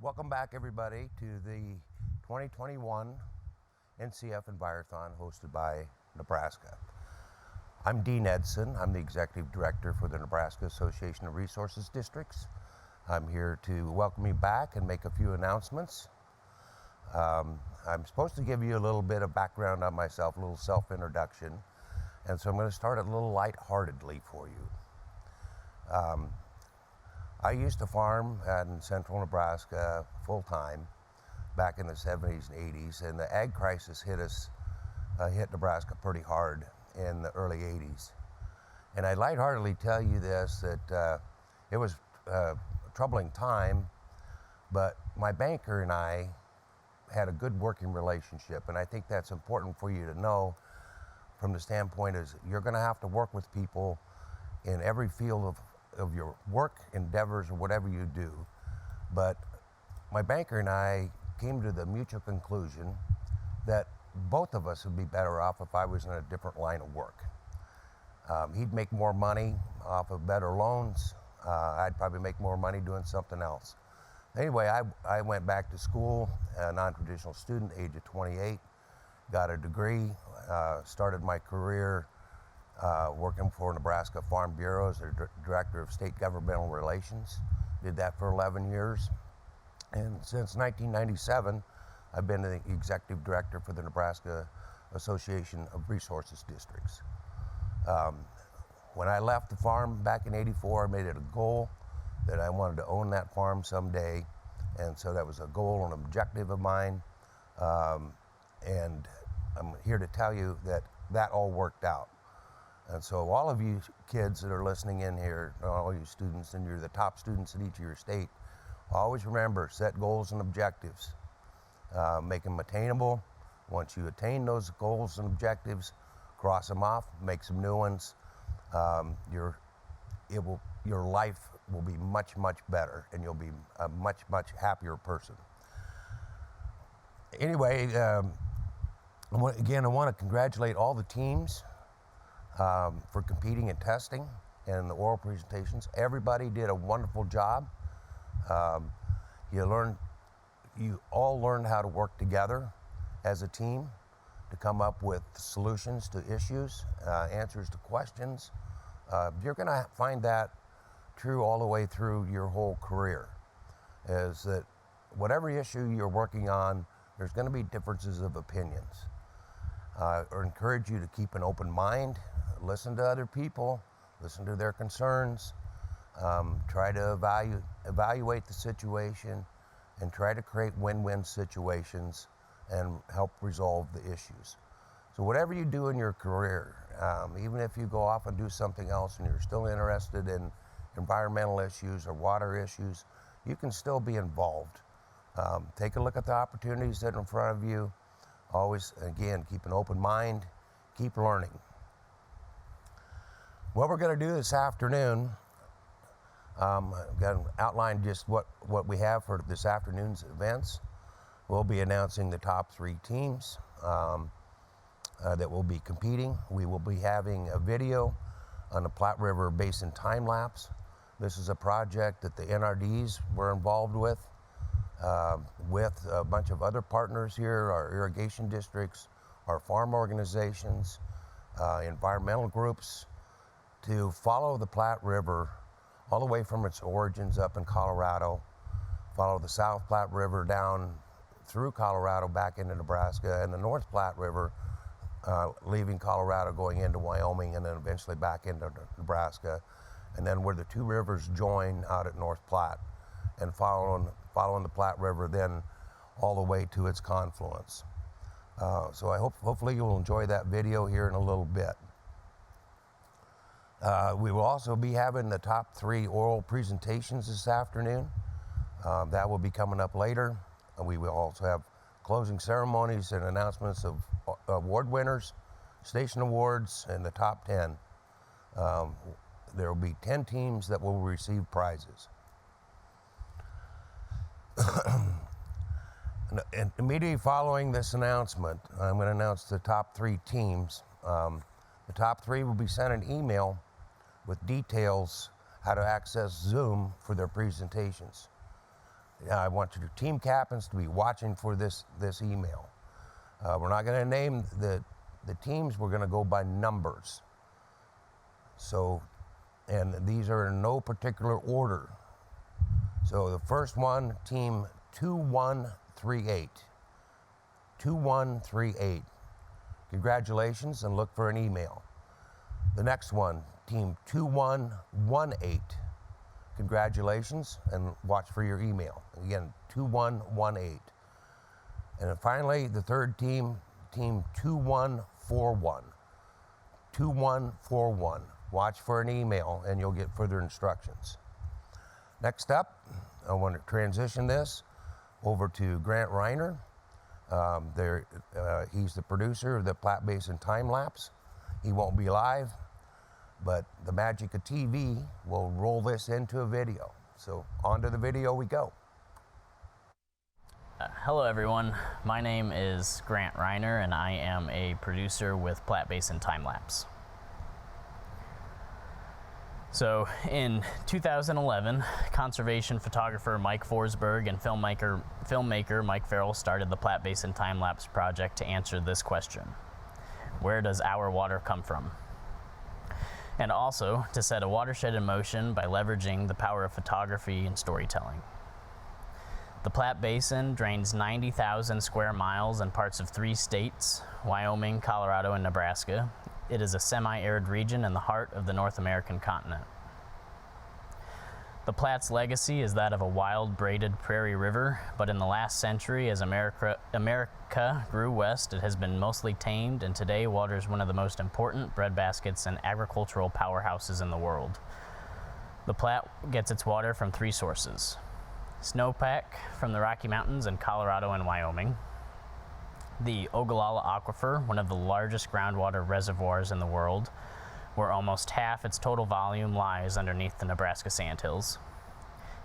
Welcome back, everybody, to the 2021 NCF-Envirothon hosted by Nebraska. I'm Dean Edson. I'm the Executive Director for the Nebraska Association of Resources Districts. I'm here to welcome you back and make a few announcements. I'm supposed to give you a little bit of background on myself, a little self-introduction, and so I'm going to start a little lightheartedly for you. I used to farm in central Nebraska full-time back in the 70s and 80s, and the ag crisis hit Nebraska pretty hard in the early 80s. And I lightheartedly tell you this, that it was a troubling time, but my banker and I had a good working relationship, and I think that's important for you to know from the standpoint is you're going to have to work with people in every field of your work endeavors or whatever you do. But my banker and I came to the mutual conclusion that both of us would be better off if I was in a different line of work. He'd make more money off of better loans. I'd probably make more money doing something else. Anyway, I went back to school, a non-traditional student, age of 28, got a degree, started my career working for Nebraska Farm Bureau as the Director of State Governmental Relations. Did that for 11 years. And since 1997, I've been the Executive Director for the Nebraska Association of Resources Districts. When I left the farm back in '84, I made it a goal that I wanted to own that farm someday. And so that was a goal and objective of mine. And I'm here to tell you that that all worked out. And so all of you kids that are listening in here, all you students, and you're the top students in each of your state, always remember, set goals and objectives. Make them attainable. Once you attain those goals and objectives, cross them off, make some new ones. Your life will be much, much better, and you'll be a much, much happier person. Anyway, again, I want to congratulate all the teams for competing and testing and the oral presentations. Everybody did a wonderful job. You all learned how to work together as a team to come up with solutions to issues, answers to questions. You're going to find that true all the way through your whole career, is that whatever issue you're working on, there's going to be differences of opinions. I encourage you to keep an open mind, listen to other people, listen to their concerns, try to evaluate the situation, and try to create win-win situations and help resolve the issues. So whatever you do in your career, even if you go off and do something else and you're still interested in environmental issues or water issues, you can still be involved. Take a look at the opportunities that are in front of you. Always, again, keep an open mind, keep learning. What we're going to do this afternoon, I'm going to outline just what we have for this afternoon's events. We'll be announcing the top 3 teams that will be competing. We will be having a video on the Platte River Basin time lapse. This is a project that the NRDs were involved with a bunch of other partners here, our irrigation districts, our farm organizations, environmental groups, to follow the Platte River all the way from its origins up in Colorado, follow the South Platte River down through Colorado back into Nebraska, and the North Platte River leaving Colorado going into Wyoming and then eventually back into Nebraska, and then where the 2 rivers join out at North Platte, and following the Platte River then all the way to its confluence. So hopefully you'll enjoy that video here in a little bit. We will also be having the top 3 oral presentations this afternoon. That will be coming up later. We will also have closing ceremonies and announcements of award winners, station awards, and the top 10. There will be 10 teams that will receive prizes. And immediately following this announcement, I'm going to announce the top 3 teams. The top 3 will be sent an email with details how to access Zoom for their presentations. I want your team captains to be watching for this email. We're not going to name the teams, we're going to go by numbers. So, and these are in no particular order. So the first one, team 2138. 2138. Congratulations, and look for an email. The next one, team 2118. Congratulations, and watch for your email. Again, 2118. And then finally, the third team, team 2141. 2141. Watch for an email, and you'll get further instructions. Next up, I want to transition this over to Grant Reiner. He's the producer of the Platte Basin time lapse. He won't be live, but the magic of TV will roll this into a video. So onto the video we go. Hello everyone, my name is Grant Reiner and I am a producer with Platte Basin Time Lapse. So in 2011, conservation photographer Mike Forsberg and filmmaker Mike Farrell started the Platte Basin Time Lapse project to answer this question: where does our water come from? And also to set a watershed in motion by leveraging the power of photography and storytelling. The Platte Basin drains 90,000 square miles in parts of 3 states, Wyoming, Colorado, and Nebraska. It is a semi-arid region in the heart of the North American continent. The Platte's legacy is that of a wild, braided prairie river, but in the last century, as America grew west, it has been mostly tamed, and today water is one of the most important breadbaskets and agricultural powerhouses in the world. The Platte gets its water from 3 sources: snowpack from the Rocky Mountains in Colorado and Wyoming, the Ogallala Aquifer, one of the largest groundwater reservoirs in the world, where almost half its total volume lies underneath the Nebraska sandhills,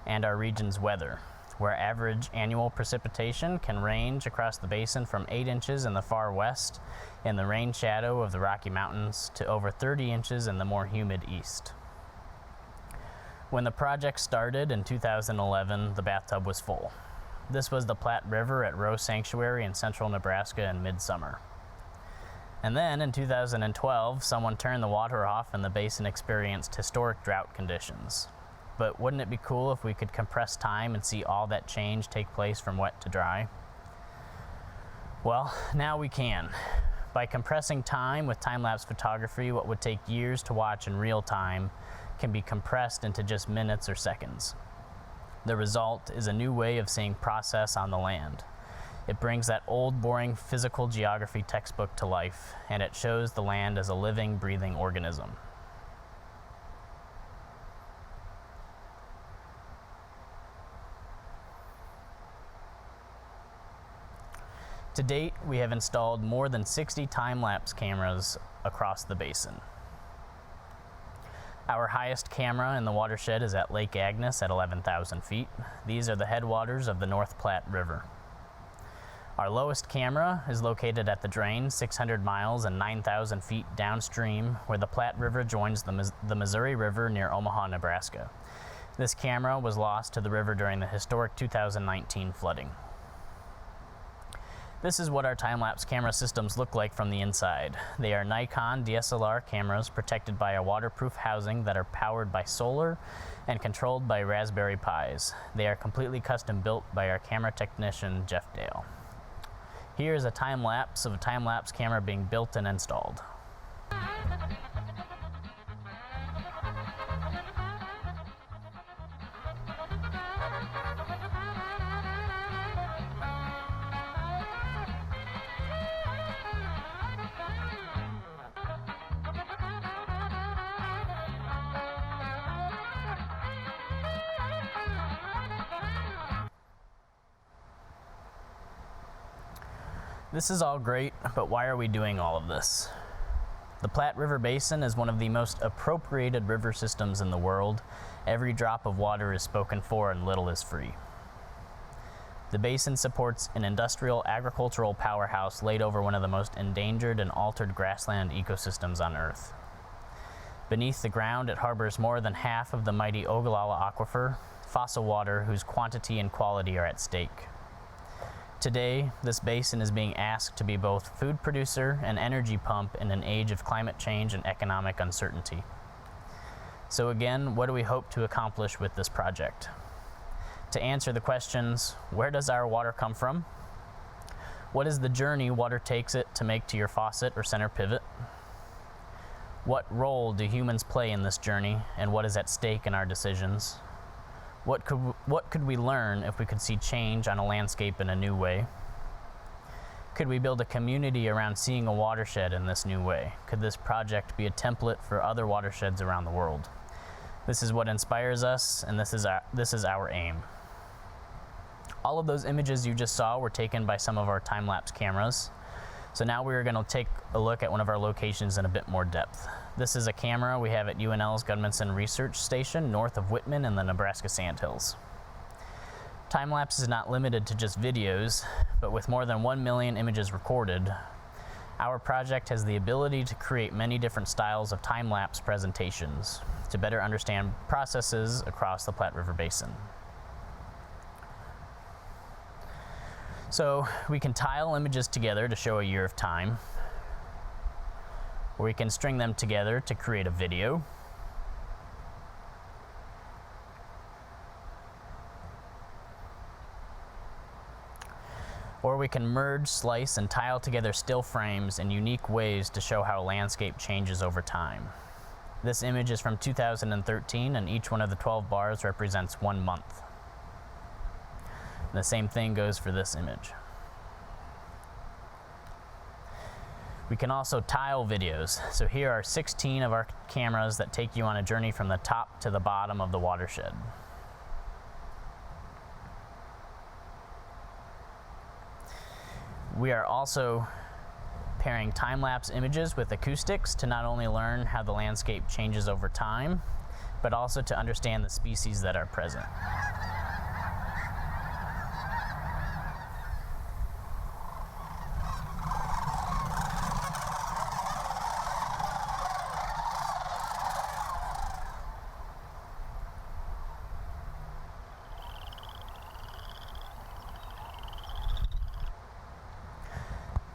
and our region's weather, where average annual precipitation can range across the basin from 8 inches in the far west in the rain shadow of the Rocky Mountains to over 30 inches in the more humid east. When the project started in 2011, the bathtub was full. This was the Platte River at Rowe Sanctuary in central Nebraska in midsummer. And then in 2012, someone turned the water off and the basin experienced historic drought conditions. But wouldn't it be cool if we could compress time and see all that change take place from wet to dry? Well, now we can. By compressing time with time-lapse photography, what would take years to watch in real time can be compressed into just minutes or seconds. The result is a new way of seeing process on the land. It brings that old, boring physical geography textbook to life, and it shows the land as a living, breathing organism. To date, we have installed more than 60 time-lapse cameras across the basin. Our highest camera in the watershed is at Lake Agnes at 11,000 feet. These are the headwaters of the North Platte River. Our lowest camera is located at the drain 600 miles and 9,000 feet downstream, where the Platte River joins the Missouri River near Omaha, Nebraska. This camera was lost to the river during the historic 2019 flooding. This is what our time-lapse camera systems look like from the inside. They are Nikon DSLR cameras protected by a waterproof housing that are powered by solar and controlled by Raspberry Pis. They are completely custom built by our camera technician, Jeff Dale. Here is a time-lapse of a time-lapse camera being built and installed. This is all great, but why are we doing all of this? The Platte River Basin is one of the most appropriated river systems in the world. Every drop of water is spoken for and little is free. The basin supports an industrial agricultural powerhouse laid over one of the most endangered and altered grassland ecosystems on Earth. Beneath the ground, it harbors more than half of the mighty Ogallala Aquifer, fossil water whose quantity and quality are at stake. Today, this basin is being asked to be both food producer and energy pump in an age of climate change and economic uncertainty. So again, what do we hope to accomplish with this project? To answer the questions, where does our water come from? What is the journey water takes it to make to your faucet or center pivot? What role do humans play in this journey, and what is at stake in our decisions? What could we learn if we could see change on a landscape in a new way? Could we build a community around seeing a watershed in this new way? Could this project be a template for other watersheds around the world? This is what inspires us, and this is our aim. All of those images you just saw were taken by some of our time-lapse cameras. So now we are going to take a look at one of our locations in a bit more depth. This is a camera we have at UNL's Gudmundsen Research Station north of Whitman in the Nebraska Sandhills. Time-lapse is not limited to just videos, but with more than 1 million images recorded, our project has the ability to create many different styles of time-lapse presentations to better understand processes across the Platte River Basin. So we can tile images together to show a year of time, or we can string them together to create a video, or we can merge, slice, and tile together still frames in unique ways to show how a landscape changes over time. This image is from 2013, and each one of the 12 bars represents 1 month. The same thing goes for this image. We can also tile videos. So here are 16 of our cameras that take you on a journey from the top to the bottom of the watershed. We are also pairing time-lapse images with acoustics to not only learn how the landscape changes over time, but also to understand the species that are present.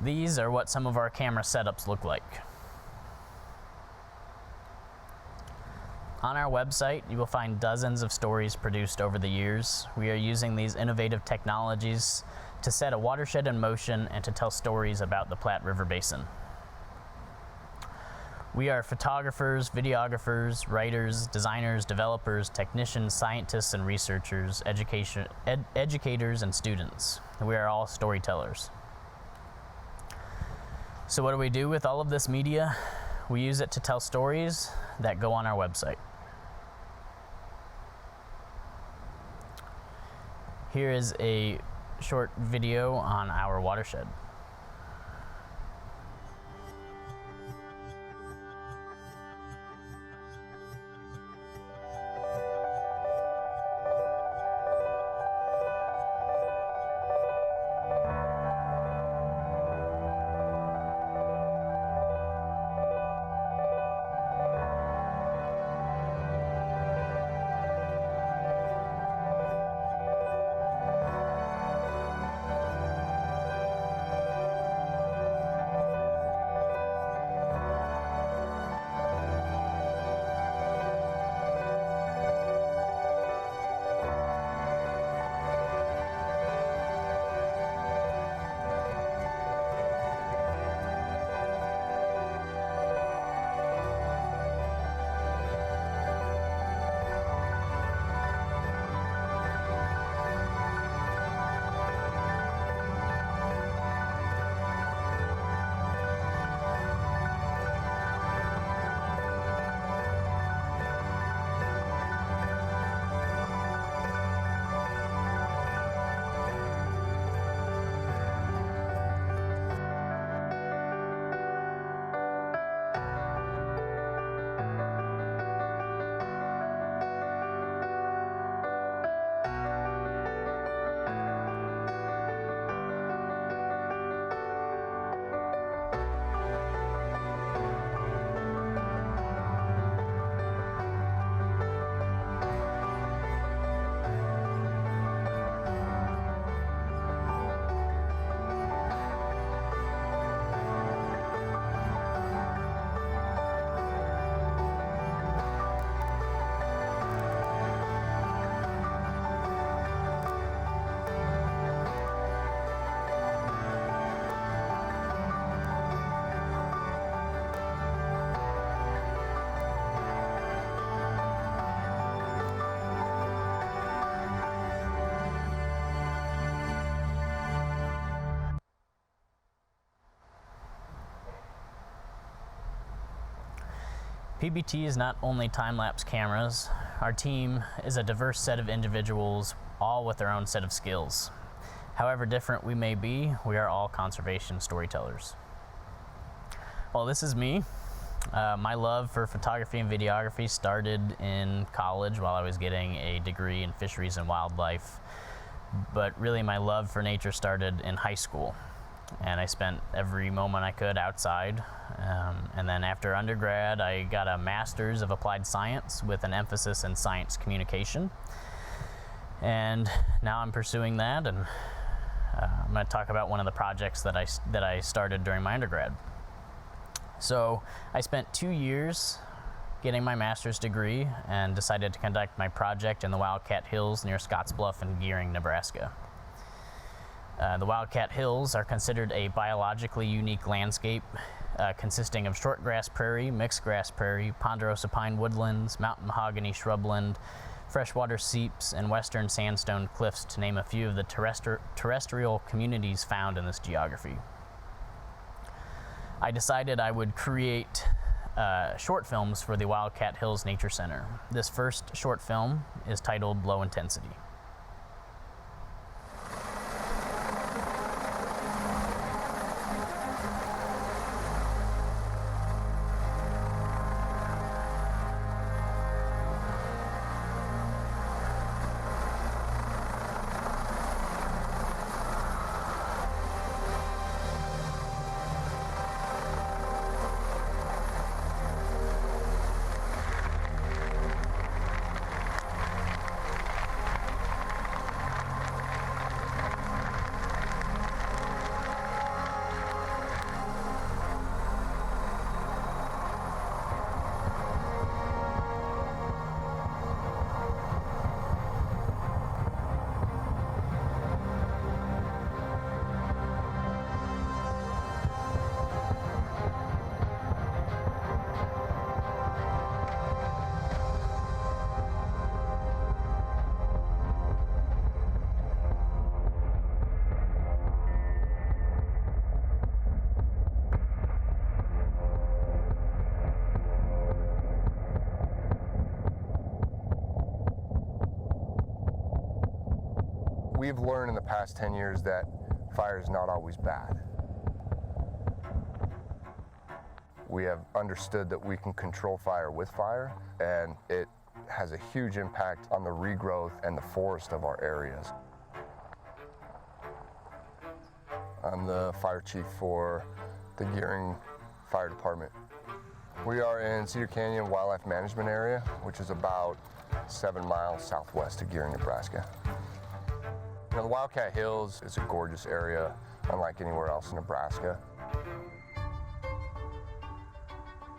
These are what some of our camera setups look like. On our website, you will find dozens of stories produced over the years. We are using these innovative technologies to set a watershed in motion and to tell stories about the Platte River Basin. We are photographers, videographers, writers, designers, developers, technicians, scientists, and researchers, educators, and students. We are all storytellers. So what do we do with all of this media? We use it to tell stories that go on our website. Here is a short video on our watershed. PBT is not only time-lapse cameras. Our team is a diverse set of individuals, all with their own set of skills. However different we may be, we are all conservation storytellers. Well, this is me. My love for photography and videography started in college while I was getting a degree in fisheries and wildlife. But really my love for nature started in high school. And I spent every moment I could outside. And then after undergrad, I got a master's of applied science with an emphasis in science communication. And now I'm pursuing that, and I'm going to talk about one of the projects that I started during my undergrad. So I spent 2 years getting my master's degree and decided to conduct my project in the Wildcat Hills near Scottsbluff and Gearing, Nebraska. The Wildcat Hills are considered a biologically unique landscape consisting of short grass prairie, mixed grass prairie, ponderosa pine woodlands, mountain mahogany shrubland, freshwater seeps, and western sandstone cliffs, to name a few of the terrestrial communities found in this geography. I decided I would create short films for the Wildcat Hills Nature Center. This first short film is titled Low Intensity. We've learned in the past 10 years that fire is not always bad. We have understood that we can control fire with fire, and it has a huge impact on the regrowth and the forest of our areas. I'm the fire chief for the Gearing Fire Department. We are in Cedar Canyon Wildlife Management Area, which is about 7 miles southwest of Gearing, Nebraska. You know, the Wildcat Hills is a gorgeous area, unlike anywhere else in Nebraska.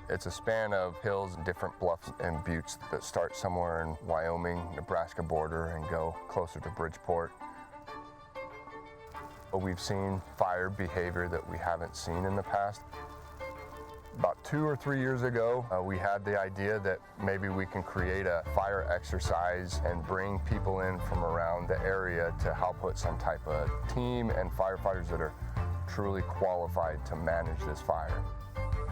It's a span of hills and different bluffs and buttes that start somewhere in Wyoming, Nebraska border and go closer to Bridgeport. But we've seen fire behavior that we haven't seen in the past. About 2 or 3 years ago, we had the idea that maybe we can create a fire exercise and bring people in from around the area to help put some type of team and firefighters that are truly qualified to manage this fire.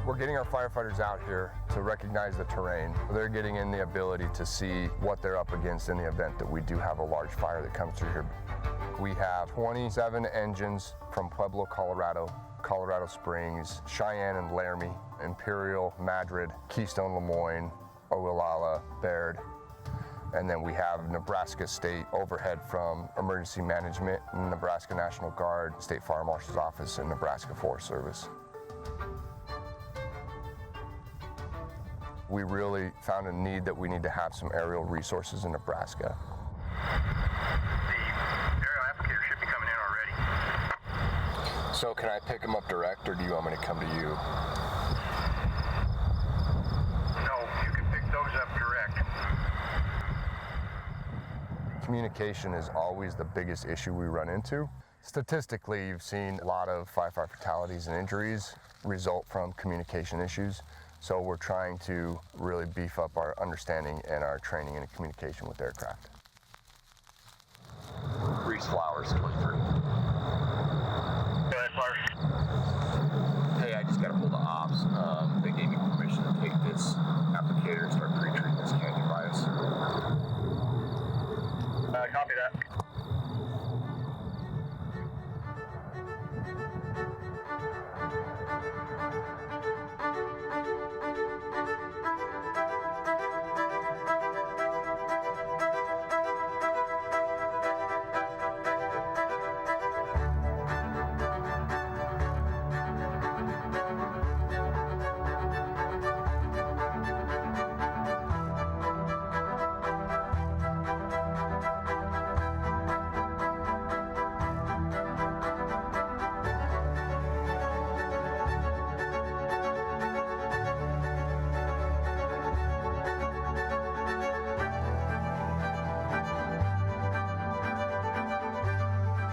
We're getting our firefighters out here to recognize the terrain. They're getting in the ability to see what they're up against in the event that we do have a large fire that comes through here. We have 27 engines from Pueblo, Colorado, Colorado Springs, Cheyenne and Laramie, Imperial, Madrid, Keystone, Lemoyne, Ogallala, Baird. And then we have Nebraska State overhead from Emergency Management, Nebraska National Guard, State Fire Marshal's Office, and Nebraska Forest Service. We really found a need that we need to have some aerial resources in Nebraska. The aerial applicator should be coming in already. So can I pick them up direct, or do you want me to come to you? No, you can pick those up direct. Communication is always the biggest issue we run into. Statistically, you've seen a lot of firefighter fatalities and injuries result from communication issues. So we're trying to really beef up our understanding and our training and communication with aircraft. Reese Flowers, 23. Go ahead, Flowers. Hey, I just got a hold of ops. They gave me permission to take this that.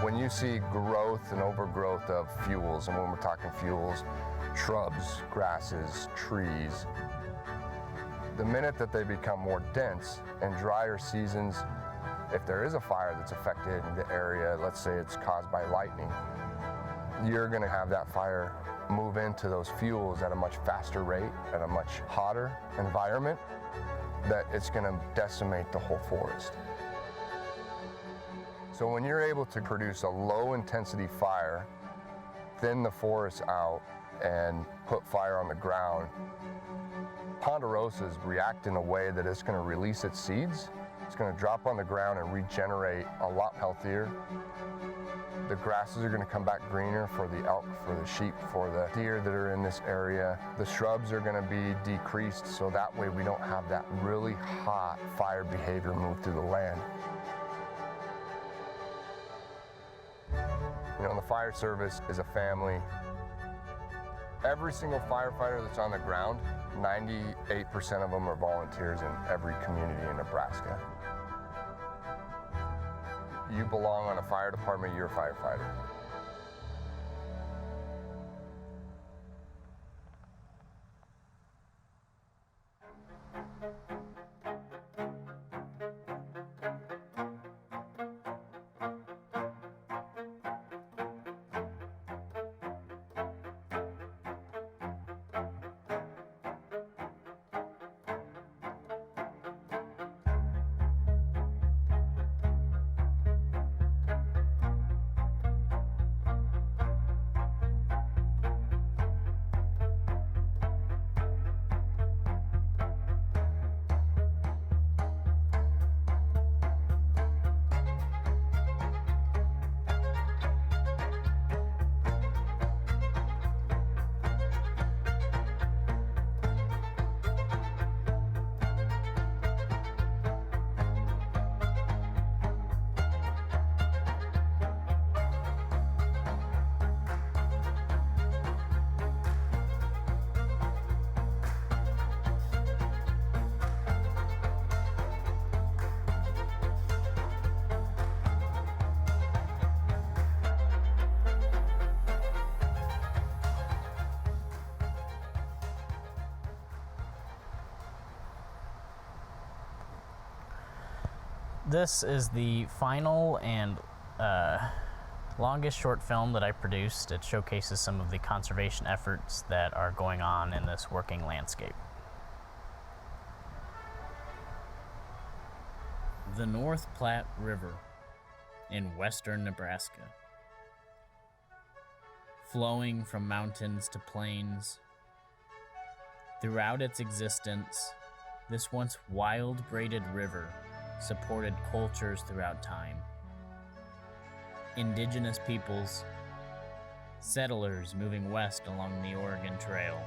When you see growth and overgrowth of fuels, and when we're talking fuels, shrubs, grasses, trees, the minute that they become more dense and drier seasons, if there is a fire that's affected in the area, let's say it's caused by lightning, you're going to have that fire move into those fuels at a much faster rate, at a much hotter environment, that it's going to decimate the whole forest. So when you're able to produce a low intensity fire, thin the forest out, and put fire on the ground, ponderosas react in a way that it's going to release its seeds. It's going to drop on the ground and regenerate a lot healthier. The grasses are going to come back greener for the elk, for the sheep, for the deer that are in this area. The shrubs are going to be decreased, so that way we don't have that really hot fire behavior move through the land. You know, the fire service is a family. Every single firefighter that's on the ground, 98% of them are volunteers in every community in Nebraska. You belong on a fire department, you're a firefighter. This is the final and longest short film that I produced. It showcases some of the conservation efforts that are going on in this working landscape. The North Platte River in western Nebraska, flowing from mountains to plains. Throughout its existence, this once wild braided river supported cultures throughout time. Indigenous peoples, settlers moving west along the Oregon Trail,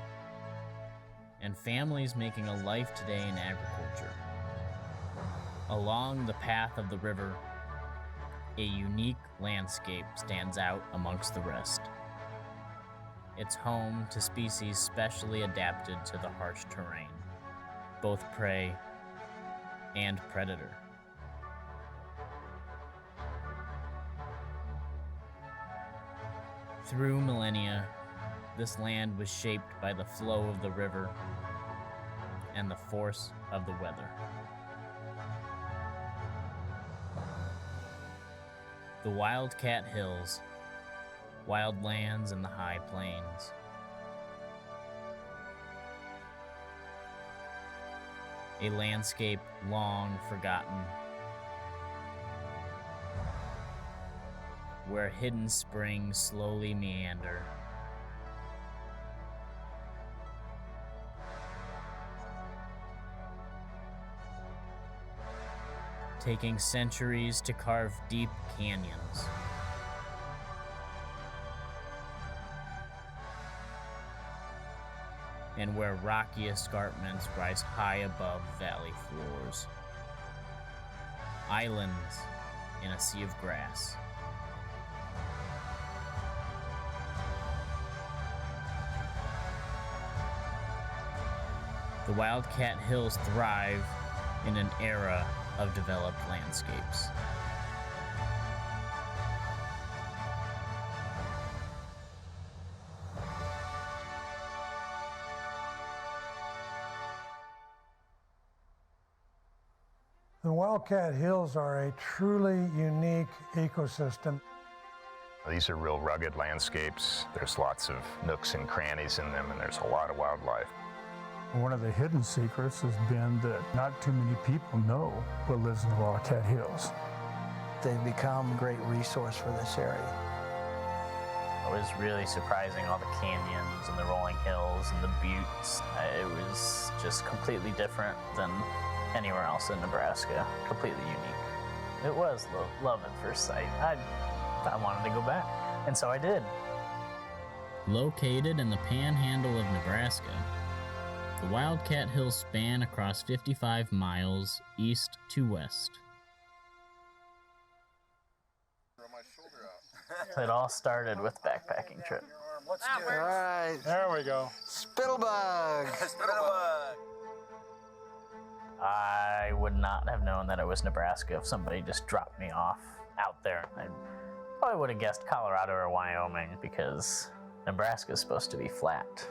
and families making a life today in agriculture. Along the path of the river, a unique landscape stands out amongst the rest. It's home to species specially adapted to the harsh terrain, both prey and predator. Through millennia, this land was shaped by the flow of the river and the force of the weather. The Wildcat Hills, wild lands and the high plains. A landscape long forgotten. where hidden springs slowly meander. Taking centuries to carve deep canyons. And where rocky escarpments rise high above valley floors. Islands in a sea of grass. The Wildcat Hills thrive in an era of developed landscapes. The Wildcat Hills are a truly unique ecosystem. These are real rugged landscapes. There's lots of nooks and crannies in them, and there's a lot of wildlife. One of the hidden secrets has been that not too many people know what lives in the Wildcat Hills. They've become a great resource for this area. It was really surprising, all the canyons and the rolling hills and the buttes. It was just completely different than anywhere else in Nebraska. Completely unique. It was love at first sight. I wanted to go back, and so I did. Located in the panhandle of Nebraska, the Wildcat Hills span across 55 miles east to west. It all started with a backpacking trip. All right. There we go. Spittlebug. I would not have known that it was Nebraska if somebody just dropped me off out there. I probably would have guessed Colorado or Wyoming because Nebraska is supposed to be flat.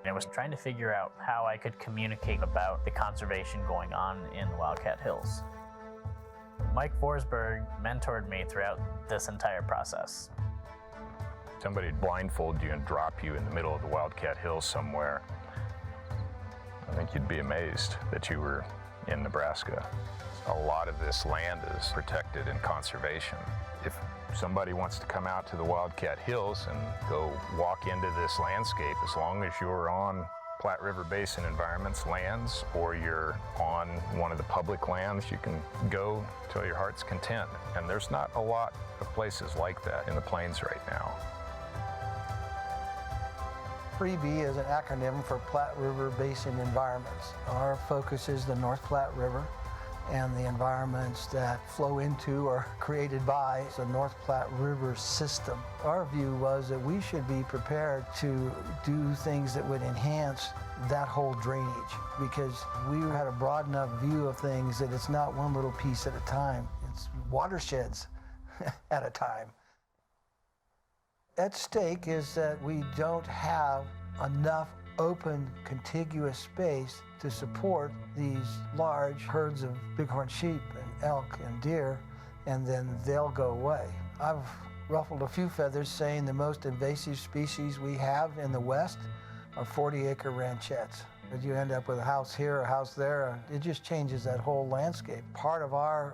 I was trying to figure out how I could communicate about the conservation going on in the Wildcat Hills. Mike Forsberg mentored me throughout this entire process. Somebody would blindfold you and drop you in the middle of the Wildcat Hills somewhere. I think you'd be amazed that you were in Nebraska. A lot of this land is protected in conservation. If somebody wants to come out to the Wildcat Hills and go walk into this landscape, as long as you're on Platte River Basin Environment's lands or you're on one of the public lands, you can go till your heart's content. And there's not a lot of places like that in the plains right now. PREB is an acronym for Platte River Basin Environments. Our focus is the North Platte River and the environments that flow into or created by the North Platte River system. Our view was that we should be prepared to do things that would enhance that whole drainage, because we had a broad enough view of things that it's not one little piece at a time, it's watersheds at a time. At stake is that we don't have enough open, contiguous space to support these large herds of bighorn sheep and elk and deer, and then they'll go away. I've ruffled a few feathers saying the most invasive species we have in the West are 40-acre ranchettes. But you end up with a house here, a house there, it just changes that whole landscape. Part of our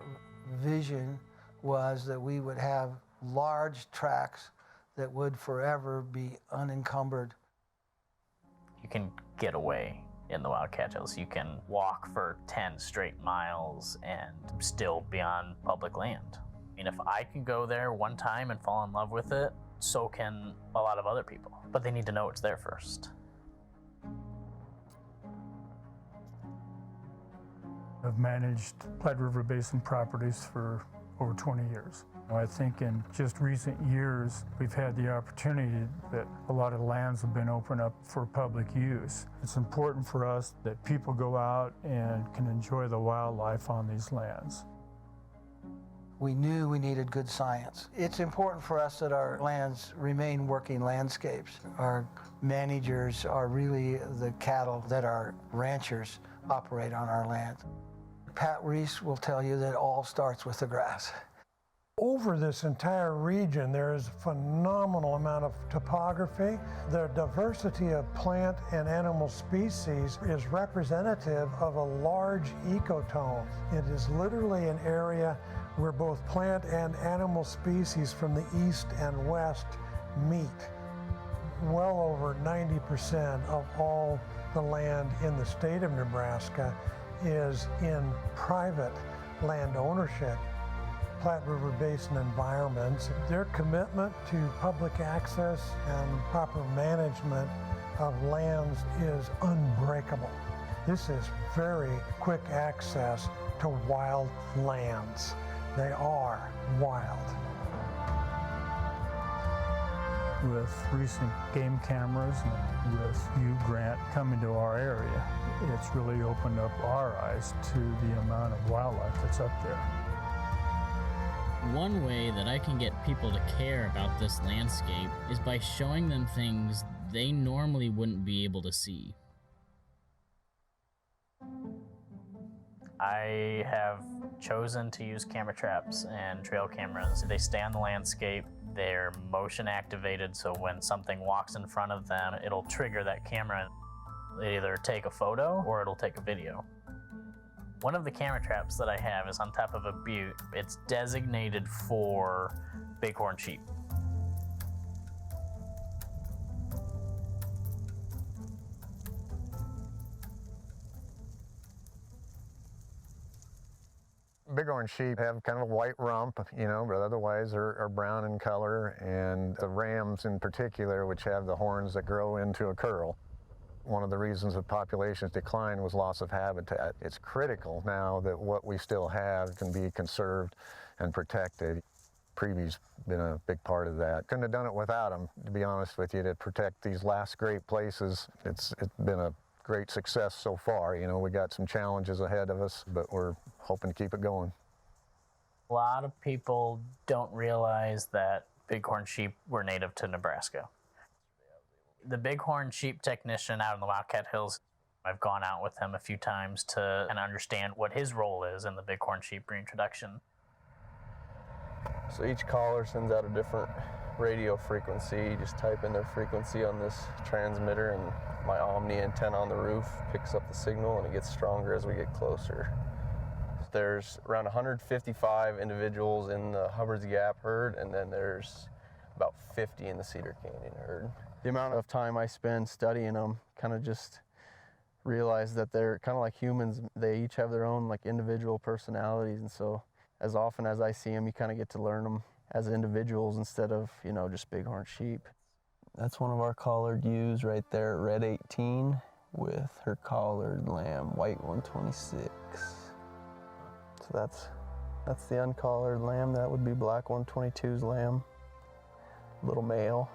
vision was that we would have large tracts that would forever be unencumbered. You can get away in the Wildcat Hills. You can walk for 10 straight miles and still be on public land. I mean, if I can go there one time and fall in love with it, so can a lot of other people. But they need to know it's there first. I've managed Platte River Basin properties for over 20 years. I think in just recent years, we've had the opportunity that a lot of lands have been opened up for public use. It's important for us that people go out and can enjoy the wildlife on these lands. We knew we needed good science. It's important for us that our lands remain working landscapes. Our managers are really the cattle that our ranchers operate on our land. Pat Reese will tell you that it all starts with the grass. Over this entire region, there is a phenomenal amount of topography. The diversity of plant and animal species is representative of a large ecotone. It is literally an area where both plant and animal species from the east and west meet. Well over 90% of all the land in the state of Nebraska is in private land ownership. Platte River Basin Environments, their commitment to public access and proper management of lands is unbreakable. This is very quick access to wild lands. They are wild. With recent game cameras and with U Grant coming to our area, it's really opened up our eyes to the amount of wildlife that's up there. One way that I can get people to care about this landscape is by showing them things they normally wouldn't be able to see. I have chosen to use camera traps and trail cameras. They stay on the landscape, they're motion activated, so when something walks in front of them, it'll trigger that camera. They either take a photo or it'll take a video. One of the camera traps that I have is on top of a butte. It's designated for bighorn sheep. Bighorn sheep have kind of a white rump, but otherwise are brown in color, and the rams in particular, which have the horns that grow into a curl. One of the reasons of population's decline was loss of habitat. It's critical now that what we still have can be conserved and protected. Preview's been a big part of that. Couldn't have done it without them, to be honest with you, to protect these last great places. It's been a great success so far. We got some challenges ahead of us, but we're hoping to keep it going. A lot of people don't realize that bighorn sheep were native to Nebraska. The bighorn sheep technician out in the Wildcat Hills, I've gone out with him a few times to understand what his role is in the bighorn sheep reintroduction. So each caller sends out a different radio frequency. You just type in their frequency on this transmitter, and my Omni antenna on the roof picks up the signal, and it gets stronger as we get closer. There's around 155 individuals in the Hubbard's Gap herd, and then there's about 50 in the Cedar Canyon herd. The amount of time I spend studying them, kind of just realize that they're kind of like humans. They each have their own individual personalities, and so as often as I see them, you kind of get to learn them as individuals instead of, just bighorn sheep. That's one of our collared ewes right there, red 18, with her collared lamb, white 126. So that's the uncollared lamb. That would be black 122's lamb, little male.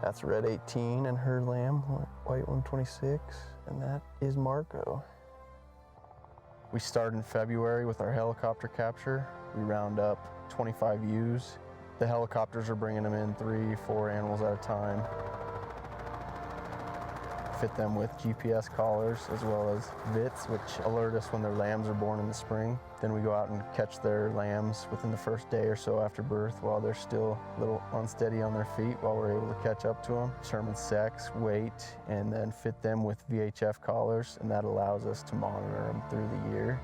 That's red 18 and her lamb, white 126, and that is Marco. We start in February with our helicopter capture. We round up 25 ewes. The helicopters are bringing them in 3-4 animals at a time. Fit them with GPS collars as well as VITs, which alert us when their lambs are born in the spring. Then we go out and catch their lambs within the first day or so after birth while they're still a little unsteady on their feet, while we're able to catch up to them, determine sex, weight, and then fit them with VHF collars, and that allows us to monitor them through the year.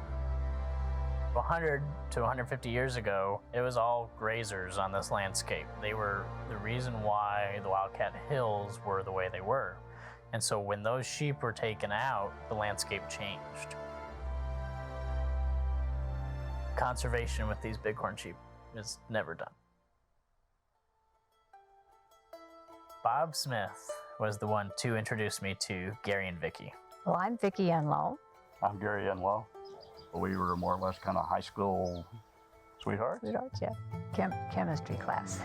100 to 150 years ago, it was all grazers on this landscape. They were the reason why the Wildcat Hills were the way they were. And so when those sheep were taken out, the landscape changed. Conservation with these bighorn sheep is never done. Bob Smith was the one to introduce me to Gary and Vicki. Well, I'm Vicki Enlow. I'm Gary Enlow. We were more or less kind of high school sweethearts. Sweethearts, yeah. Chemistry class.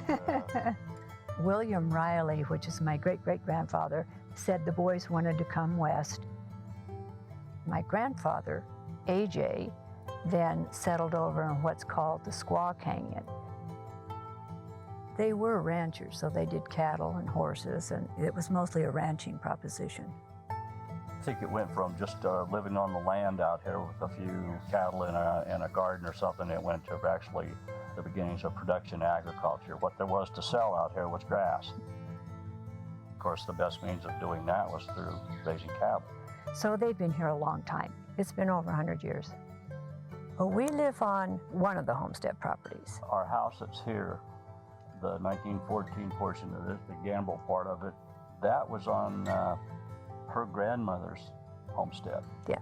William Riley, which is my great-great-grandfather, said the boys wanted to come west. My grandfather, AJ, then settled over in what's called the Squaw Canyon. They were ranchers, so they did cattle and horses, and it was mostly a ranching proposition. I think it went from just living on the land out here with a few cattle and a garden or something. It went to actually the beginnings of production agriculture. What there was to sell out here was grass. Of course, the best means of doing that was through raising cattle. So they've been here a long time. It's been over 100 years. Well, we live on one of the homestead properties. Our house that's here, the 1914 portion of it, the Gamble part of it, that was on her grandmother's homestead. Yeah.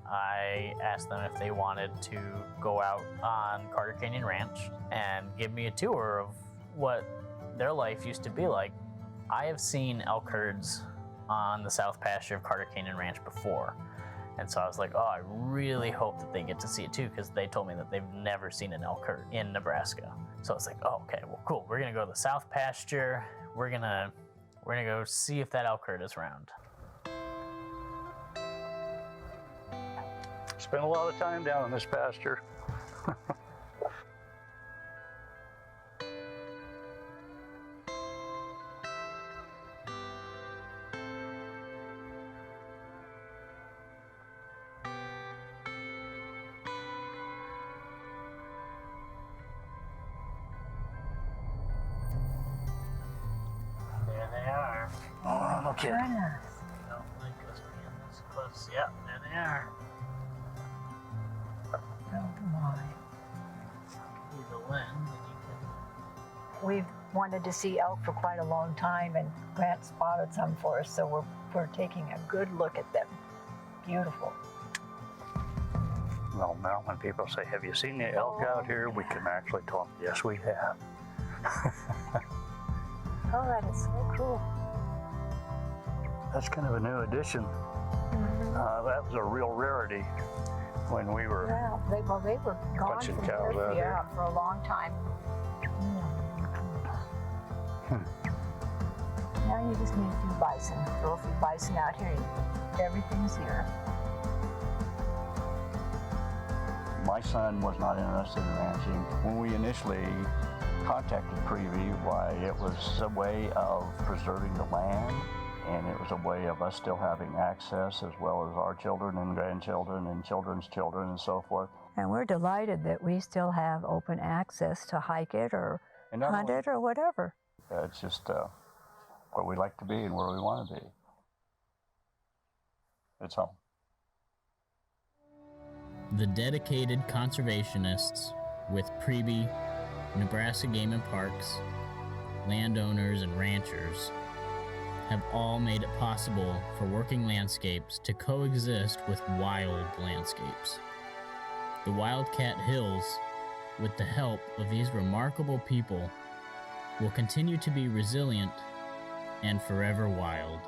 I asked them if they wanted to go out on Carter Canyon Ranch and give me a tour of what their life used to be like. I have seen elk herds on the south pasture of Carter Canyon Ranch before. And so I was like, oh, I really hope that they get to see it too, because they told me that they've never seen an elk herd in Nebraska. So it's like, oh, okay, well, cool. We're gonna go to the south pasture. We're gonna go see if that elk herd is around. Spent a lot of time down in this pasture. There they are. Oh, no kidding. Don't like us being this close. Yep, there they are. Oh my. Give you the lens and you We've wanted to see elk for quite a long time, and Grant spotted some for us, so we're taking a good look at them. Beautiful. Well, now when people say, have you seen the elk out here? We can actually tell them, yes, we have. Oh, that is so cool. That's kind of a new addition. That was a real rarity when we were Yeah, they were gone punching from cows here out here. for a long time. Now you just need a few bison. Throw a few bison out here, and everything's here. My son was not interested in ranching. When we initially contacted Preview, why, it was a way of preserving the land, and it was a way of us still having access, as well as our children and grandchildren and children's children and so forth. And we're delighted that we still have open access to hike it or And not hunt it or whatever. It's just where we like to be and where we want to be. It's home. The dedicated conservationists with Preby, Nebraska Game and Parks, landowners and ranchers have all made it possible for working landscapes to coexist with wild landscapes. The Wildcat Hills, with the help of these remarkable people, will continue to be resilient and forever wild.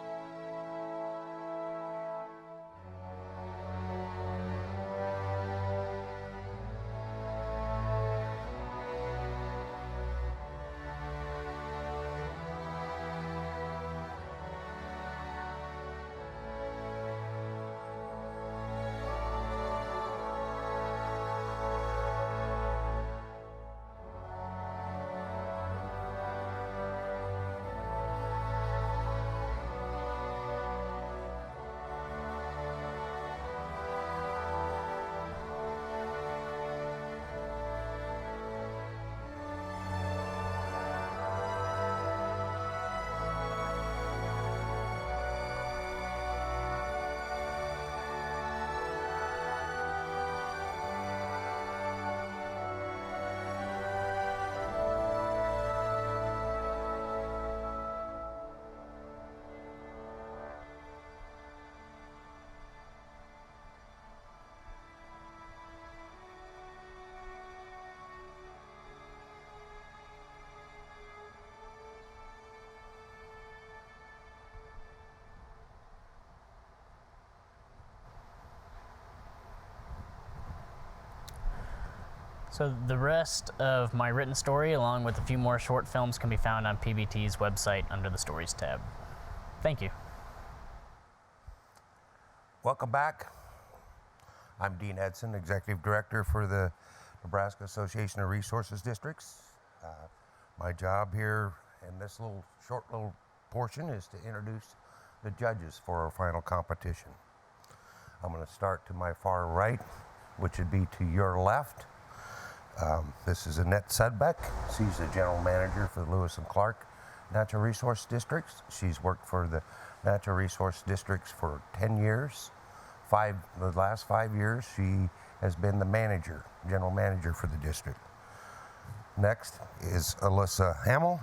So the rest of my written story, along with a few more short films, can be found on PBT's website under the Stories tab. Thank you. Welcome back. I'm Dean Edson, Executive Director for the Nebraska Association of Resources Districts. My job here in this short little portion is to introduce the judges for our final competition. I'm going to start to my far right, which would be to your left. This is Annette Sudbeck. She's the General Manager for the Lewis and Clark Natural Resource Districts. She's worked for the Natural Resource Districts for 10 years, the last 5 years, she has been the manager, general manager for the district. Next is Alyssa Hamill.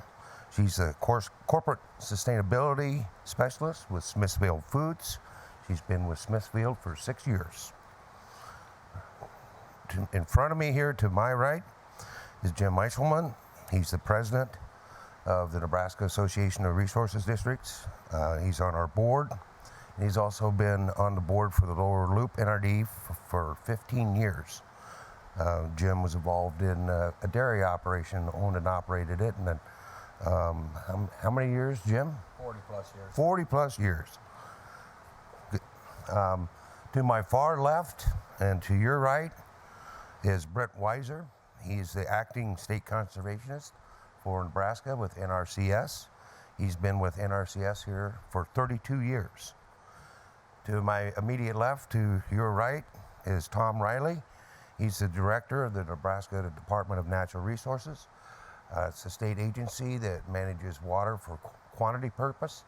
She's a corporate sustainability specialist with Smithfield Foods. She's been with Smithfield for 6 years. In front of me here to my right is Jim Eichelman. He's the president of the Nebraska Association of Resources Districts. He's on our board. And he's also been on the board for the Lower Loop NRD for 15 years. Jim was involved in a dairy operation, owned and operated it, and then how many years, Jim? 40 plus years. 40 plus years. To my far left and to your right is Brett Weiser. He's the acting state conservationist for Nebraska with NRCS. He's been with NRCS here for 32 years. To my immediate left, to your right, is Tom Riley. He's the director of the Nebraska Department of Natural Resources. It's a state agency that manages water for quantity purpose.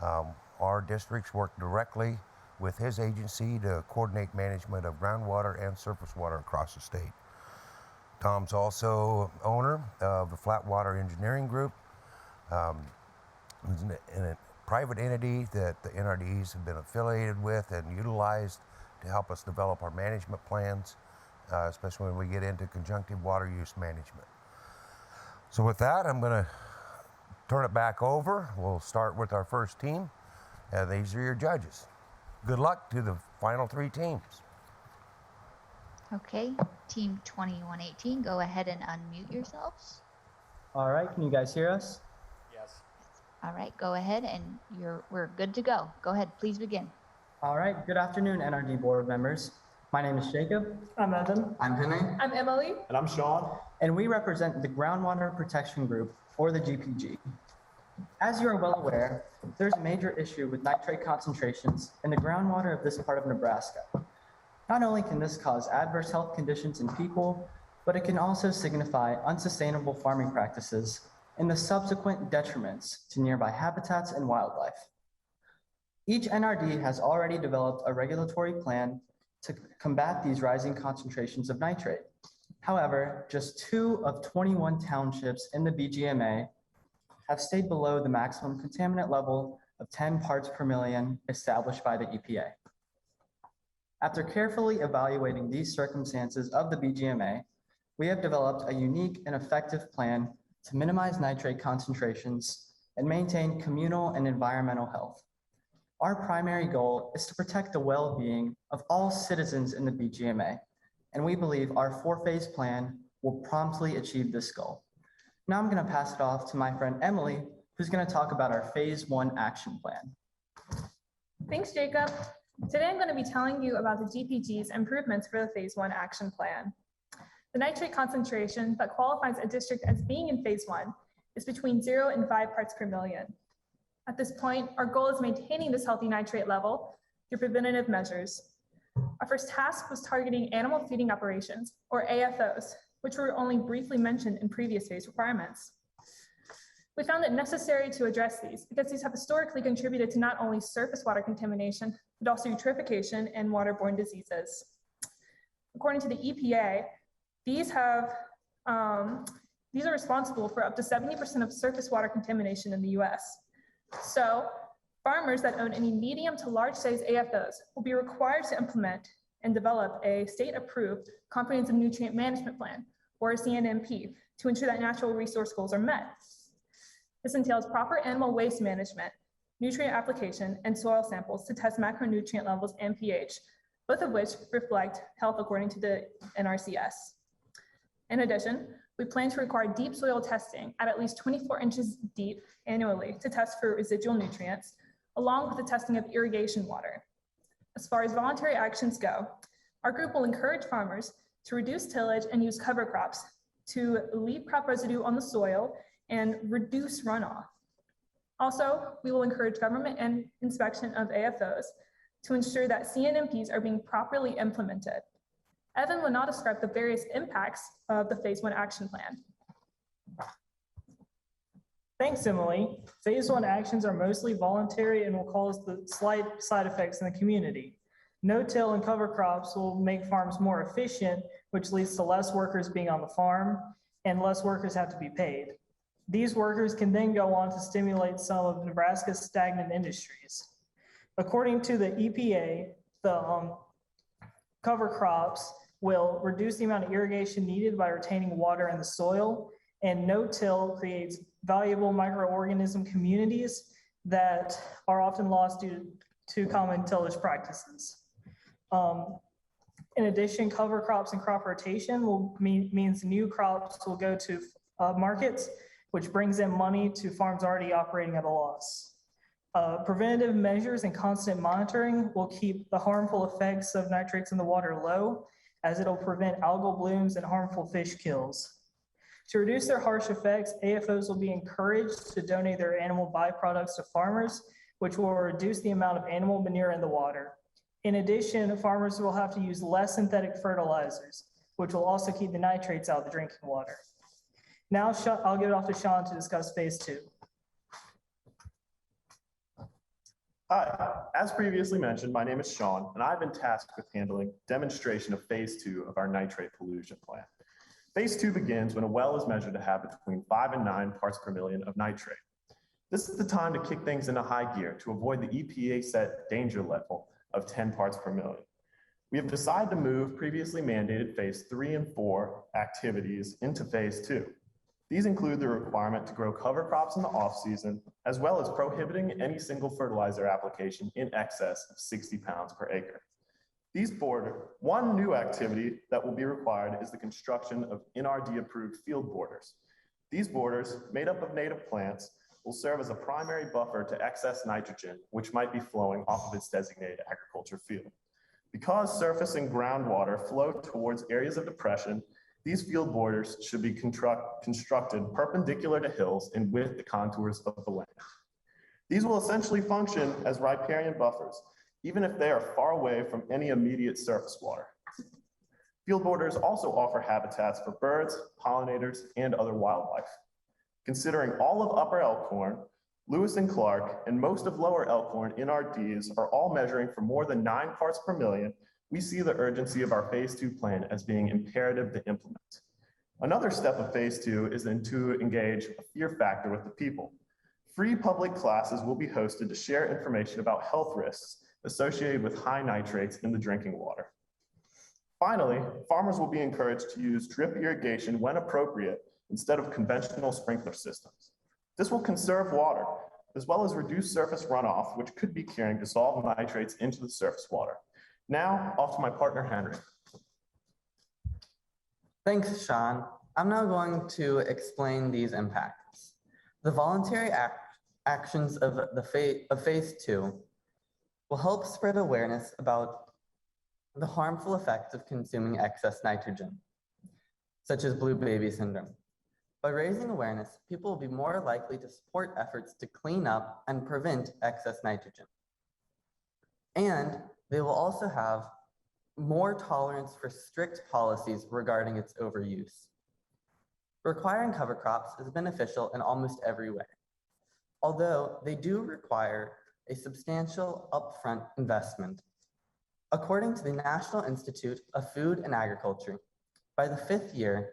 Our districts work directly with his agency to coordinate management of groundwater and surface water across the state. Tom's also owner of the Flatwater Engineering Group. It's a private entity that the NRDs have been affiliated with and utilized to help us develop our management plans, especially when we get into conjunctive water use management. So with that, I'm going to turn it back over. We'll start with our first team. These are your judges. Good luck to the final 3 teams. Okay, team 2118, go ahead and unmute yourselves. All right, can you guys hear us? Yes. All right, go ahead and we're good to go. Go ahead, please begin. All right, good afternoon, NRD board members. My name is Jacob. I'm Evan. I'm Henry. I'm Emily. And I'm Sean. And we represent the Groundwater Protection Group, or the GPG. As you are well aware, there's a major issue with nitrate concentrations in the groundwater of this part of Nebraska. Not only can this cause adverse health conditions in people, but it can also signify unsustainable farming practices and the subsequent detriments to nearby habitats and wildlife. Each NRD has already developed a regulatory plan to combat these rising concentrations of nitrate. However, just 2 of 21 townships in the BGMA have stayed below the maximum contaminant level of 10 parts per million established by the EPA. After carefully evaluating these circumstances of the BGMA, we have developed a unique and effective plan to minimize nitrate concentrations and maintain communal and environmental health. Our primary goal is to protect the well-being of all citizens in the BGMA, and we believe our 4-phase plan will promptly achieve this goal. Now I'm going to pass it off to my friend Emily, who's going to talk about our phase 1 action plan. Thanks, Jacob. Today I'm going to be telling you about the GPG's improvements for the phase 1 action plan. The nitrate concentration that qualifies a district as being in phase 1 is between 0 and 5 parts per million. At this point, our goal is maintaining this healthy nitrate level through preventative measures. Our first task was targeting animal feeding operations, or AFOs, which were only briefly mentioned in previous phase requirements. We found it necessary to address these because these have historically contributed to not only surface water contamination, but also eutrophication and waterborne diseases. According to the EPA, these are responsible for up to 70% of surface water contamination in the US. So farmers that own any medium to large size AFOs will be required to implement and develop a state-approved comprehensive nutrient management plan, or a CNMP, to ensure that natural resource goals are met. This entails proper animal waste management, nutrient application, and soil samples to test macronutrient levels and pH, both of which reflect health according to the NRCS. In addition, we plan to require deep soil testing at least 24 inches deep annually to test for residual nutrients, along with the testing of irrigation water. As far as voluntary actions go, our group will encourage farmers to reduce tillage and use cover crops to leave crop residue on the soil and reduce runoff. Also, we will encourage government and inspection of AFOs to ensure that CNMPs are being properly implemented. Evan will now describe the various impacts of the phase 1 action plan. Thanks, Emily. Phase 1 actions are mostly voluntary and will cause the slight side effects in the community. No-till and cover crops will make farms more efficient, which leads to less workers being on the farm and less workers have to be paid. These workers can then go on to stimulate some of Nebraska's stagnant industries. According to the EPA, the cover crops will reduce the amount of irrigation needed by retaining water in the soil, and no-till creates valuable microorganism communities that are often lost due to common tillage practices. In addition, cover crops and crop rotation means new crops will go to markets, which brings in money to farms already operating at a loss. Preventative measures and constant monitoring will keep the harmful effects of nitrates in the water low, as it'll prevent algal blooms and harmful fish kills. To reduce their harsh effects, AFOs will be encouraged to donate their animal byproducts to farmers, which will reduce the amount of animal manure in the water. In addition, farmers will have to use less synthetic fertilizers, which will also keep the nitrates out of the drinking water. Now I'll give it off to Sean to discuss phase 2. Hi, as previously mentioned, my name is Sean, and I've been tasked with handling demonstration of phase 2 of our nitrate pollution plan. Phase 2 begins when a well is measured to have between 5 and 9 parts per million of nitrate. This is the time to kick things into high gear to avoid the EPA set danger level of 10 parts per million. We have decided to move previously mandated phase 3 and 4 activities into phase 2. These include the requirement to grow cover crops in the off-season, as well as prohibiting any single fertilizer application in excess of 60 pounds per acre. One new activity that will be required is the construction of NRD-approved field borders. These borders, made up of native plants, will serve as a primary buffer to excess nitrogen, which might be flowing off of its designated agriculture field. Because surface and groundwater flow towards areas of depression, these field borders should be constructed perpendicular to hills and with the contours of the land. These will essentially function as riparian buffers, even if they are far away from any immediate surface water. Field borders also offer habitats for birds, pollinators, and other wildlife. Considering all of Upper Elkhorn, Lewis and Clark, and most of Lower Elkhorn NRDs are all measuring for more than 9 parts per million, we see the urgency of our phase 2 plan as being imperative to implement. Another step of phase 2 is then to engage a fear factor with the people. Free public classes will be hosted to share information about health risks associated with high nitrates in the drinking water. Finally, farmers will be encouraged to use drip irrigation when appropriate instead of conventional sprinkler systems. This will conserve water, as well as reduce surface runoff, which could be carrying dissolved nitrates into the surface water. Now, off to my partner, Henry. Thanks, Sean. I'm now going to explain these impacts. The voluntary actions of phase 2 will help spread awareness about the harmful effects of consuming excess nitrogen, such as blue baby syndrome. By raising awareness, people will be more likely to support efforts to clean up and prevent excess nitrogen. And they will also have more tolerance for strict policies regarding its overuse. Requiring cover crops is beneficial in almost every way, although they do require a substantial upfront investment. According to the National Institute of Food and Agriculture, by the 5th year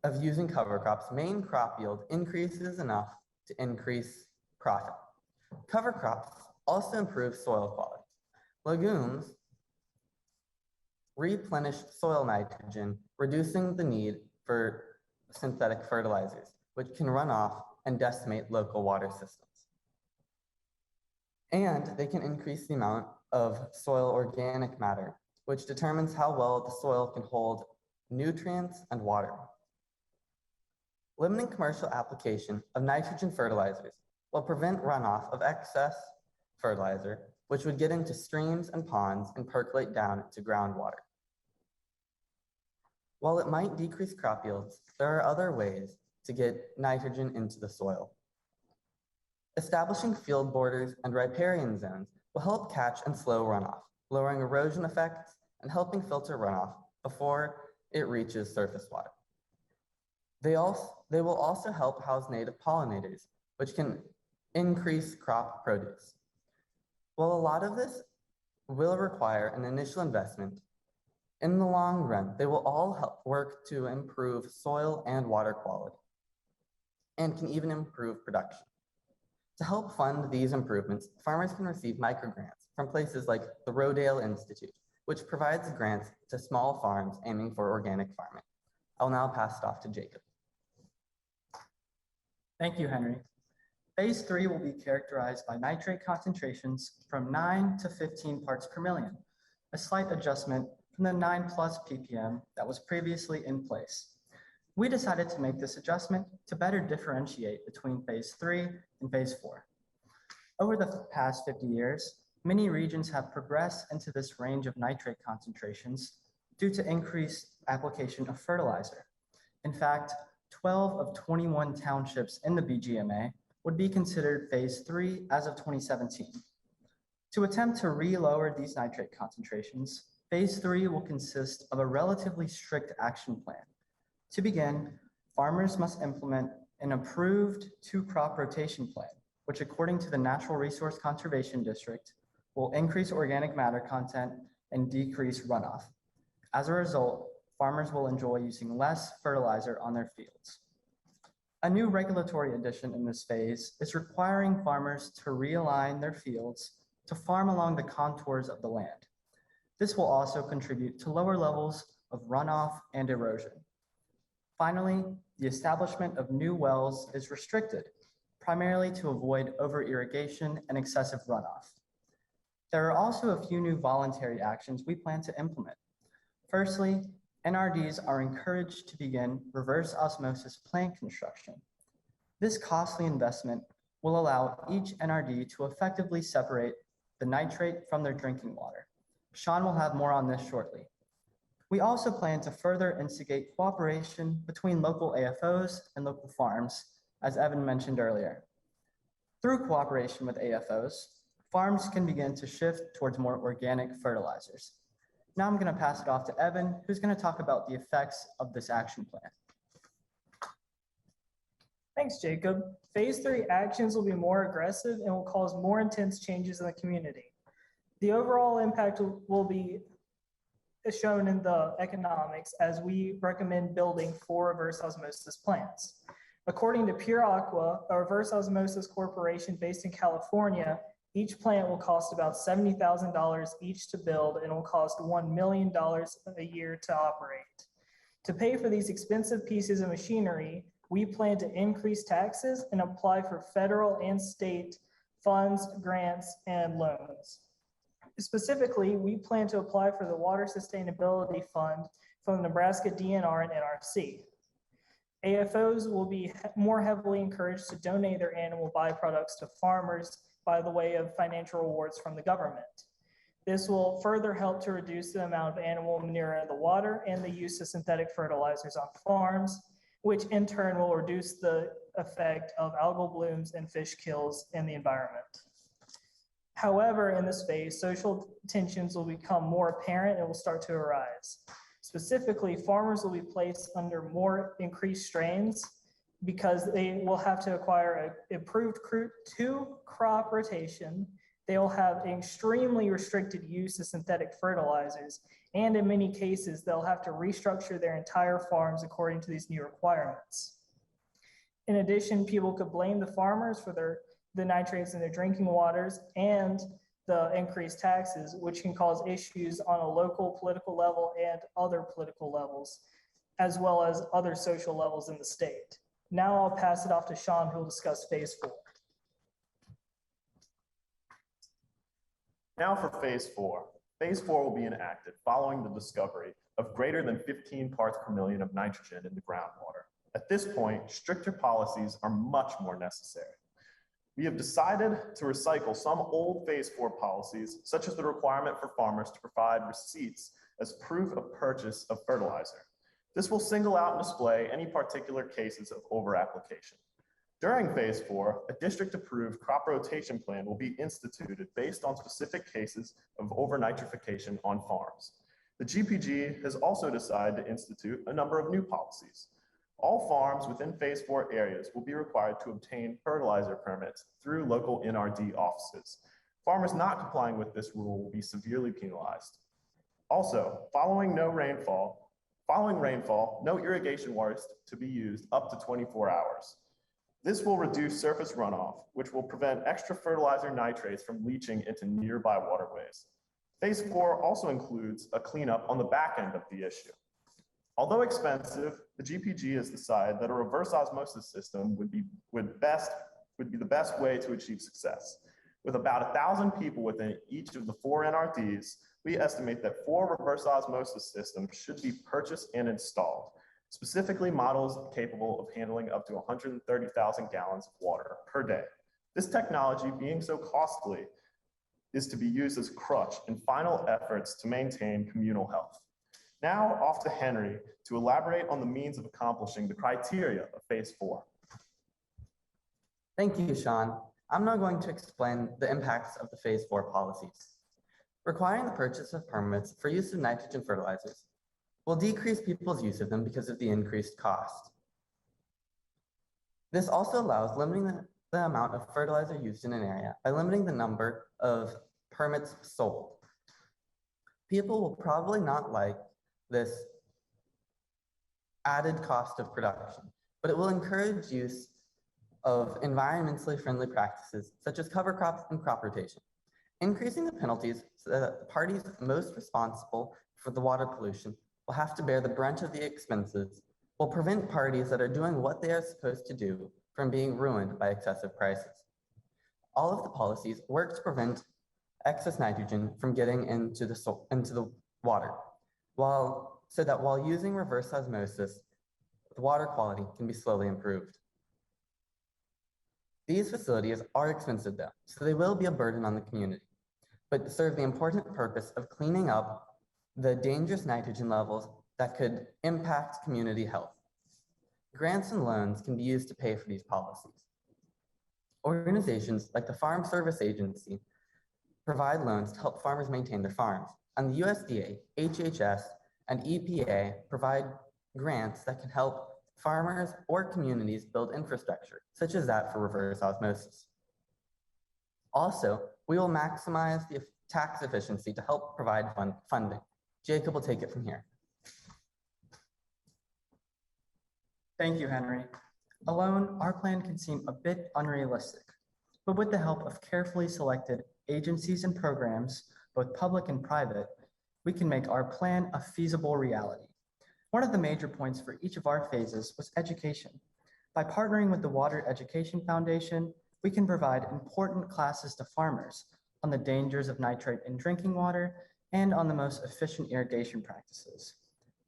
of using cover crops, main crop yield increases enough to increase profit. Cover crops also improve soil quality. Legumes replenish soil nitrogen, reducing the need for synthetic fertilizers, which can run off and decimate local water systems. And they can increase the amount of soil organic matter, which determines how well the soil can hold nutrients and water. Limiting commercial application of nitrogen fertilizers will prevent runoff of excess fertilizer, which would get into streams and ponds and percolate down to groundwater. While it might decrease crop yields, there are other ways to get nitrogen into the soil. Establishing field borders and riparian zones will help catch and slow runoff, lowering erosion effects and helping filter runoff before it reaches surface water. They will also help house native pollinators, which can increase crop produce. While a lot of this will require an initial investment. In the long run, they will all help work to improve soil and water quality and can even improve production. To help fund these improvements, farmers can receive microgrants from places like the Rodale Institute, which provides grants to small farms aiming for organic farming. I'll now pass it off to Jacob. Thank you, Henry. Phase 3 will be characterized by nitrate concentrations from 9 to 15 parts per million, a slight adjustment from the 9+ ppm that was previously in place. We decided to make this adjustment to better differentiate between Phase 3 and Phase 4. Over the past 50 years, many regions have progressed into this range of nitrate concentrations due to increased application of fertilizer. In fact, 12 of 21 townships in the BGMA would be considered Phase 3 as of 2017. To attempt to re-lower these nitrate concentrations, Phase 3 will consist of a relatively strict action plan. To begin, farmers must implement an approved 2-crop rotation plan, which according to the Natural Resource Conservation District, will increase organic matter content and decrease runoff. As a result, farmers will enjoy using less fertilizer on their fields. A new regulatory addition in this phase is requiring farmers to realign their fields to farm along the contours of the land. This will also contribute to lower levels of runoff and erosion. Finally, the establishment of new wells is restricted, primarily to avoid over-irrigation and excessive runoff. There are also a few new voluntary actions we plan to implement. Firstly, NRDs are encouraged to begin reverse osmosis plant construction. This costly investment will allow each NRD to effectively separate the nitrate from their drinking water. Sean will have more on this shortly. We also plan to further instigate cooperation between local AFOs and local farms, as Evan mentioned earlier. Through cooperation with AFOs, farms can begin to shift towards more organic fertilizers. Now I'm going to pass it off to Evan, who's going to talk about the effects of this action plan. Thanks, Jacob. Phase 3 actions will be more aggressive and will cause more intense changes in the community. The overall impact will be shown in the economics as we recommend building 4 reverse osmosis plants. According to Pure Aqua, a reverse osmosis corporation based in California, each plant will cost about $70,000 each to build and will cost $1 million a year to operate. To pay for these expensive pieces of machinery, we plan to increase taxes and apply for federal and state funds, grants, and loans. Specifically, we plan to apply for the Water Sustainability Fund from Nebraska DNR and NRC. AFOs will be more heavily encouraged to donate their animal byproducts to farmers by the way of financial rewards from the government. This will further help to reduce the amount of animal manure in the water and the use of synthetic fertilizers on farms, which in turn will reduce the effect of algal blooms and fish kills in the environment. However, in this phase, social tensions will become more apparent and will start to arise. Specifically, farmers will be placed under more increased strains because they will have to acquire an improved 2-crop rotation. They will have an extremely restricted use of synthetic fertilizers, and in many cases, they'll have to restructure their entire farms according to these new requirements. In addition, people could blame the farmers for the nitrates in their drinking waters and the increased taxes, which can cause issues on a local political level and other political levels, as well as other social levels in the state. Now I'll pass it off to Sean, who will discuss phase 4. Now for phase 4. Phase 4 will be enacted following the discovery of greater than 15 parts per million of nitrogen in the groundwater. At this point, stricter policies are much more necessary. We have decided to recycle some old phase 4 policies, such as the requirement for farmers to provide receipts as proof of purchase of fertilizer. This will single out and display any particular cases of over-application. During phase 4, a district-approved crop rotation plan will be instituted based on specific cases of over-nitrification on farms. The GPG has also decided to institute a number of new policies. All farms within phase 4 areas will be required to obtain fertilizer permits through local NRD offices. Farmers not complying with this rule will be severely penalized. Also, following rainfall, no irrigation water is to be used up to 24 hours. This will reduce surface runoff, which will prevent extra fertilizer nitrates from leaching into nearby waterways. Phase 4 also includes a cleanup on the back end of the issue. Although expensive, the GPG has decided that a reverse osmosis system would be the best way to achieve success. With about 1,000 people within each of the 4 NRDs, we estimate that 4 reverse osmosis systems should be purchased and installed, specifically models capable of handling up to 130,000 gallons of water per day. This technology, being so costly, is to be used as a crutch in final efforts to maintain communal health. Now off to Henry to elaborate on the means of accomplishing the criteria of Phase 4. Thank you, Sean. I'm now going to explain the impacts of the Phase 4 policies. Requiring the purchase of permits for use of nitrogen fertilizers will decrease people's use of them because of the increased cost. This also allows limiting the amount of fertilizer used in an area by limiting the number of permits sold. People will probably not like this added cost of production, but it will encourage use of environmentally friendly practices such as cover crops and crop rotation. Increasing the penalties so that the parties most responsible for the water pollution will have to bear the brunt of the expenses will prevent parties that are doing what they are supposed to do from being ruined by excessive prices. All of the policies work to prevent excess nitrogen from getting into the water, so that while using reverse osmosis, the water quality can be slowly improved. These facilities are expensive though, so they will be a burden on the community, but serve the important purpose of cleaning up the dangerous nitrogen levels that could impact community health. Grants and loans can be used to pay for these policies. Organizations like the Farm Service Agency provide loans to help farmers maintain their farms, and the USDA, HHS, and EPA provide grants that can help farmers or communities build infrastructure, such as that for reverse osmosis. Also, we will maximize the tax efficiency to help provide funding. Jacob will take it from here. Thank you, Henry. Alone, our plan can seem a bit unrealistic, but with the help of carefully selected agencies and programs, both public and private, we can make our plan a feasible reality. One of the major points for each of our phases was education. By partnering with the Water Education Foundation, we can provide important classes to farmers on the dangers of nitrate in drinking water and on the most efficient irrigation practices.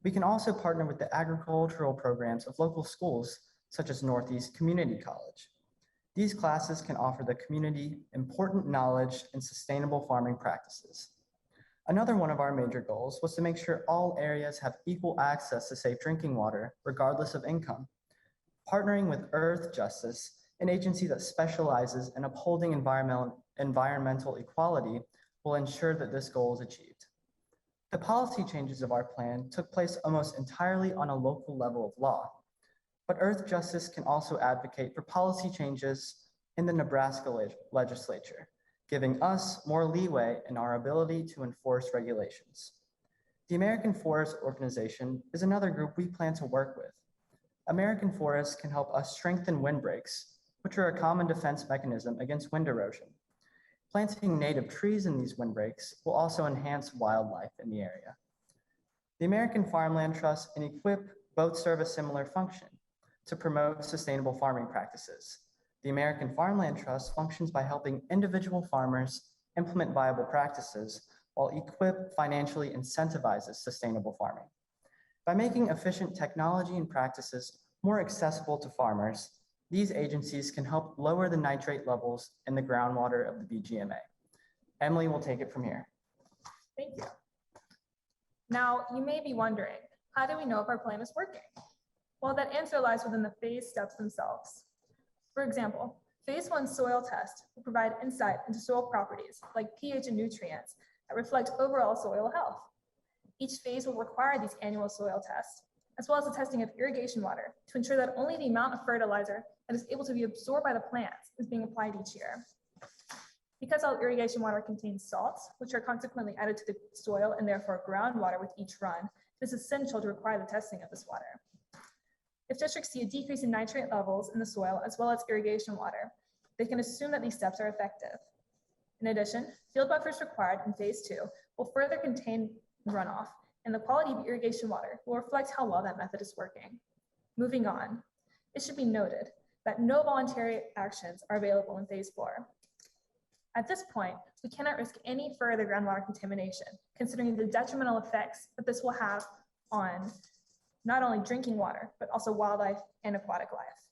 We can also partner with the agricultural programs of local schools, such as Northeast Community College. These classes can offer the community important knowledge in sustainable farming practices. Another one of our major goals was to make sure all areas have equal access to safe drinking water, regardless of income. Partnering with Earth Justice, an agency that specializes in upholding environmental equality, will ensure that this goal is achieved. The policy changes of our plan took place almost entirely on a local level of law, but Earth Justice can also advocate for policy changes in the Nebraska legislature, giving us more leeway in our ability to enforce regulations. The American Forest Organization is another group we plan to work with. American Forests can help us strengthen windbreaks, which are a common defense mechanism against wind erosion. Planting native trees in these windbreaks will also enhance wildlife in the area. The American Farmland Trust and EQIP both serve a similar function to promote sustainable farming practices. The American Farmland Trust functions by helping individual farmers implement viable practices, while EQIP financially incentivizes sustainable farming. By making efficient technology and practices more accessible to farmers, these agencies can help lower the nitrate levels in the groundwater of the BGMA. Emily will take it from here. Thank you. Now, you may be wondering, how do we know if our plan is working? Well, that answer lies within the phase steps themselves. For example, phase 1 soil test will provide insight into soil properties like pH and nutrients that reflect overall soil health. Each phase will require these annual soil tests, as well as the testing of irrigation water to ensure that only the amount of fertilizer that is able to be absorbed by the plants is being applied each year. Because all irrigation water contains salts, which are consequently added to the soil and therefore groundwater with each run, it is essential to require the testing of this water. If districts see a decrease in nitrate levels in the soil as well as irrigation water, they can assume that these steps are effective. In addition, field buffers required in phase 2 will further contain runoff, and the quality of irrigation water will reflect how well that method is working. Moving on, it should be noted that no voluntary actions are available in phase 4. At this point, we cannot risk any further groundwater contamination, considering the detrimental effects that this will have on not only drinking water, but also wildlife and aquatic life.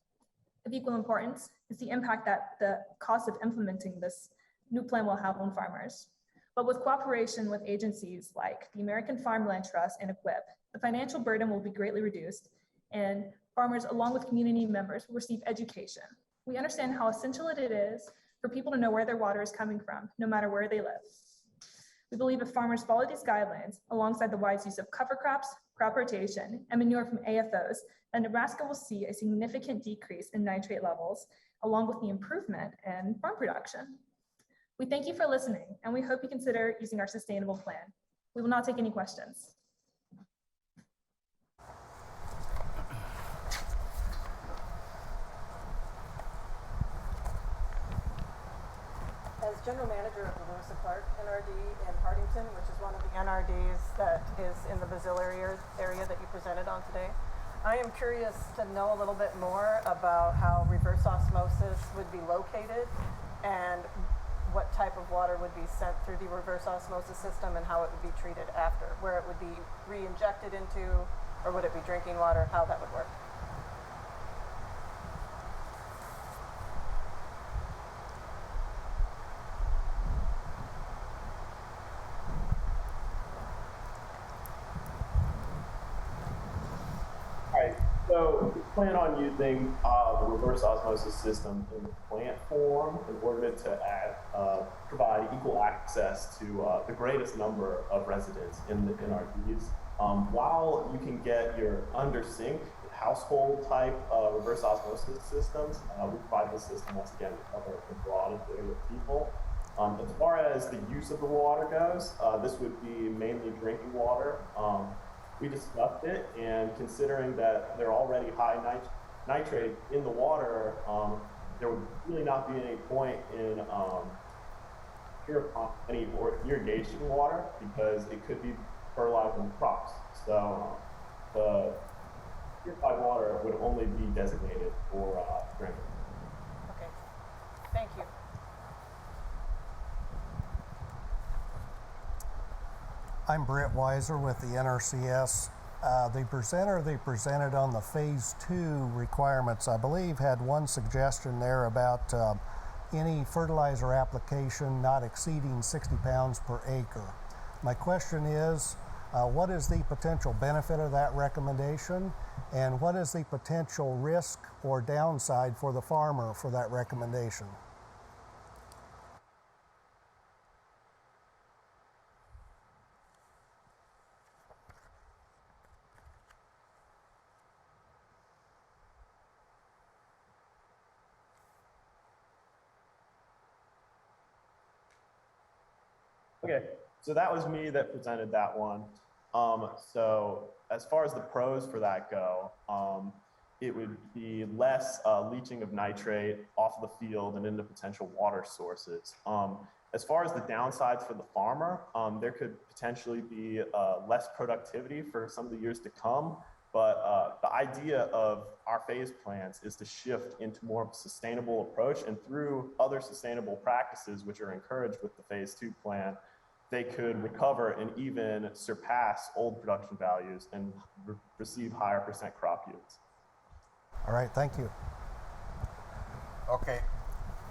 Of equal importance is the impact that the cost of implementing this new plan will have on farmers. But with cooperation with agencies like the American Farmland Trust and EQIP, the financial burden will be greatly reduced, and farmers, along with community members, will receive education. We understand how essential it is for people to know where their water is coming from, no matter where they live. We believe if farmers follow these guidelines, alongside the wise use of cover crops, crop rotation, and manure from AFOs, then Nebraska will see a significant decrease in nitrate levels, along with the improvement in farm production. We thank you for listening, and we hope you consider using our sustainable plan. We will now take any questions. As General Manager of the Lewis and Clark NRD in Hardington, which is one of the NRDs that is in the Brazil area that you presented on today, I am curious to know a little bit more about how reverse osmosis would be located and what type of water would be sent through the reverse osmosis system and how it would be treated after, where it would be re-injected into, or would it be drinking water, how that would work. So we plan on using the reverse osmosis system in the plant form in order to provide equal access to the greatest number of residents in our Ds. While you can get your under sink household type reverse osmosis systems, we provide this system once again to cover a broad array of people. As far as the use of the water goes, this would be mainly drinking water. We discussed it, and considering that there are already high nitrate in the water, there would really not be any point in purifying any irrigation water because it could be fertilizing crops. So the purified water would only be designated for drinking. Okay, thank you. I'm Brett Weiser with the NRCS. The presenter they presented on the phase 2 requirements, I believe, had one suggestion there about any fertilizer application not exceeding 60 pounds per acre. My question is, what is the potential benefit of that recommendation, and what is the potential risk or downside for the farmer for that recommendation? Okay, so that was me that presented that one. So as far as the pros for that go, it would be less leaching of nitrate off the field and into potential water sources. As far as the downsides for the farmer, there could potentially be less productivity for some of the years to come. But the idea of our phase plans is to shift into more of a sustainable approach, and through other sustainable practices, which are encouraged with the phase 2 plan, they could recover and even surpass old production values and receive higher % crop yields. All right, thank you. Okay,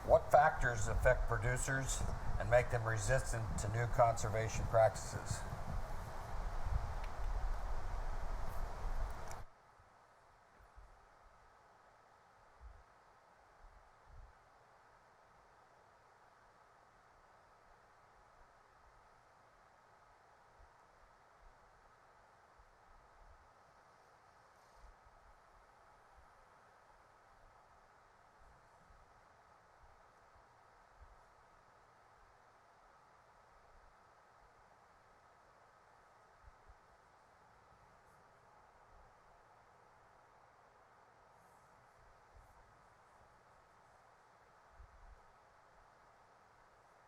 what factors affect producers and make them resistant to new conservation practices?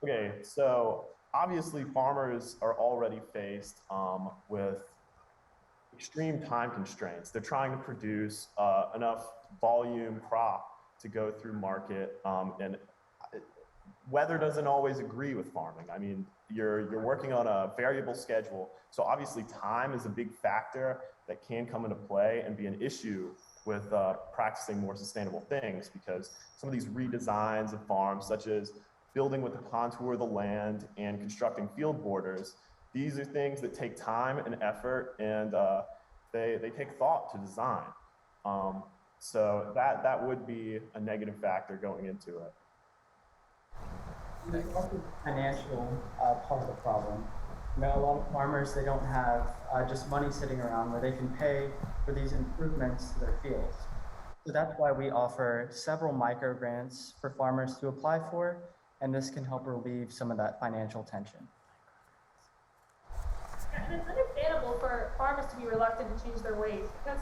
Okay, so obviously farmers are already faced with extreme time constraints. They're trying to produce enough volume crop to go through market, and weather doesn't always agree with farming. I mean, you're working on a variable schedule, so obviously time is a big factor that can come into play and be an issue with practicing more sustainable things, because some of these redesigns of farms, such as building with the contour of the land and constructing field borders, these are things that take time and effort, and they take thought to design. So that would be a negative factor going into it. There's also the financial part of the problem. You know, a lot of farmers, they don't have just money sitting around where they can pay for these improvements to their fields. So that's why we offer several micro grants for farmers to apply for, and this can help relieve some of that financial tension. And it's understandable for farmers to be reluctant to change their ways, because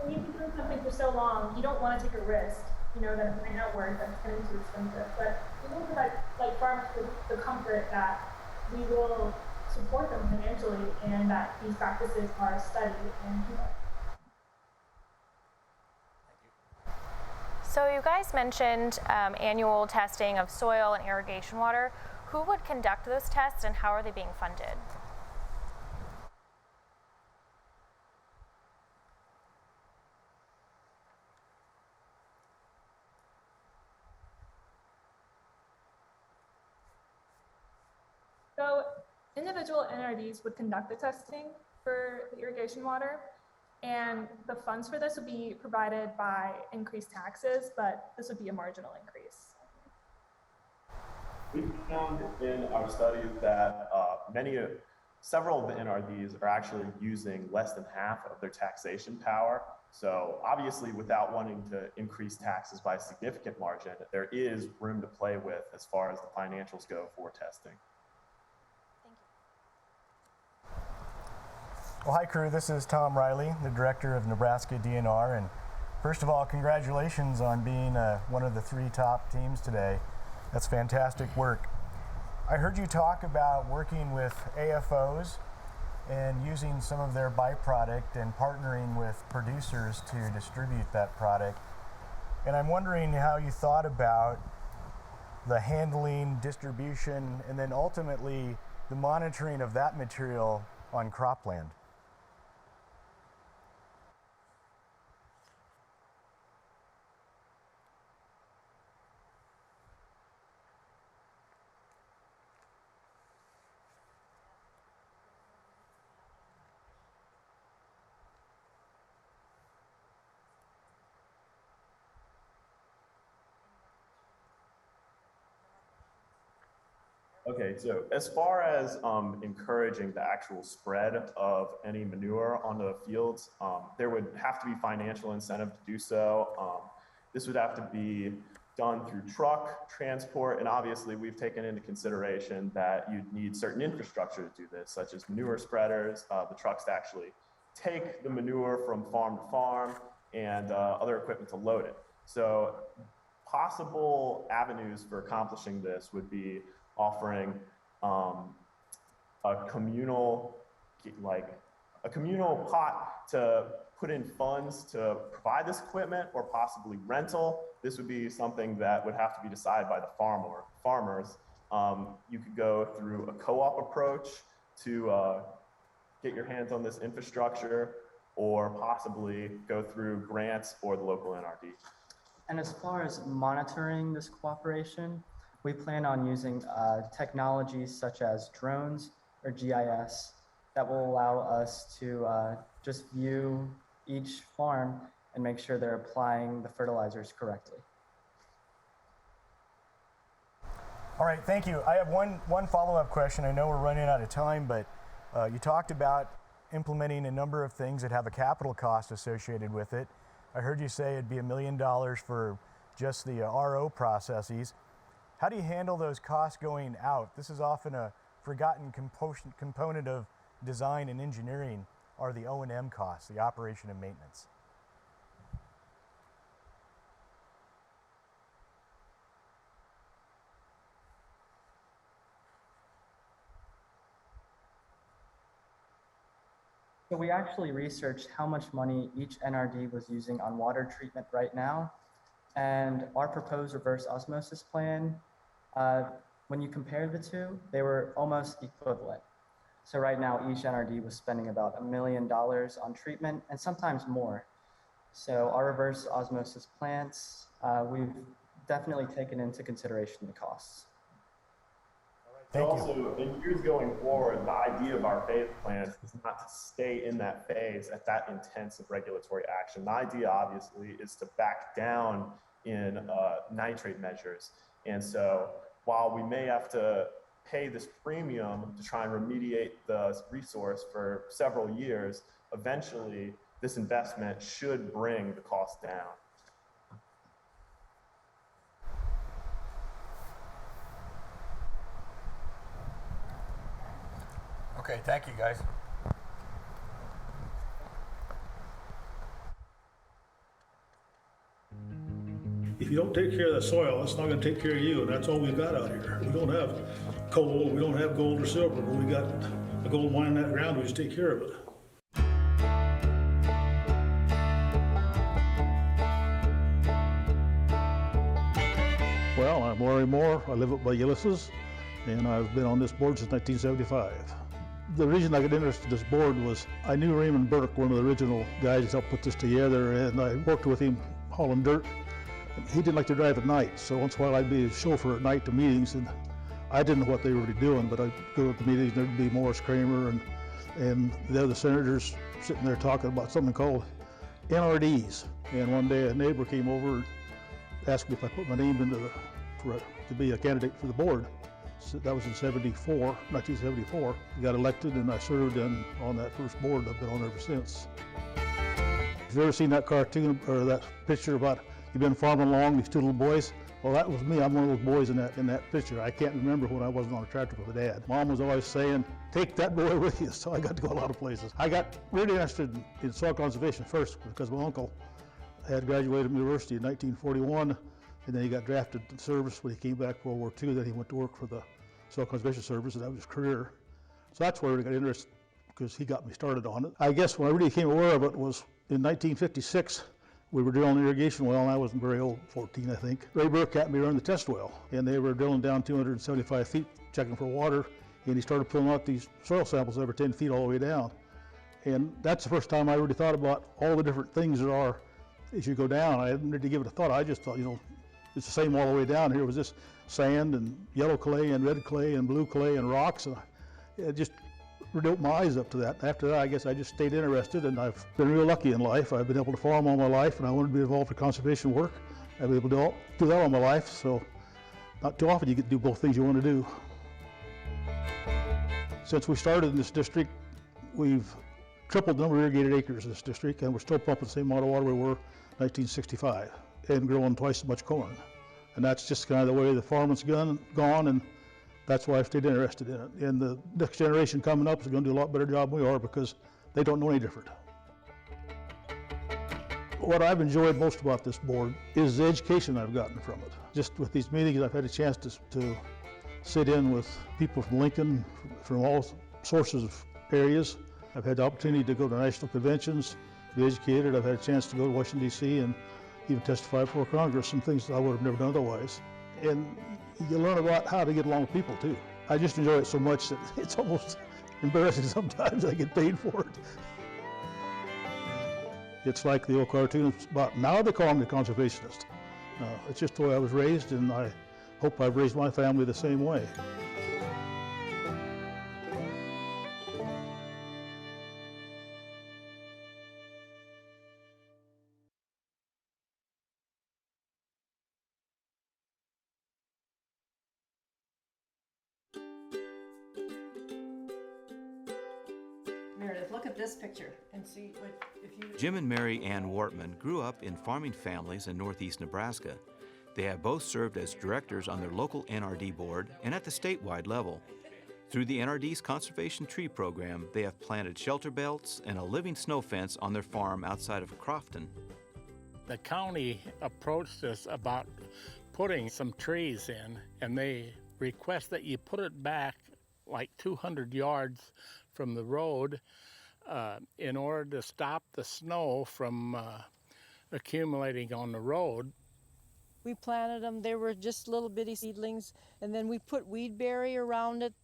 when you've been doing something for so long, you don't want to take a risk, you know, that it might not work, that's going to be too expensive. But we will provide like farmers with the comfort that we will support them financially and that these practices are studied and proven. So you guys mentioned annual testing of soil and irrigation water. Who would conduct those tests and how are they being funded? So individual NRDs would conduct the testing for the irrigation water, and the funds for this would be provided by increased taxes, but this would be a marginal increase. We found in our studies that several of the NRDs are actually using less than half of their taxation power. So obviously, without wanting to increase taxes by a significant margin, there is room to play with as far as the financials go for testing. Well, hi crew, this is Tom Riley, the director of Nebraska DNR, and first of all, congratulations on being one of the 3 top teams today. That's fantastic work. I heard you talk about working with AFOs and using some of their byproduct and partnering with producers to distribute that product. And I'm wondering how you thought about the handling, distribution, and then ultimately the monitoring of that material on cropland. Okay, so as far as encouraging the actual spread of any manure onto the fields, there would have to be financial incentive to do so. This would have to be done through truck transport, and obviously we've taken into consideration that you'd need certain infrastructure to do this, such as manure spreaders, the trucks to actually take the manure from farm to farm, and other equipment to load it. So possible avenues for accomplishing this would be offering a communal pot to put in funds to provide this equipment, or possibly rental. This would be something that would have to be decided by the farmers. You could go through a co-op approach to get your hands on this infrastructure, or possibly go through grants or the local NRD. And as far as monitoring this cooperation, we plan on using technologies such as drones or GIS that will allow us to just view each farm and make sure they're applying the fertilizers correctly. All right, thank you. I have one follow-up question. I know we're running out of time, but you talked about implementing a number of things that have a capital cost associated with it. I heard you say it'd be $1 million for just the RO processes. How do you handle those costs going out? This is often a forgotten component of design and engineering, are the O&M costs, the operation and maintenance. So we actually researched how much money each NRD was using on water treatment right now. And our proposed reverse osmosis plan, when you compare the two, they were almost equivalent. So right now, each NRD was spending about $1 million on treatment and sometimes more. So our reverse osmosis plants, we've definitely taken into consideration the costs. So also, in years going forward, the idea of our phase plans is not to stay in that phase at that intensive regulatory action. The idea, obviously, is to back down in nitrate measures. And so while we may have to pay this premium to try and remediate the resource for several years, eventually this investment should bring the cost down. Okay, thank you guys. If you don't take care of the soil, it's not going to take care of you, and that's all we've got out here. We don't have coal, we don't have gold or silver, but we got a gold mine in that ground, we just take care of it. Well, I'm Larry Moore. I live up by Ulysses, and I've been on this board since 1975. The reason I got interested in this board was I knew Raymond Burke, one of the original guys that helped put this together, and I worked with him hauling dirt. He didn't like to drive at night, so once in a while I'd be a chauffeur at night to meetings, and I didn't know what they were really doing, but I'd go to the meetings, and there'd be Morris Kramer and the other senators sitting there talking about something called NRDs. And one day a neighbor came over and asked me if I put my name into to be a candidate for the board. So that was in 1974. I got elected and I served on that first board. I've been on ever since. Have you ever seen that cartoon or that picture about you've been farming along, these two little boys? Well, that was me. I'm one of those boys in that picture. I can't remember when I wasn't on a tractor with a dad. Mom was always saying, take that boy with you. So I got to go a lot of places. I got really interested in soil conservation first because my uncle had graduated from university in 1941, and then he got drafted to service when he came back World War II. Then he went to work for the Soil Conservation Service, and that was his career. So that's where I got interested because he got me started on it. I guess when I really became aware of it was in 1956. We were drilling an irrigation well, and I wasn't very old, 14, I think. Ray Burke had me run the test well, and they were drilling down 275 feet, checking for water, and he started pulling out these soil samples every 10 feet all the way down. And that's the first time I really thought about all the different things there are as you go down. I didn't really give it a thought. I just thought, it's the same all the way down. Here was this sand and yellow clay and red clay and blue clay and rocks, and it just really opened my eyes up to that. After that, I guess I just stayed interested, and I've been real lucky in life. I've been able to farm all my life, and I wanted to be involved in conservation work. I've been able to do that all my life, so not too often you get to do both things you want to do. Since we started in this district, we've tripled the number of irrigated acres in this district, and we're still pumping the same amount of water we were in 1965, and growing twice as much corn. And that's just kind of the way the farming's gone, and that's why I've stayed interested in it. And the next generation coming up is going to do a lot better job than we are because they don't know any different. What I've enjoyed most about this board is the education I've gotten from it. Just with these meetings, I've had a chance to sit in with people from Lincoln, from all sources of areas. I've had the opportunity to go to national conventions, be educated. I've had a chance to go to Washington, D.C. and even testify before Congress, some things that I would have never done otherwise. And you learn about how to get along with people too. I just enjoy it so much that it's almost embarrassing sometimes I get paid for it. It's like the old cartoon about, now they call me the conservationist. It's just the way I was raised, and I hope I've raised my family the same way. Meredith, look at this picture and see what if you... Jim and Mary Ann Wortman grew up in farming families in northeast Nebraska. They have both served as directors on their local NRD board and at the statewide level. Through the NRD's Conservation Tree Program, they have planted shelter belts and a living snow fence on their farm outside of Crofton. The county approached us about putting some trees in, and they request that you put it back like 200 yards from the road in order to stop the snow from accumulating on the road. We planted them, they were just little bitty seedlings, and then we put weed barrier around it.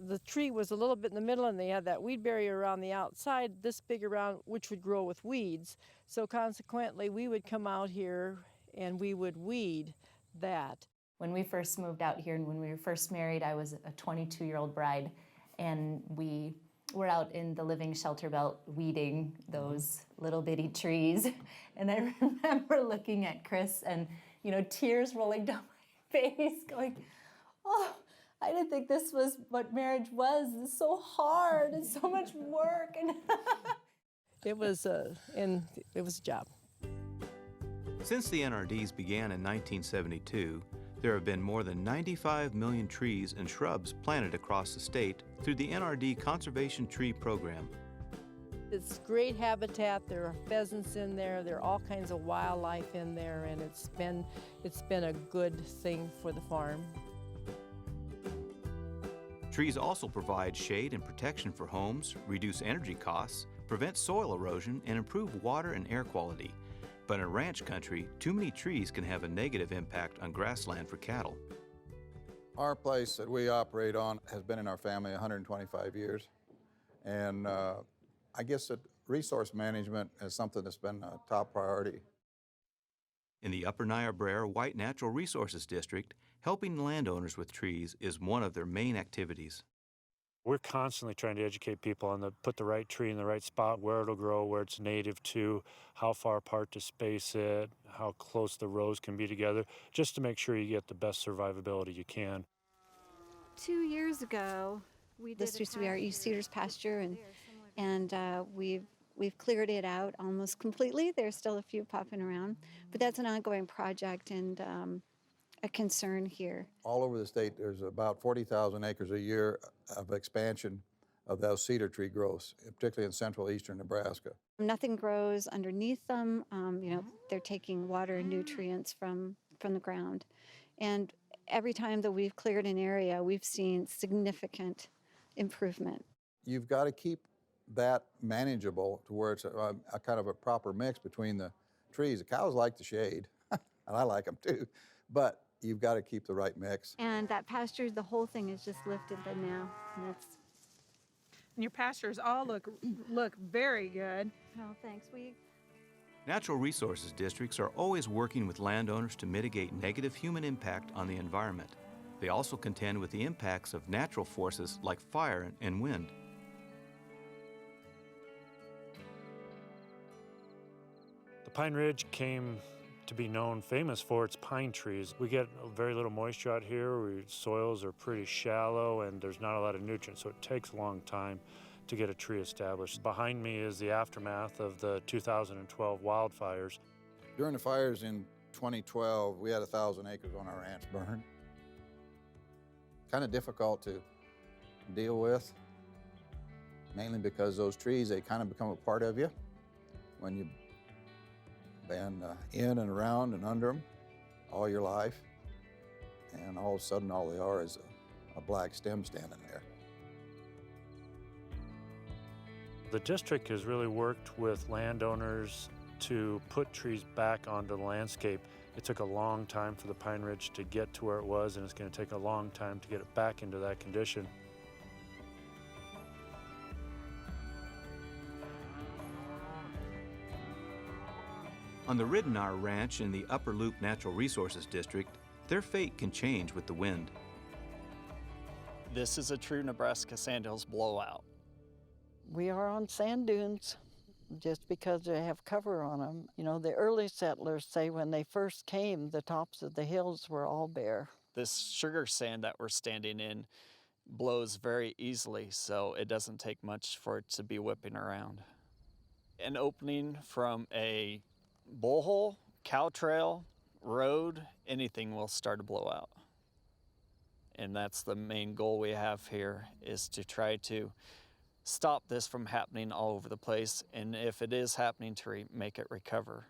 The tree was a little bit in the middle, and they had that weed barrier around the outside, this big around, which would grow with weeds. So consequently, we would come out here and we would weed that. When we first moved out here and when we were first married, I was a 22-year-old bride, and we were out in the living shelter belt weeding those little bitty trees. And I remember looking at Chris and, you know, tears rolling down my face going, oh, I didn't think this was what marriage was. It's so hard and so much work. And it was a job. Since the NRDs began in 1972, there have been more than 95 million trees and shrubs planted across the state through the NRD Conservation Tree Program. It's great habitat. There are pheasants in there. There are all kinds of wildlife in there, and it's been a good thing for the farm. Trees also provide shade and protection for homes, reduce energy costs, prevent soil erosion, and improve water and air quality. But in ranch country, too many trees can have a negative impact on grassland for cattle. Our place that we operate on has been in our family 125 years. And I guess that resource management is something that's been a top priority. In the Upper Niobrara White Natural Resources District, helping landowners with trees is one of their main activities. We're constantly trying to educate people on put the right tree in the right spot, where it'll grow, where it's native to, how far apart to space it, how close the rows can be together, just to make sure you get the best survivability you can. 2 years ago, this used to be our East Cedars pasture, and we've cleared it out almost completely. There's still a few popping around, but that's an ongoing project and a concern here. All over the state, there's about 40,000 acres a year of expansion of those cedar tree growths, particularly in central eastern Nebraska. Nothing grows underneath them. You know, they're taking water and nutrients from the ground. And every time that we've cleared an area, we've seen significant improvement. You've got to keep that manageable to where it's a kind of a proper mix between the trees. The cows like the shade, and I like them too, but you've got to keep the right mix. And that pasture, the whole thing is just lifted now. And your pastures all look very good. Oh, thanks. Natural resources districts are always working with landowners to mitigate negative human impact on the environment. They also contend with the impacts of natural forces like fire and wind. The Pine Ridge came to be known, famous for its pine trees. We get very little moisture out here. Soils are pretty shallow and there's not a lot of nutrients, so it takes a long time to get a tree established. Behind me is the aftermath of the 2012 wildfires. During the fires in 2012, we had 1,000 acres on our ranch burned. Kind of difficult to deal with, mainly because those trees, they kind of become a part of you when you been in and around and under them all your life, and all of a sudden all they are is a black stem standing there. The district has really worked with landowners to put trees back onto the landscape. It took a long time for the Pine Ridge to get to where it was, and it's going to take a long time to get it back into that condition. On the Ridenour Ranch in the Upper Loop Natural Resources District, their fate can change with the wind. This is a true Nebraska sandhills blowout. We are on sand dunes just because they have cover on them. You know, the early settlers say when they first came, the tops of the hills were all bare. This sugar sand that we're standing in blows very easily, so it doesn't take much for it to be whipping around. An opening from a bull hole, cow trail, road, anything will start to blow out. And that's the main goal we have here, is to try to stop this from happening all over the place, and if it is happening, to make it recover.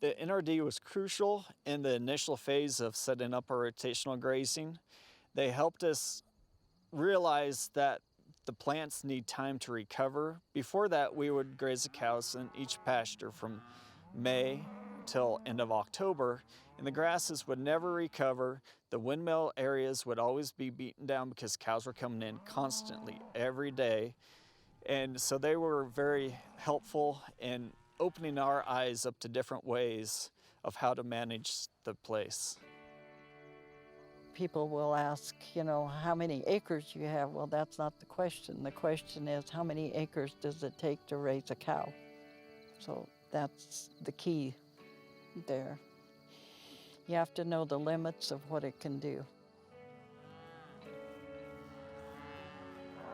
The NRD was crucial in the initial phase of setting up our rotational grazing. They helped us realize that The plants need time to recover. Before that, we would graze the cows in each pasture from May till end of October, and the grasses would never recover. The windmill areas would always be beaten down because cows were coming in constantly every day. And so they were very helpful in opening our eyes up to different ways of how to manage the place. People will ask, you know, how many acres you have. Well, that's not the question. The question is, how many acres does it take to raise a cow? So that's the key there. You have to know the limits of what it can do.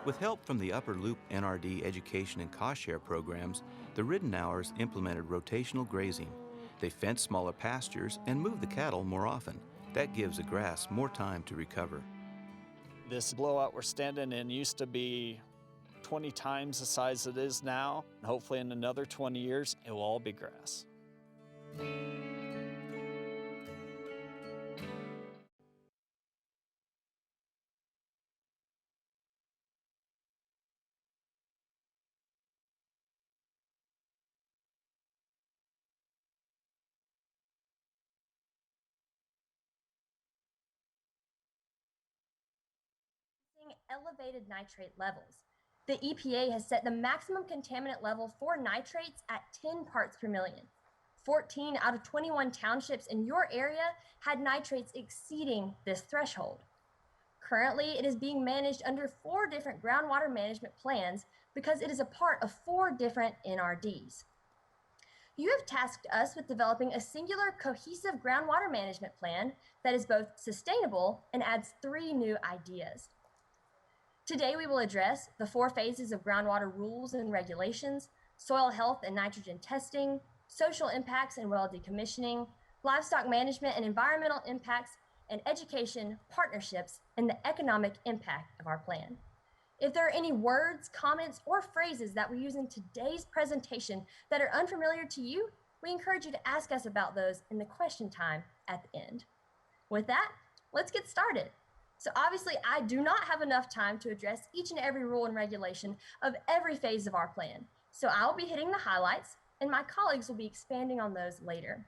With help from the Upper Loop NRD education and cost share programs, the Riddenauers implemented rotational grazing. They fenced smaller pastures and moved the cattle more often. That gives the grass more time to recover. This blowout we're standing in used to be 20 times the size it is now. Hopefully in another 20 years, it will all be grass. Elevated nitrate levels. The EPA has set the maximum contaminant level for nitrates at 10 parts per million. 14 out of 21 townships in your area had nitrates exceeding this threshold. Currently, it is being managed under 4 different groundwater management plans because it is a part of 4 different NRDs. You have tasked us with developing a singular, cohesive groundwater management plan that is both sustainable and adds 3 new ideas. Today, we will address the 4 phases of groundwater rules and regulations, soil health and nitrogen testing, social impacts and well decommissioning, livestock management and environmental impacts, and education, partnerships, and the economic impact of our plan. If there are any words, comments, or phrases that we use in today's presentation that are unfamiliar to you, we encourage you to ask us about those in the question time at the end. With that, let's get started. So obviously, I do not have enough time to address each and every rule and regulation of every phase of our plan. So I'll be hitting the highlights, and my colleagues will be expanding on those later.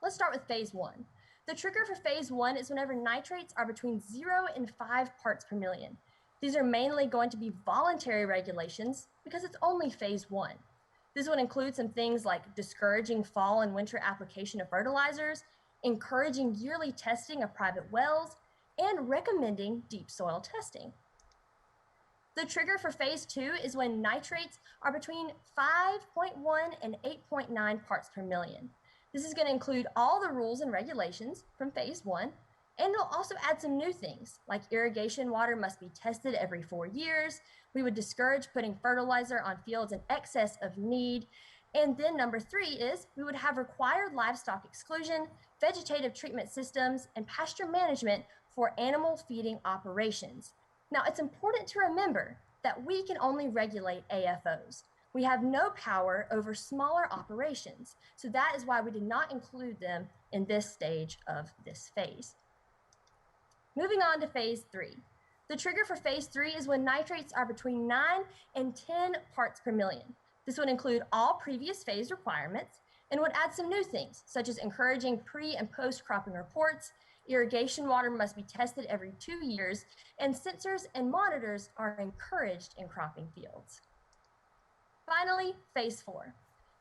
Let's start with phase 1. The trigger for phase 1 is whenever nitrates are between 0 and 5 parts per million. These are mainly going to be voluntary regulations because it's only phase 1. This would include some things like discouraging fall and winter application of fertilizers, encouraging yearly testing of private wells, and recommending deep soil testing. The trigger for phase 2 is when nitrates are between 5.1 and 8.9 parts per million. This is going to include all the rules and regulations from phase 1, and it'll also add some new things, like irrigation water must be tested every 4 years. We would discourage putting fertilizer on fields in excess of need. And then number 3 is we would have required livestock exclusion, vegetative treatment systems, and pasture management for animal feeding operations. Now, it's important to remember that we can only regulate AFOs. We have no power over smaller operations, so that is why we did not include them in this stage of this phase. Moving on to phase 3. The trigger for phase 3 is when nitrates are between 9 and 10 parts per million. This would include all previous phase requirements and would add some new things, such as encouraging pre- and post-cropping reports. Irrigation water must be tested every 2 years, and sensors and monitors are encouraged in cropping fields. Finally, phase 4.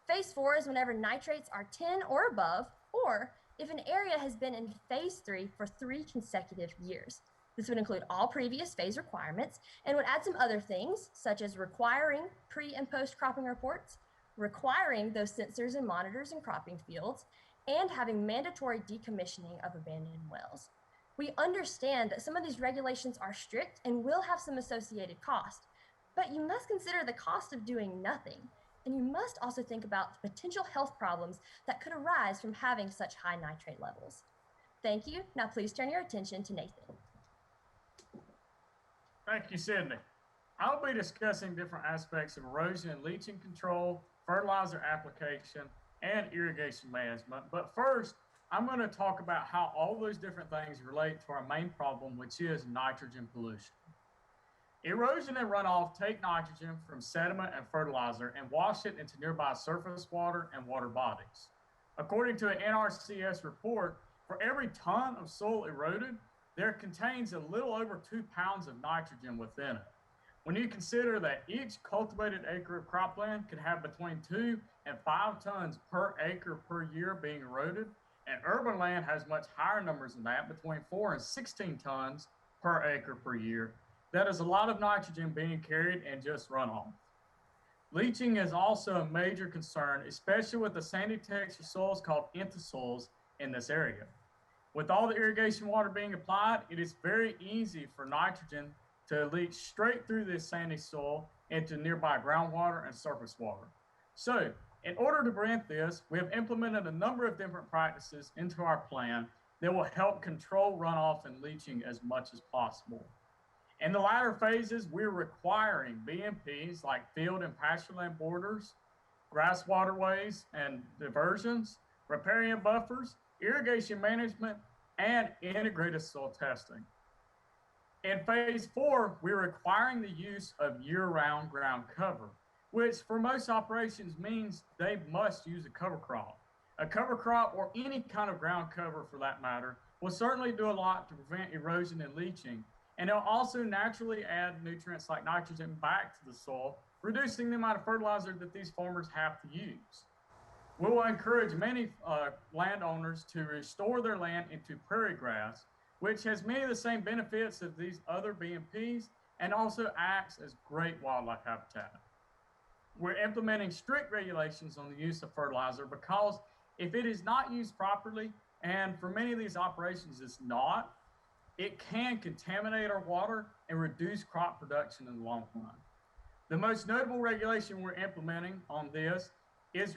Phase 4 is whenever nitrates are 10 or above, or if an area has been in phase 3 for 3 consecutive years. This would include all previous phase requirements and would add some other things, such as requiring pre- and post-cropping reports, requiring those sensors and monitors in cropping fields, and having mandatory decommissioning of abandoned wells. We understand that some of these regulations are strict and will have some associated cost, but you must consider the cost of doing nothing, and you must also think about the potential health problems that could arise from having such high nitrate levels. Thank you. Now please turn your attention to Nathan. Thank you, Sydney. I'll be discussing different aspects of erosion and leaching control, fertilizer application, and irrigation management. But first, I'm going to talk about how all those different things relate to our main problem, which is nitrogen pollution. Erosion and runoff take nitrogen from sediment and fertilizer and wash it into nearby surface water and water bodies. According to an NRCS report, for every ton of soil eroded, there contains a little over 2 pounds of nitrogen within it. When you consider that each cultivated acre of cropland can have between 2 and 5 tons per acre per year being eroded, and urban land has much higher numbers than that, between 4 and 16 tons per acre per year, that is a lot of nitrogen being carried in just runoff. Leaching is also a major concern, especially with the sandy texture soils called entosols in this area. With all the irrigation water being applied, it is very easy for nitrogen to leach straight through this sandy soil into nearby groundwater and surface water. So, in order to prevent this, we have implemented a number of different practices into our plan that will help control runoff and leaching as much as possible. In the latter phases, we're requiring BMPs like field and pastureland borders, grass waterways and diversions, riparian buffers, irrigation management, and integrated soil testing. In phase 4, we're requiring the use of year-round ground cover, which for most operations means they must use a cover crop. A cover crop, or any kind of ground cover for that matter, will certainly do a lot to prevent erosion and leaching, and it'll also naturally add nutrients like nitrogen back to the soil, reducing the amount of fertilizer that these farmers have to use. We will encourage many landowners to restore their land into prairie grass, which has many of the same benefits of these other BMPs and also acts as great wildlife habitat. We're implementing strict regulations on the use of fertilizer because if it is not used properly, and for many of these operations it's not, it can contaminate our water and reduce crop production in the long run. The most notable regulation we're implementing on this is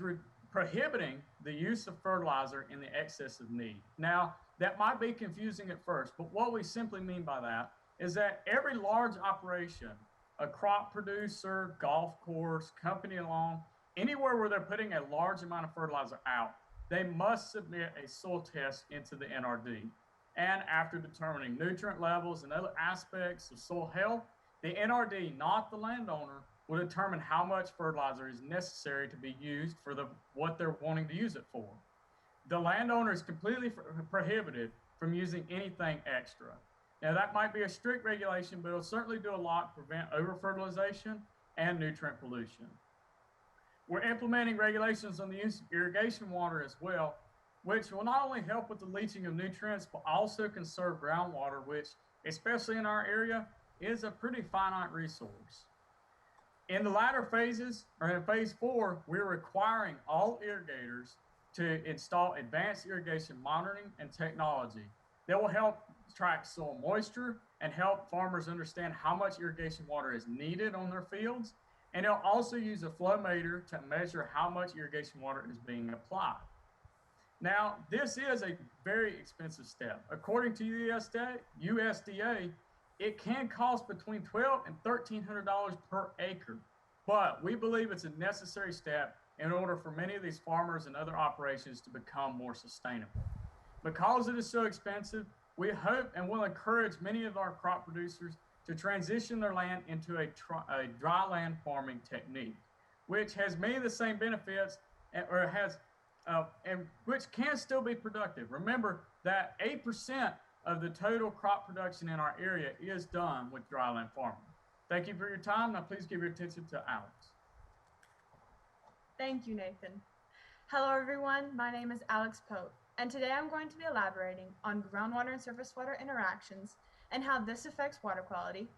prohibiting the use of fertilizer in the excess of need. Now, that might be confusing at first, but what we simply mean by that is that every large operation, a crop producer, golf course, company alone, anywhere where they're putting a large amount of fertilizer out, they must submit a soil test into the NRD. And after determining nutrient levels and other aspects of soil health, the NRD, not the landowner, will determine how much fertilizer is necessary to be used for what they're wanting to use it for. The landowner is completely prohibited from using anything extra. Now, that might be a strict regulation, but it'll certainly do a lot to prevent over-fertilization and nutrient pollution. We're implementing regulations on the use of irrigation water as well, which will not only help with the leaching of nutrients, but also conserve groundwater, which, especially in our area, is a pretty finite resource. In the latter phases, or in phase 4, we're requiring all irrigators to install advanced irrigation monitoring and technology that will help track soil moisture and help farmers understand how much irrigation water is needed on their fields. And it'll also use a flow meter to measure how much irrigation water is being applied. Now, this is a very expensive step. According to USDA, it can cost between $1,200 and $1,300 per acre, but we believe it's a necessary step in order for many of these farmers and other operations to become more sustainable. Because it is so expensive, we hope and will encourage many of our crop producers to transition their land into a dry land farming technique, which has many of the same benefits and which can still be productive. Remember that 8% of the total crop production in our area is done with dryland farming. Thank you for your time. Now please give your attention to Alex. Thank you, Nathan. Hello everyone, my name is Alex Pope, and today I'm going to be elaborating on groundwater and surface water interactions and how this affects water quality,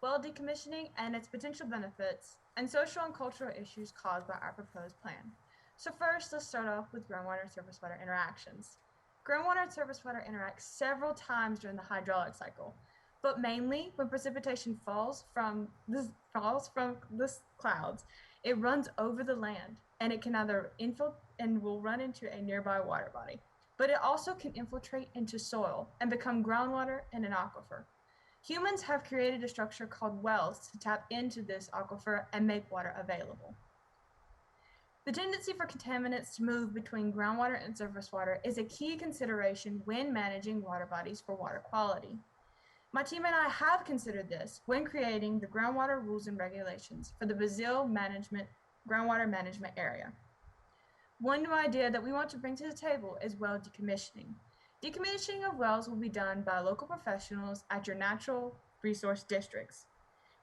well decommissioning and its potential benefits, and social and cultural issues caused by our proposed plan. So first, let's start off with groundwater and surface water interactions. Groundwater and surface water interact several times during the hydraulic cycle, but mainly when precipitation falls from the clouds, it runs over the land, and it can either will run into a nearby water body, but it also can infiltrate into soil and become groundwater in an aquifer. Humans have created a structure called wells to tap into this aquifer and make water available. The tendency for contaminants to move between groundwater and surface water is a key consideration when managing water bodies for water quality. My team and I have considered this when creating the groundwater rules and regulations for the Brazil groundwater management area. One new idea that we want to bring to the table is well decommissioning. Decommissioning of wells will be done by local professionals at your natural resource districts.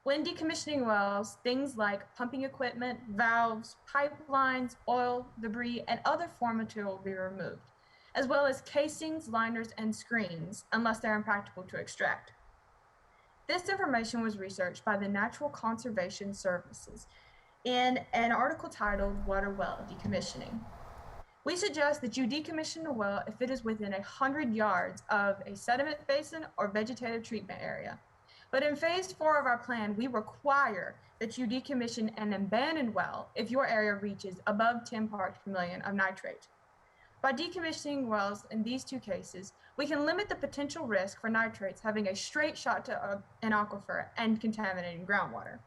When decommissioning wells, things like pumping equipment, valves, pipelines, oil, debris, and other foreign material will be removed, as well as casings, liners, and screens, unless they're impractical to extract. This information was researched by the Natural Conservation Services in an article titled Water Well Decommissioning. We suggest that you decommission a well if it is within 100 yards of a sediment basin or vegetative treatment area. But in phase 4 of our plan, we require that you decommission an abandoned well if your area reaches above 10 parts per million of nitrate. By decommissioning wells in these two cases, we can limit the potential risk for nitrates having a straight shot to an aquifer and contaminating groundwater.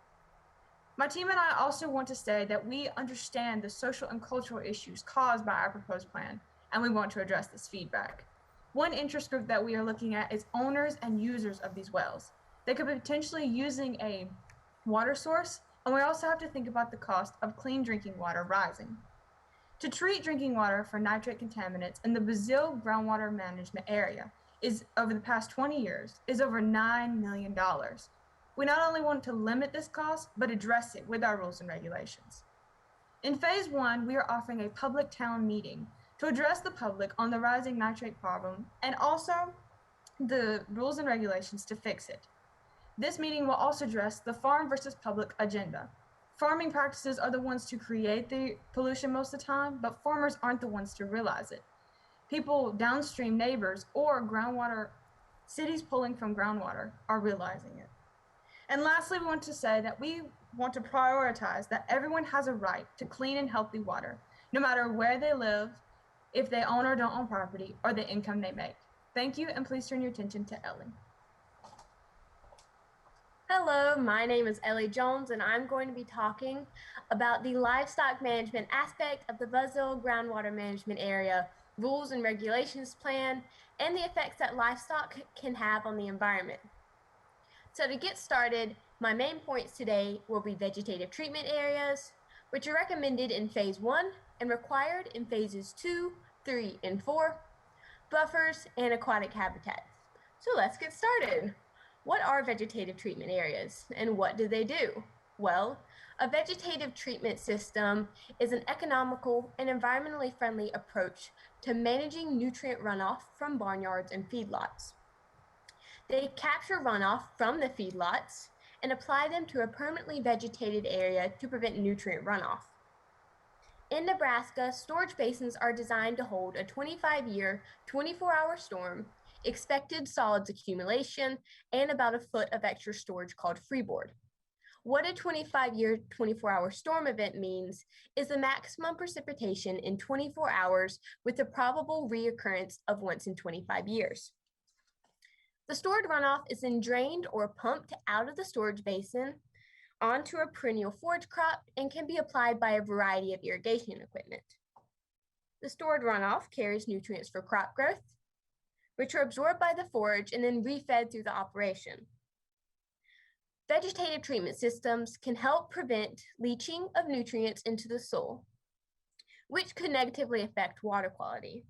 My team and I also want to say that we understand the social and cultural issues caused by our proposed plan, and we want to address this feedback. One interest group that we are looking at is owners and users of these wells. They could be potentially using a water source, and we also have to think about the cost of clean drinking water rising. To treat drinking water for nitrate contaminants in the Brazil groundwater management area is, over the past 20 years, is over $9 million. We not only want to limit this cost, but address it with our rules and regulations. In phase 1, we are offering a public town meeting to address the public on the rising nitrate problem and also the rules and regulations to fix it. This meeting will also address the farm versus public agenda. Farming practices are the ones to create the pollution most of the time, but farmers aren't the ones to realize it. People, downstream neighbors, or groundwater, cities pulling from groundwater are realizing it. And lastly, we want to say that we want to prioritize that everyone has a right to clean and healthy water, no matter where they live, if they own or don't own property, or the income they make. Thank you, and please turn your attention to Ellie. Hello, my name is Ellie Jones, and I'm going to be talking about the livestock management aspect of the Brazil groundwater management area rules and regulations plan and the effects that livestock can have on the environment. So to get started, my main points today will be vegetative treatment areas, which are recommended in phase 1 and required in phases 2, 3, and 4, buffers, and aquatic habitats. So let's get started. What are vegetative treatment areas and what do they do? Well, a vegetative treatment system is an economical and environmentally friendly approach to managing nutrient runoff from barnyards and feedlots. They capture runoff from the feedlots and apply them to a permanently vegetated area to prevent nutrient runoff. In Nebraska, storage basins are designed to hold a 25-year, 24-hour storm, expected solids accumulation, and about a foot of extra storage called freeboard. What a 25-year, 24-hour storm event means is the maximum precipitation in 24 hours with the probable reoccurrence of once in 25 years. The stored runoff is then drained or pumped out of the storage basin onto a perennial forage crop and can be applied by a variety of irrigation equipment. The stored runoff carries nutrients for crop growth, which are absorbed by the forage and then refed through the operation. Vegetative treatment systems can help prevent leaching of nutrients into the soil, which could negatively affect water quality.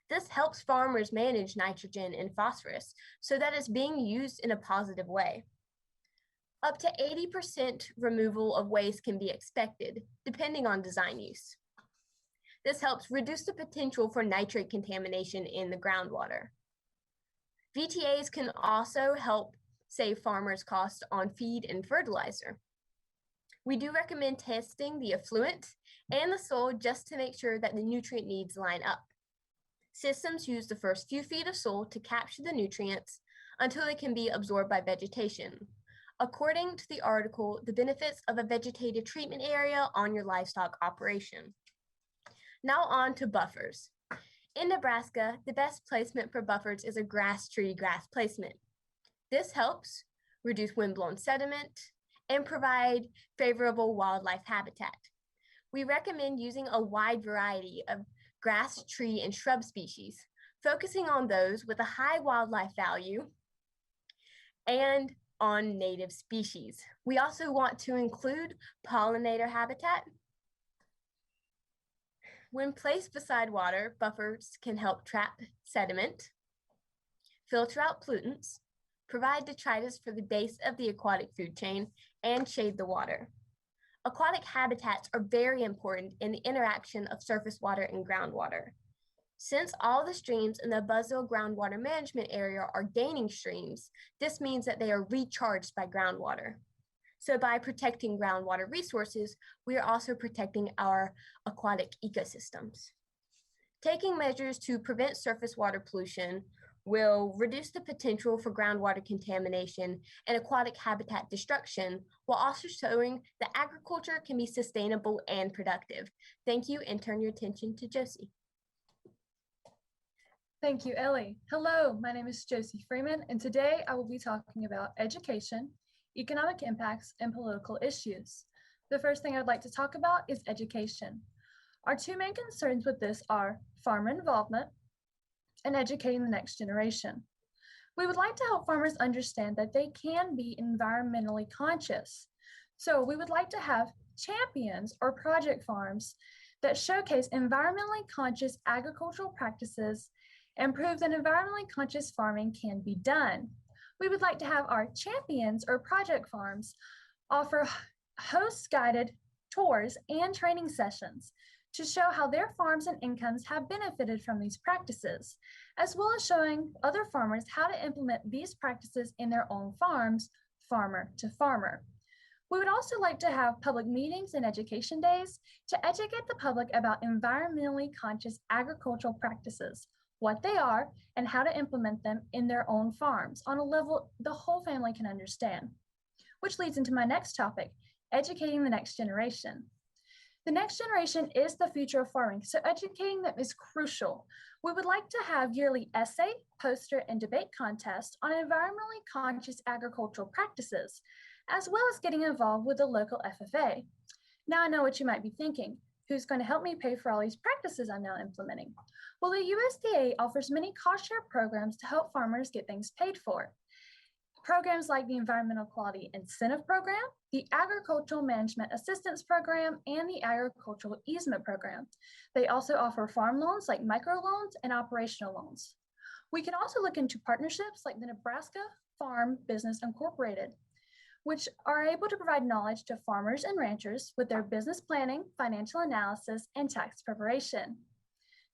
This helps farmers manage nitrogen and phosphorus so that it's being used in a positive way. Up to 80% removal of waste can be expected, depending on design use. This helps reduce the potential for nitrate contamination in the groundwater. VTAs can also help save farmers costs on feed and fertilizer. We do recommend testing the effluent and the soil just to make sure that the nutrient needs line up. Systems use the first few feet of soil to capture the nutrients until they can be absorbed by vegetation. According to the article, The Benefits of a Vegetative Treatment Area on Your Livestock Operation. Now on to buffers. In Nebraska, the best placement for buffers is a grass placement. This helps reduce windblown sediment and provide favorable wildlife habitat. We recommend using a wide variety of grass, tree, and shrub species, focusing on those with a high wildlife value and on native species. We also want to include pollinator habitat. When placed beside water, buffers can help trap sediment, filter out pollutants, provide detritus for the base of the aquatic food chain, and shade the water. Aquatic habitats are very important in the interaction of surface water and groundwater. Since all the streams in the Buzzville Groundwater Management Area are gaining streams, this means that they are recharged by groundwater. So by protecting groundwater resources, we are also protecting our aquatic ecosystems. Taking measures to prevent surface water pollution will reduce the potential for groundwater contamination and aquatic habitat destruction, while also showing that agriculture can be sustainable and productive. Thank you, and turn your attention to Josie. Thank you, Ellie. Hello, my name is Josie Freeman, and today I will be talking about education, economic impacts, and political issues. The first thing I'd like to talk about is education. Our two main concerns with this are farmer involvement and educating the next generation. We would like to help farmers understand that they can be environmentally conscious. So we would like to have champions or project farms that showcase environmentally conscious agricultural practices and prove that environmentally conscious farming can be done. We would like to have our champions or project farms offer host-guided tours and training sessions to show how their farms and incomes have benefited from these practices, as well as showing other farmers how to implement these practices in their own farms, farmer to farmer. We would also like to have public meetings and education days to educate the public about environmentally conscious agricultural practices, what they are, and how to implement them in their own farms on a level the whole family can understand. Which leads into my next topic, educating the next generation. The next generation is the future of farming, so educating them is crucial. We would like to have yearly essay, poster, and debate contests on environmentally conscious agricultural practices, as well as getting involved with the local FFA. Now I know what you might be thinking. Who's going to help me pay for all these practices I'm now implementing? Well, the USDA offers many cost share programs to help farmers get things paid for. Programs like the Environmental Quality Incentive Program, the Agricultural Management Assistance Program, and the Agricultural Easement Program. They also offer farm loans like microloans and operational loans. We can also look into partnerships like the Nebraska Farm Business Incorporated, which are able to provide knowledge to farmers and ranchers with their business planning, financial analysis, and tax preparation.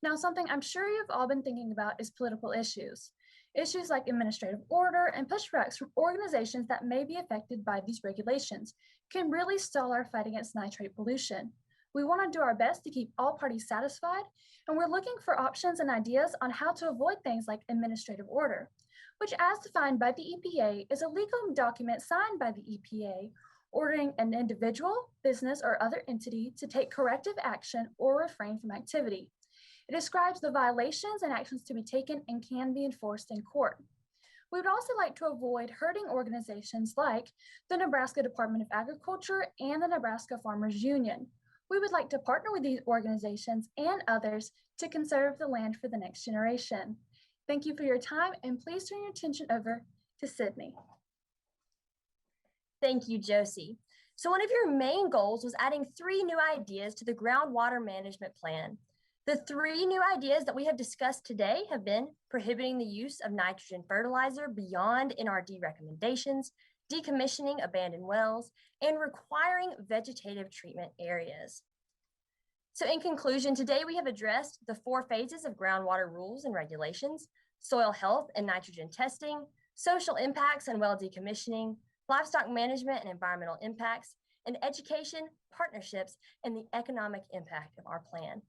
Now, something I'm sure you've all been thinking about is political issues. Issues like administrative order and pushbacks from organizations that may be affected by these regulations can really stall our fight against nitrate pollution. We want to do our best to keep all parties satisfied, and we're looking for options and ideas on how to avoid things like administrative order, which, as defined by the EPA, is a legal document signed by the EPA ordering an individual, business, or other entity to take corrective action or refrain from activity. It describes the violations and actions to be taken and can be enforced in court. We would also like to avoid hurting organizations like the Nebraska Department of Agriculture and the Nebraska Farmers Union. We would like to partner with these organizations and others to conserve the land for the next generation. Thank you for your time, and please turn your attention over to Sydney. Thank you, Josie. So one of your main goals was adding 3 new ideas to the groundwater management plan. The 3 new ideas that we have discussed today have been prohibiting the use of nitrogen fertilizer beyond NRD recommendations, decommissioning abandoned wells, and requiring vegetative treatment areas. So in conclusion, today we have addressed the 4 phases of groundwater rules and regulations: soil health and nitrogen testing, social impacts and well decommissioning, livestock management and environmental impacts, and education, partnerships, and the economic impact of our plan.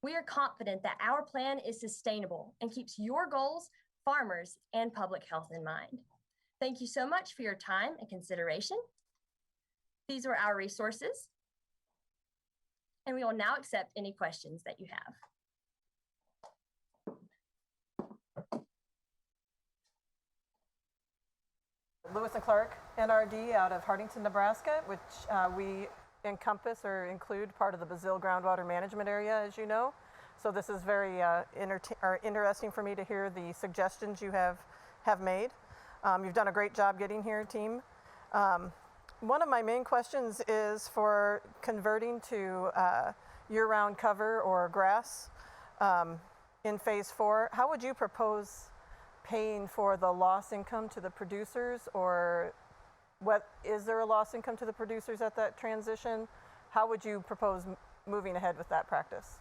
We are confident that our plan is sustainable and keeps your goals, farmers, and public health in mind. Thank you so much for your time and consideration. These were our resources, and we will now accept any questions that you have. Lewis and Clark, NRD, out of Hardington, Nebraska, which we encompass or include part of the Buzzville Groundwater Management Area, as you know. So this is very interesting for me to hear the suggestions you have made. You've done a great job getting here, team. One of my main questions is for converting to year-round cover or grass in phase 4. How would you propose paying for the lost income to the producers, or what is there a lost income to the producers at that transition? How would you propose moving ahead with that practice?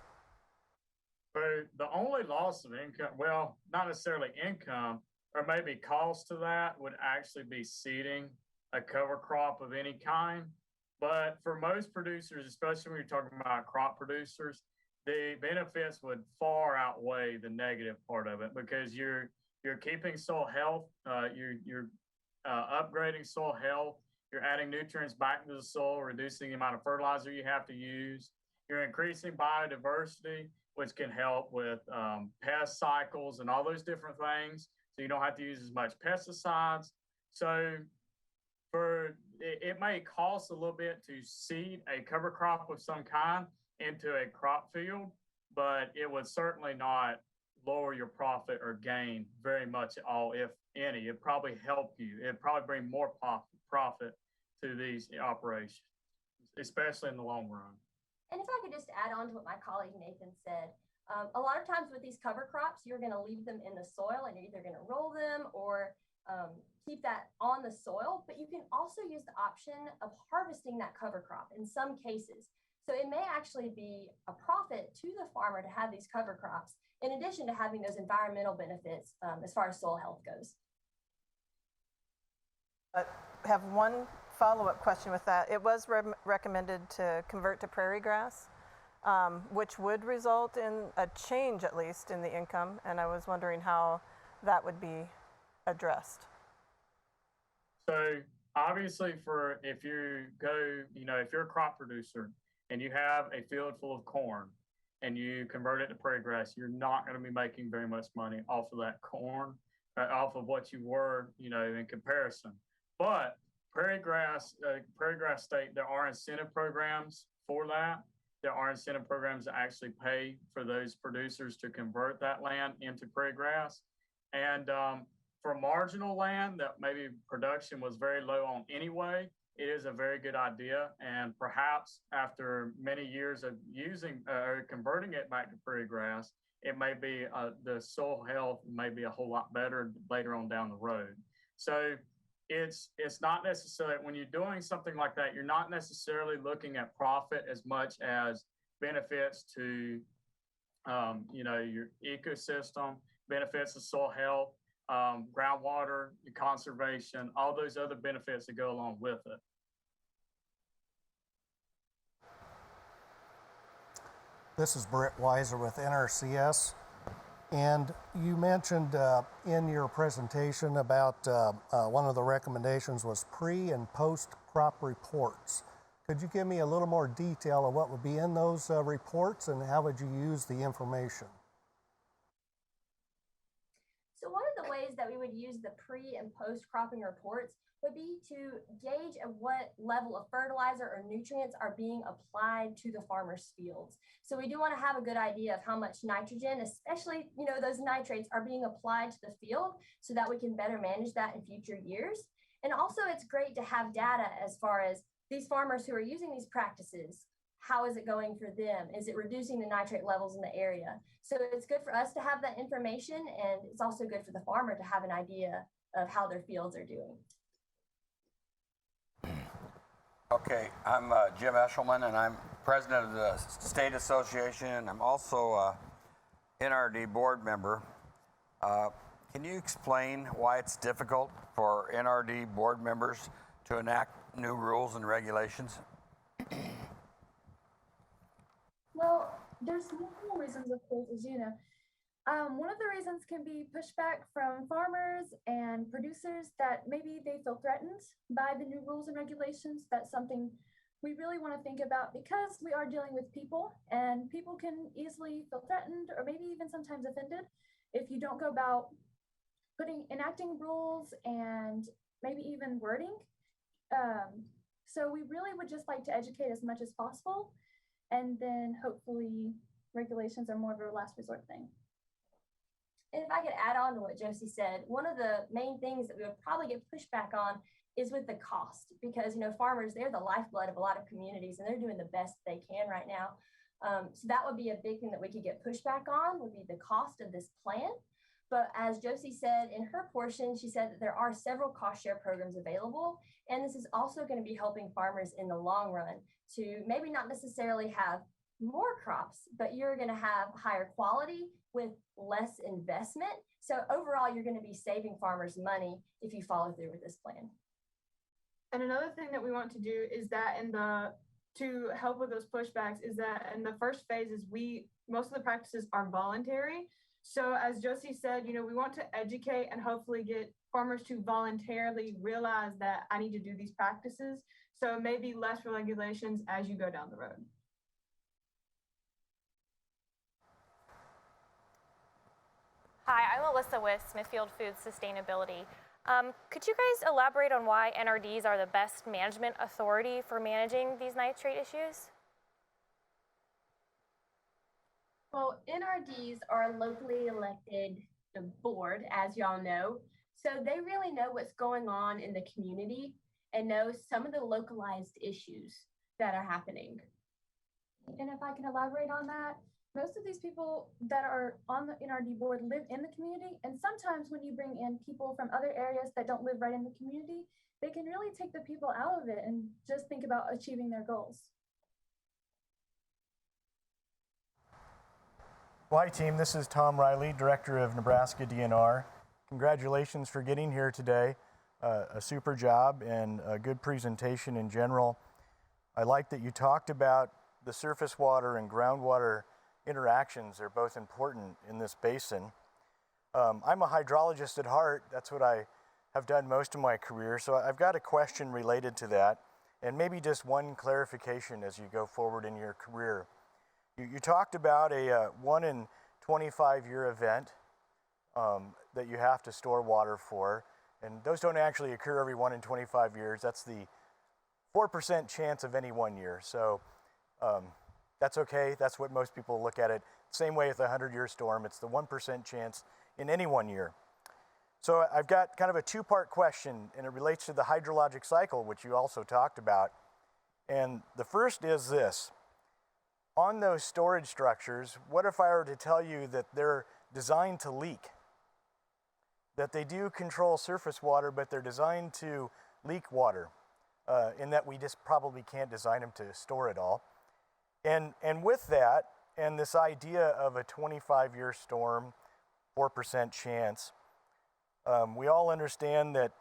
So the only loss of income, well, not necessarily income, or maybe cost to that would actually be seeding a cover crop of any kind. But for most producers, especially when you're talking about crop producers, the benefits would far outweigh the negative part of it, because you're keeping soil health, you're upgrading soil health, you're adding nutrients back into the soil, reducing the amount of fertilizer you have to use, you're increasing biodiversity, which can help with pest cycles and all those different things. So you don't have to use as much pesticides. So it may cost a little bit to seed a cover crop of some kind into a crop field, but it would certainly not lower your profit or gain very much at all, if any. It'd probably help you. It'd probably bring more profit to these operations, especially in the long run. And if I could just add on to what my colleague Nathan said, a lot of times with these cover crops, you're going to leave them in the soil, and you're either going to roll them or keep that on the soil, but you can also use the option of harvesting that cover crop in some cases. So it may actually be a profit to the farmer to have these cover crops, in addition to having those environmental benefits as far as soil health goes. I have one follow-up question with that. It was recommended to convert to prairie grass, which would result in a change, at least, in the income, and I was wondering how that would be addressed. So obviously, if you go, if you're a crop producer and you have a field full of corn and you convert it to prairie grass, you're not going to be making very much money off of that corn, off of what you were, in comparison. But prairie grass state, there are incentive programs for that. There are incentive programs that actually pay for those producers to convert that land into prairie grass. And for marginal land that maybe production was very low on anyway, it is a very good idea. And perhaps after many years of using or converting it back to prairie grass, it may be the soil health may be a whole lot better later on down the road. So it's not necessarily, when you're doing something like that, you're not necessarily looking at profit as much as benefits to your ecosystem, benefits to soil health, groundwater conservation, all those other benefits that go along with it. This is Brett Weiser with NRCS. And you mentioned in your presentation about one of the recommendations was pre and post crop reports. Could you give me a little more detail of what would be in those reports, and how would you use the information? So one of the ways that we would use the pre and post cropping reports would be to gauge at what level of fertilizer or nutrients are being applied to the farmer's fields. So we do want to have a good idea of how much nitrogen, especially, those nitrates, are being applied to the field, so that we can better manage that in future years. And also it's great to have data as far as these farmers who are using these practices. How is it going for them? Is it reducing the nitrate levels in the area? So it's good for us to have that information, and it's also good for the farmer to have an idea of how their fields are doing. Okay, I'm Jim Eshelman, and I'm president of the State Association. I'm also a NRD board member. Can you explain why it's difficult for NRD board members to enact new rules and regulations? Well, there's multiple reasons, of course, as you know. One of the reasons can be pushback from farmers and producers that maybe they feel threatened by the new rules and regulations. That's something we really want to think about, because we are dealing with people, and people can easily feel threatened or maybe even sometimes offended if you don't go about enacting rules and maybe even wording. So we really would just like to educate as much as possible, and then hopefully regulations are more of a last resort thing. And if I could add on to what Josie said, one of the main things that we would probably get pushback on is with the cost, because farmers, they're the lifeblood of a lot of communities, and they're doing the best they can right now. So that would be a big thing that we could get pushback on, would be the cost of this plan. But as Josie said in her portion, she said that there are several cost share programs available, and this is also going to be helping farmers in the long run to maybe not necessarily have more crops, but you're going to have higher quality with less investment. So overall, you're going to be saving farmers money if you follow through with this plan. And another thing that we want to do is that to help with those pushbacks is that in the first phase is most of the practices are voluntary. So as Josie said, we want to educate and hopefully get farmers to voluntarily realize that I need to do these practices. So maybe less regulations as you go down the road. Hi, I'm Alyssa with Smithfield Foods Sustainability. Could you guys elaborate on why NRDs are the best management authority for managing these nitrate issues? Well, NRDs are a locally elected board, as y'all know, so they really know what's going on in the community and know some of the localized issues that are happening. And if I can elaborate on that, most of these people that are on the NRD board live in the community, and sometimes when you bring in people from other areas that don't live right in the community, they can really take the people out of it and just think about achieving their goals. Well, hi team, this is Tom Riley, Director of Nebraska DNR. Congratulations for getting here today. A super job and a good presentation in general. I like that you talked about the surface water and groundwater interactions. They're both important in this basin. I'm a hydrologist at heart. That's what I have done most of my career. So I've got a question related to that, and maybe just one clarification as you go forward in your career. You talked about a 1 in 25 year event that you have to store water for, and those don't actually occur every 1 in 25 years. That's the 4% chance of any 1 year. So that's okay. That's what most people look at it. Same way with a 100-year storm. It's the 1% chance in any 1 year. So I've got kind of a two-part question, and it relates to the hydrologic cycle, which you also talked about. And the first is this. On those storage structures, what if I were to tell you that they're designed to leak? That they do control surface water, but they're designed to leak water, in that we just probably can't design them to store it all. And with that, and this idea of a 25-year storm, 4% chance, we all understand that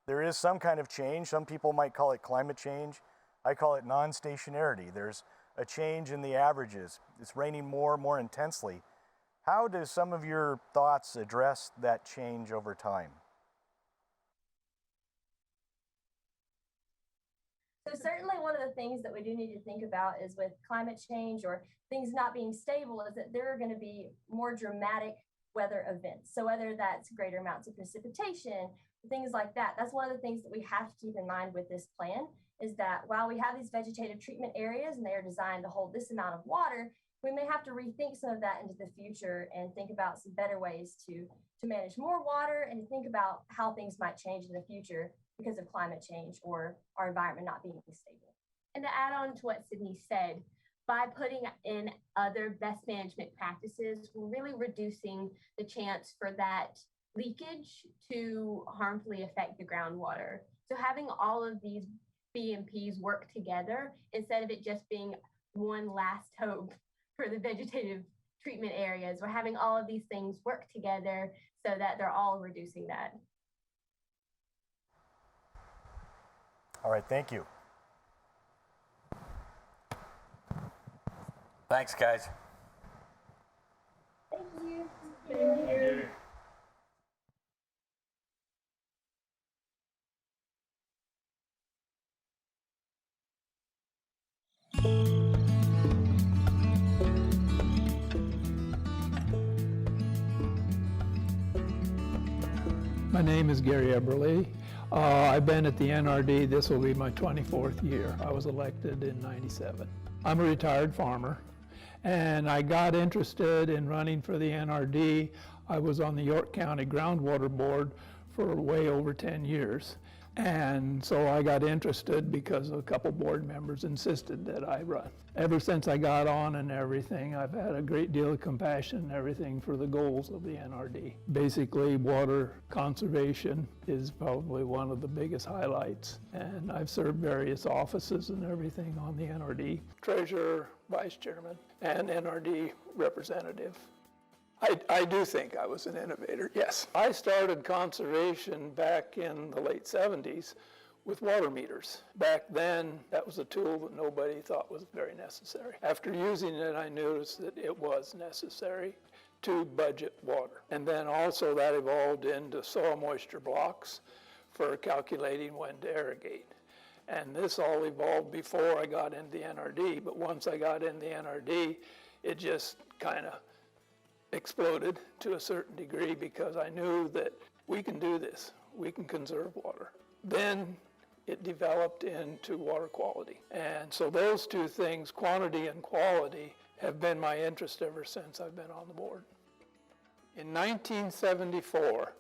there is some kind of change. Some people might call it climate change. I call it non-stationarity. There's a change in the averages. It's raining more intensely. How do some of your thoughts address that change over time? So certainly one of the things that we do need to think about is with climate change or things not being stable is that there are going to be more dramatic weather events. So whether that's greater amounts of precipitation, things like that, that's one of the things that we have to keep in mind with this plan is that while we have these vegetative treatment areas and they are designed to hold this amount of water, we may have to rethink some of that into the future and think about some better ways to manage more water and to think about how things might change in the future because of climate change or our environment not being stable. And to add on to what Sydney said, by putting in other best management practices, we're really reducing the chance for that leakage to harmfully affect the groundwater. So having all of these BMPs work together instead of it just being one last hope for the vegetative treatment areas, we're having all of these things work together so that they're all reducing that. All right, thank you. Thanks, guys. Thank you. Thank you. My name is Gary Eberly. I've been at the NRD, this will be my 24th year. I was elected in '97. I'm a retired farmer, and I got interested in running for the NRD I was on the York County Groundwater Board for way over 10 years. And so I got interested because a couple board members insisted that I run. Ever since I got on and everything, I've had a great deal of compassion and everything for the goals of the NRD. Basically, water conservation is probably one of the biggest highlights. And I've served various offices and everything on the NRD. Treasurer, vice chairman, and NRD representative. I do think I was an innovator, yes. I started conservation back in the late 70s with water meters. Back then, that was a tool that nobody thought was very necessary. After using it, I noticed that it was necessary to budget water. And then also that evolved into soil moisture blocks for calculating when to irrigate. And this all evolved before I got into the NRD, but once I got in the NRD, it just kind of exploded to a certain degree because I knew that we can do this. We can conserve water. Then it developed into water quality. And so those two things, quantity and quality, have been my interest ever since I've been on the board. In 1974,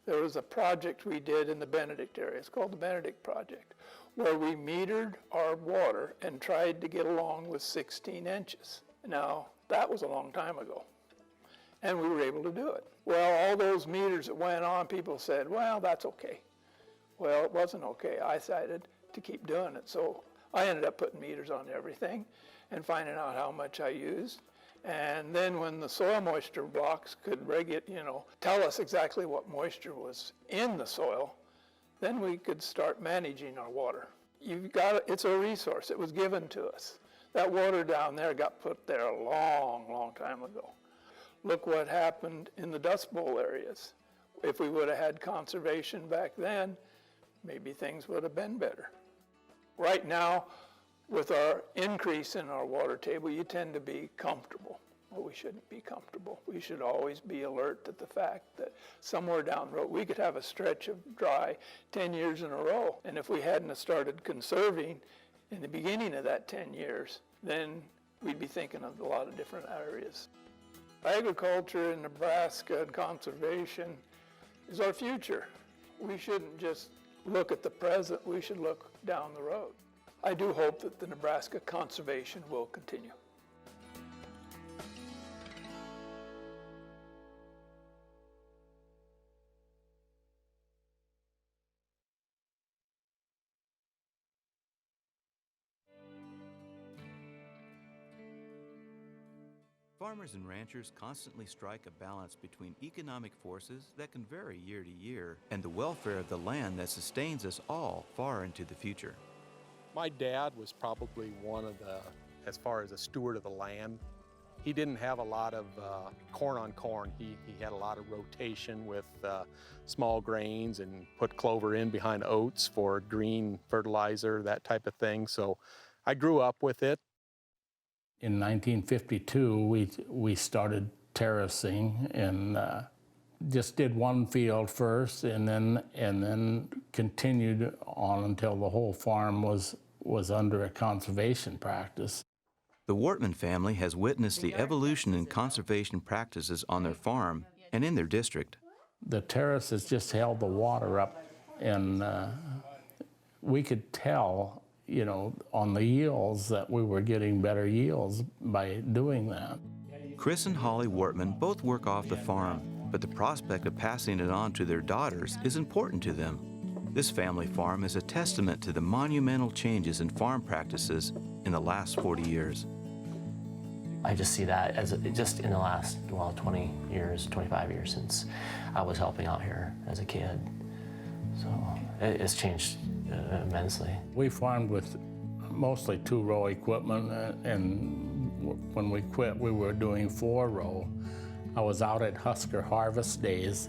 there was a project we did in the Benedict area. It's called the Benedict Project, where we metered our water and tried to get along with 16 inches. Now, that was a long time ago. And we were able to do it. Well, all those meters that went on, people said, well, that's okay. Well, it wasn't okay. I decided to keep doing it. So I ended up putting meters on everything and finding out how much I used. And then when the soil moisture blocks could regulate, tell us exactly what moisture was in the soil, then we could start managing our water. It's a resource. It was given to us. That water down there got put there a long, long time ago. Look what happened in the Dust Bowl areas. If we would have had conservation back then, maybe things would have been better. Right now, with our increase in our water table, you tend to be comfortable. Well, we shouldn't be comfortable. We should always be alert to the fact that somewhere down the road, we could have a stretch of dry 10 years in a row. And if we hadn't have started conserving in the beginning of that 10 years, then we'd be thinking of a lot of different areas. Agriculture in Nebraska and conservation is our future. We shouldn't just look at the present, we should look down the road. I do hope that the Nebraska conservation will continue. Farmers and ranchers constantly strike a balance between economic forces that can vary year to year and the welfare of the land that sustains us all far into the future. My dad was probably one of the, as far as a steward of the land, he didn't have a lot of corn on corn. He had a lot of rotation with small grains and put clover in behind oats for green fertilizer, that type of thing. So I grew up with it. In 1952, we started terracing and just did one field first, and then continued on until the whole farm was under a conservation practice. The Wortman family has witnessed the evolution in conservation practices on their farm and in their district. The terraces just held the water up, and we could tell, on the yields that we were getting better yields by doing that. Chris and Holly Wortman both work off the farm, but the prospect of passing it on to their daughters is important to them. This family farm is a testament to the monumental changes in farm practices in the last 40 years. I just see that as just in the last, 20 years, 25 years since I was helping out here as a kid. So it's changed immensely. We farmed with mostly 2-row equipment, and when we quit, we were doing 4-row. I was out at Husker Harvest Days.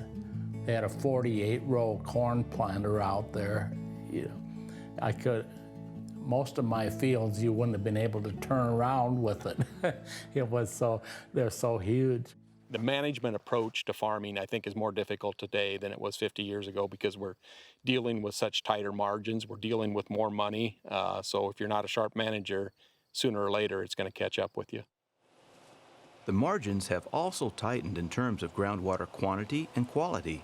They had a 48-row corn planter out there. Most of my fields, you wouldn't have been able to turn around with it. They're so huge. The management approach to farming, I think, is more difficult today than it was 50 years ago because we're dealing with such tighter margins. We're dealing with more money. So if you're not a sharp manager, sooner or later, it's going to catch up with you. The margins have also tightened in terms of groundwater quantity and quality.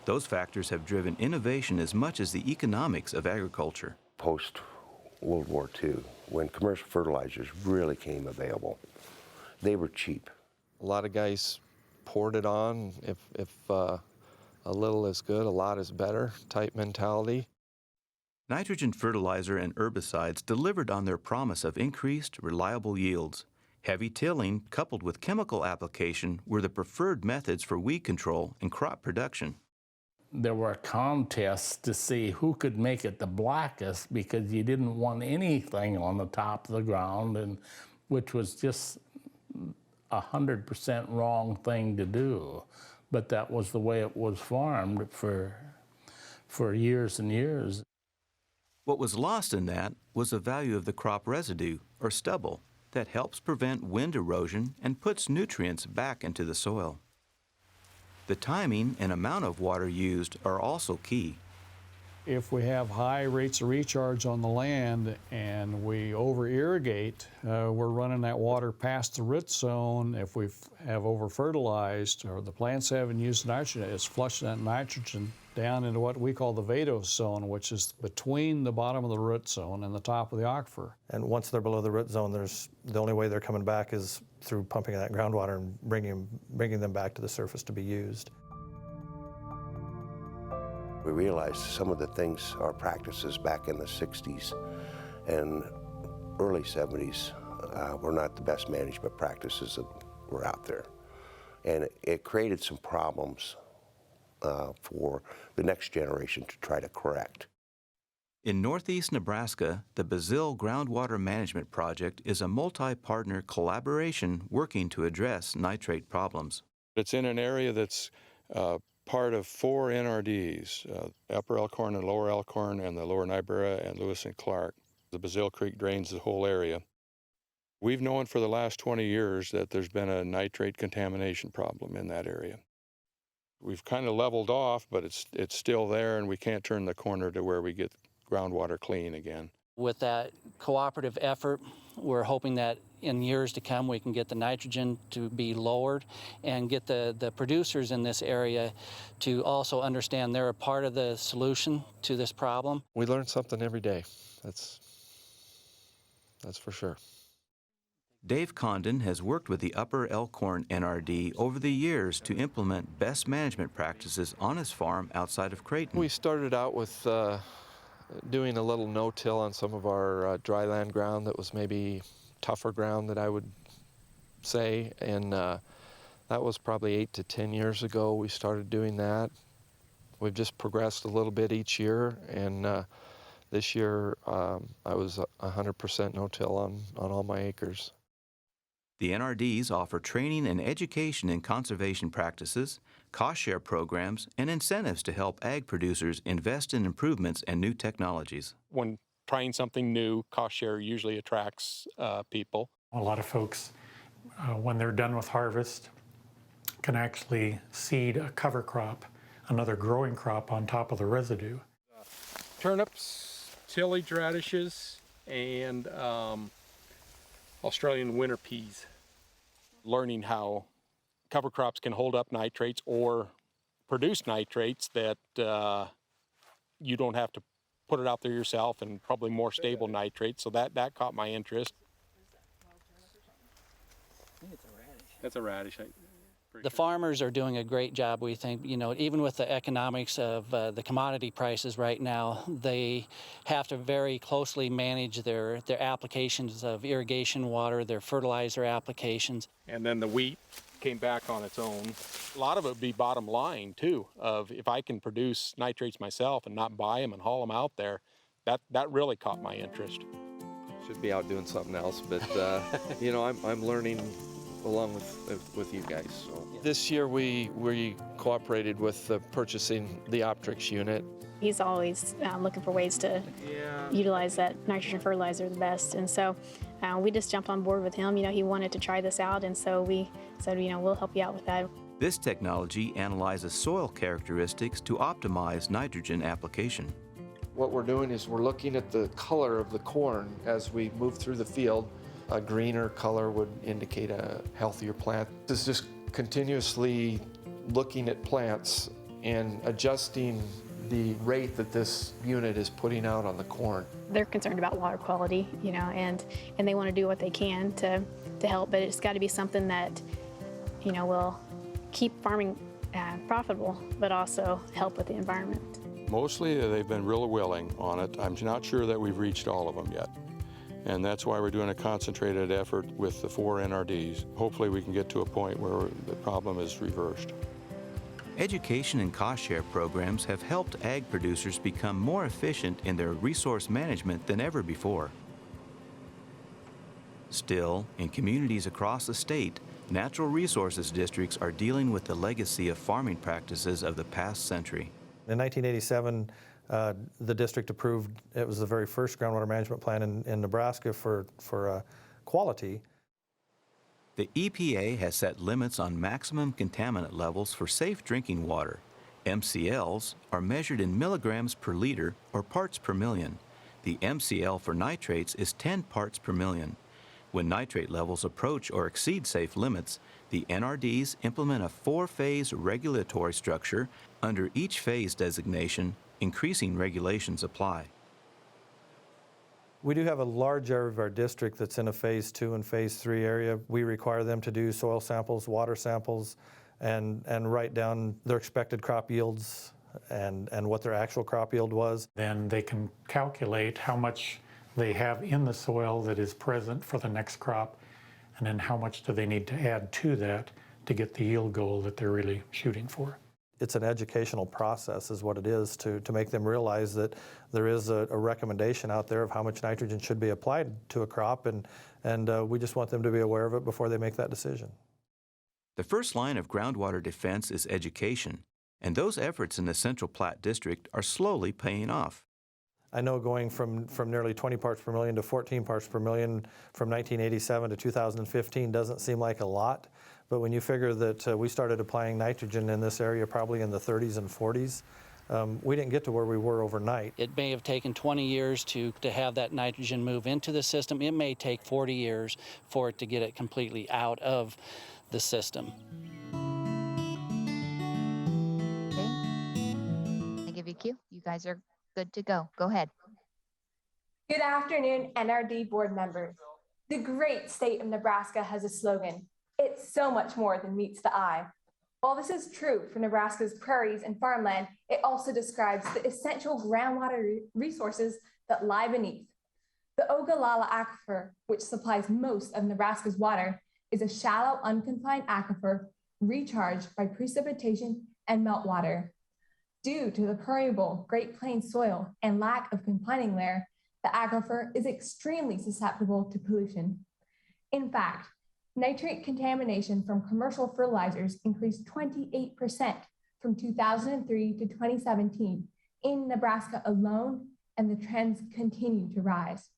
Those factors have driven innovation as much as the economics of agriculture. Post-World War II, when commercial fertilizers really came available, they were cheap. A lot of guys poured it on. If a little is good, a lot is better type mentality. Nitrogen fertilizer and herbicides delivered on their promise of increased, reliable yields. Heavy tilling coupled with chemical application were the preferred methods for weed control and crop production. There were contests to see who could make it the blackest because you didn't want anything on the top of the ground, and which was just 100% wrong thing to do. But that was the way it was farmed for years and years. What was lost in that was the value of the crop residue, or stubble, that helps prevent wind erosion and puts nutrients back into the soil. The timing and amount of water used are also key. If we have high rates of recharge on the land and we over-irrigate, we're running that water past the root zone. If we have over-fertilized or the plants haven't used nitrogen, it's flushing that nitrogen down into what we call the vadose zone, which is between the bottom of the root zone and the top of the aquifer. And once they're below the root zone, the only way they're coming back is through pumping that groundwater and bringing them back to the surface to be used. We realized some of the things, our practices back in the 60s and early 70s were not the best management practices that were out there. And it created some problems for the next generation to try to correct. In northeast Nebraska, the Bazille Groundwater Management Project is a multi-partner collaboration working to address nitrate problems. It's in an area that's part of 4 NRDs, Upper Elkhorn and Lower Elkhorn and the Lower Niobrara and Lewis and Clark. The Bazille Creek drains the whole area. We've known for the last 20 years that there's been a nitrate contamination problem in that area. We've kind of leveled off, but it's still there, and we can't turn the corner to where we get groundwater clean again. With that cooperative effort, we're hoping that in years to come we can get the nitrogen to be lowered and get the producers in this area to also understand they're a part of the solution to this problem. We learn something every day. That's for sure. Dave Condon has worked with the Upper Elkhorn NRD over the years to implement best management practices on his farm outside of Creighton. We started out with doing a little no-till on some of our dry land ground that was maybe tougher ground that I would say, and that was probably 8 to 10 years ago we started doing that. We've just progressed a little bit each year, and this year I was 100% no-till on all my acres. The NRDs offer training and education in conservation practices, cost-share programs, and incentives to help ag producers invest in improvements and new technologies. When trying something new, cost share usually attracts people. A lot of folks, when they're done with harvest, can actually seed a cover crop, another growing crop on top of the residue. Turnips, tillage radishes, and Australian winter peas. Learning how cover crops can hold up nitrates or produce nitrates that you don't have to put it out there yourself, and probably more stable nitrates. So that caught my interest. That's a radish. The farmers are doing a great job, we think. You know, even with the economics of the commodity prices right now, they have to very closely manage their applications of irrigation water, their fertilizer applications. And then the wheat came back on its own. A lot of it would be bottom line too, of if I can produce nitrates myself and not buy them and haul them out there, that really caught my interest. Should be out doing something else, but you know, I'm learning along with you guys. So. This year we cooperated with purchasing the Optrix unit. He's always looking for ways to utilize that nitrogen fertilizer the best, and so we just jumped on board with him. You know, he wanted to try this out, and so we said, you know, we'll help you out with that. This technology analyzes soil characteristics to optimize nitrogen application. What we're doing is we're looking at the color of the corn as we move through the field A greener color would indicate a healthier plant. This is just continuously looking at plants and adjusting the rate that this unit is putting out on the corn. They're concerned about water quality, you know, and they want to do what they can to help, but it's got to be something that, you know, will keep farming profitable, but also help with the environment. Mostly they've been real willing on it. I'm not sure that we've reached all of them yet. And that's why we're doing a concentrated effort with the 4 NRDs. Hopefully we can get to a point where the problem is reversed. Education and cost share programs have helped ag producers become more efficient in their resource management than ever before. Still, in communities across the state, natural resources districts are dealing with the legacy of farming practices of the past century. In 1987, the district approved, it was the very first groundwater management plan in Nebraska for quality. The EPA has set limits on maximum contaminant levels for safe drinking water. MCLs are measured in milligrams per liter or parts per million. The MCL for nitrates is 10 parts per million. When nitrate levels approach or exceed safe limits, the NRDs implement a 4-phase regulatory structure. Under each phase designation, increasing regulations apply. We do have a large area of our district that's in a phase 2 and phase 3 area. We require them to do soil samples, water samples, and write down their expected crop yields and what their actual crop yield was. Then they can calculate how much they have in the soil that is present for the next crop, and then how much do they need to add to that to get the yield goal that they're really shooting for. It's an educational process is what it is to make them realize that there is a recommendation out there of how much nitrogen should be applied to a crop, and we just want them to be aware of it before they make that decision. The first line of groundwater defense is education, and those efforts in the Central Platte District are slowly paying off. I know going from nearly 20 parts per million to 14 parts per million from 1987 to 2015 doesn't seem like a lot, but when you figure that we started applying nitrogen in this area probably in the 30s and 40s, we didn't get to where we were overnight. It may have taken 20 years to have that nitrogen move into the system. It may take 40 years for it to get it completely out of the system. Okay, I give you a cue. You guys are good to go. Go ahead. Good afternoon, NRD board members. The great state of Nebraska has a slogan. It's so much more than meets the eye. While this is true for Nebraska's prairies and farmland, it also describes the essential groundwater resources that lie beneath. The Ogallala Aquifer, which supplies most of Nebraska's water, is a shallow, unconfined aquifer recharged by precipitation and meltwater. Due to the permeable Great Plains soil and lack of confining layer, the aquifer is extremely susceptible to pollution. In fact, nitrate contamination from commercial fertilizers increased 28% from 2003 to 2017 in Nebraska alone, and the trends continue to rise.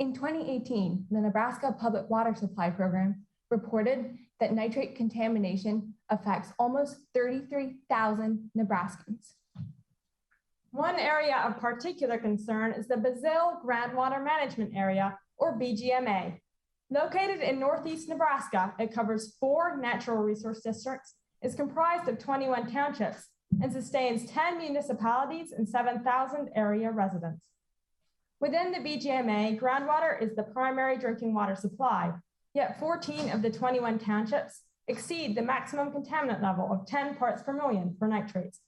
In 2018, the Nebraska Public Water Supply Program reported that nitrate contamination affects almost 33,000 Nebraskans. One area of particular concern is the Bazille Groundwater Management Area, or BGMA. Located in northeast Nebraska, it covers 4 natural resource districts, is comprised of 21 townships, and sustains 10 municipalities and 7,000 area residents. Within the BGMA, groundwater is the primary drinking water supply, yet 14 of the 21 townships exceed the maximum contaminant level of 10 parts per million for nitrates.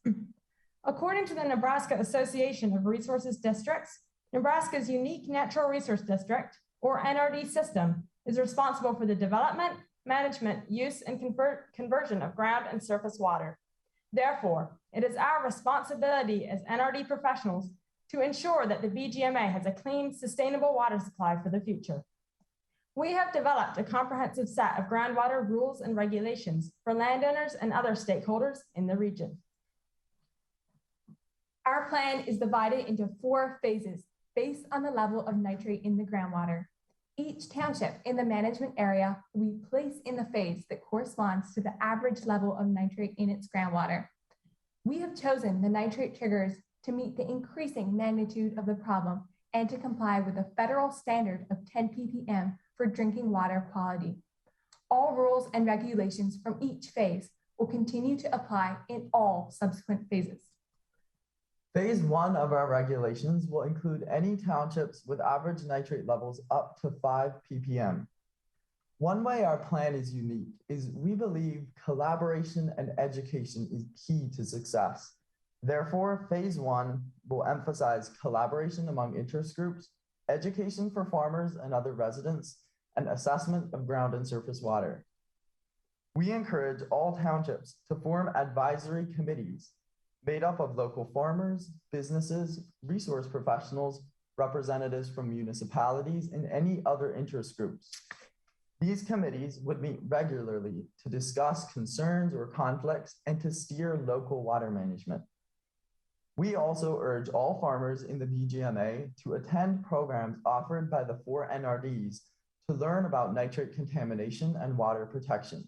According to the Nebraska Association of Resources Districts, Nebraska's unique natural resource district, or NRD system, is responsible for the development, management, use, and conversion of ground and surface water. Therefore, it is our responsibility as NRD professionals to ensure that the BGMA has a clean, sustainable water supply for the future. We have developed a comprehensive set of groundwater rules and regulations for landowners and other stakeholders in the region. Our plan is divided into 4 phases based on the level of nitrate in the groundwater. Each township in the management area will be placed in the phase that corresponds to the average level of nitrate in its groundwater. We have chosen the nitrate triggers to meet the increasing magnitude of the problem and to comply with the federal standard of 10 ppm for drinking water quality. All rules and regulations from each phase will continue to apply in all subsequent phases. Phase 1 of our regulations will include any townships with average nitrate levels up to 5 ppm. One way our plan is unique is we believe collaboration and education is key to success. Therefore, phase 1 will emphasize collaboration among interest groups, education for farmers and other residents, and assessment of ground and surface water. We encourage all townships to form advisory committees made up of local farmers, businesses, resource professionals, representatives from municipalities, and any other interest groups. These committees would meet regularly to discuss concerns or conflicts and to steer local water management. We also urge all farmers in the BGMA to attend programs offered by the 4 NRDs to learn about nitrate contamination and water protection.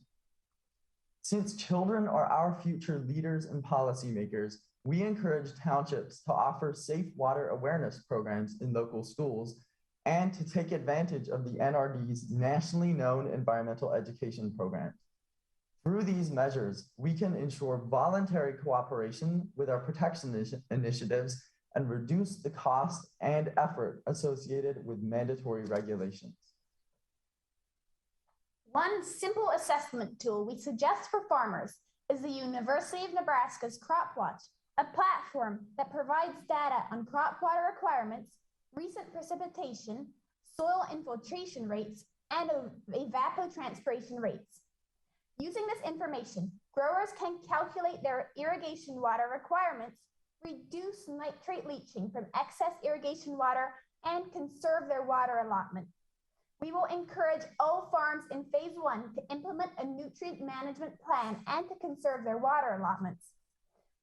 Since children are our future leaders and policymakers, we encourage townships to offer safe water awareness programs in local schools and to take advantage of the NRD's nationally known environmental education programs. Through these measures, we can ensure voluntary cooperation with our protection initiatives and reduce the cost and effort associated with mandatory regulations. One simple assessment tool we suggest for farmers is the University of Nebraska's Crop Watch, a platform that provides data on crop water requirements, recent precipitation, soil infiltration rates, and evapotranspiration rates. Using this information, growers can calculate their irrigation water requirements, reduce nitrate leaching from excess irrigation water, and conserve their water allotment. We will encourage all farms in phase 1 to implement a nutrient management plan and to conserve their water allotments.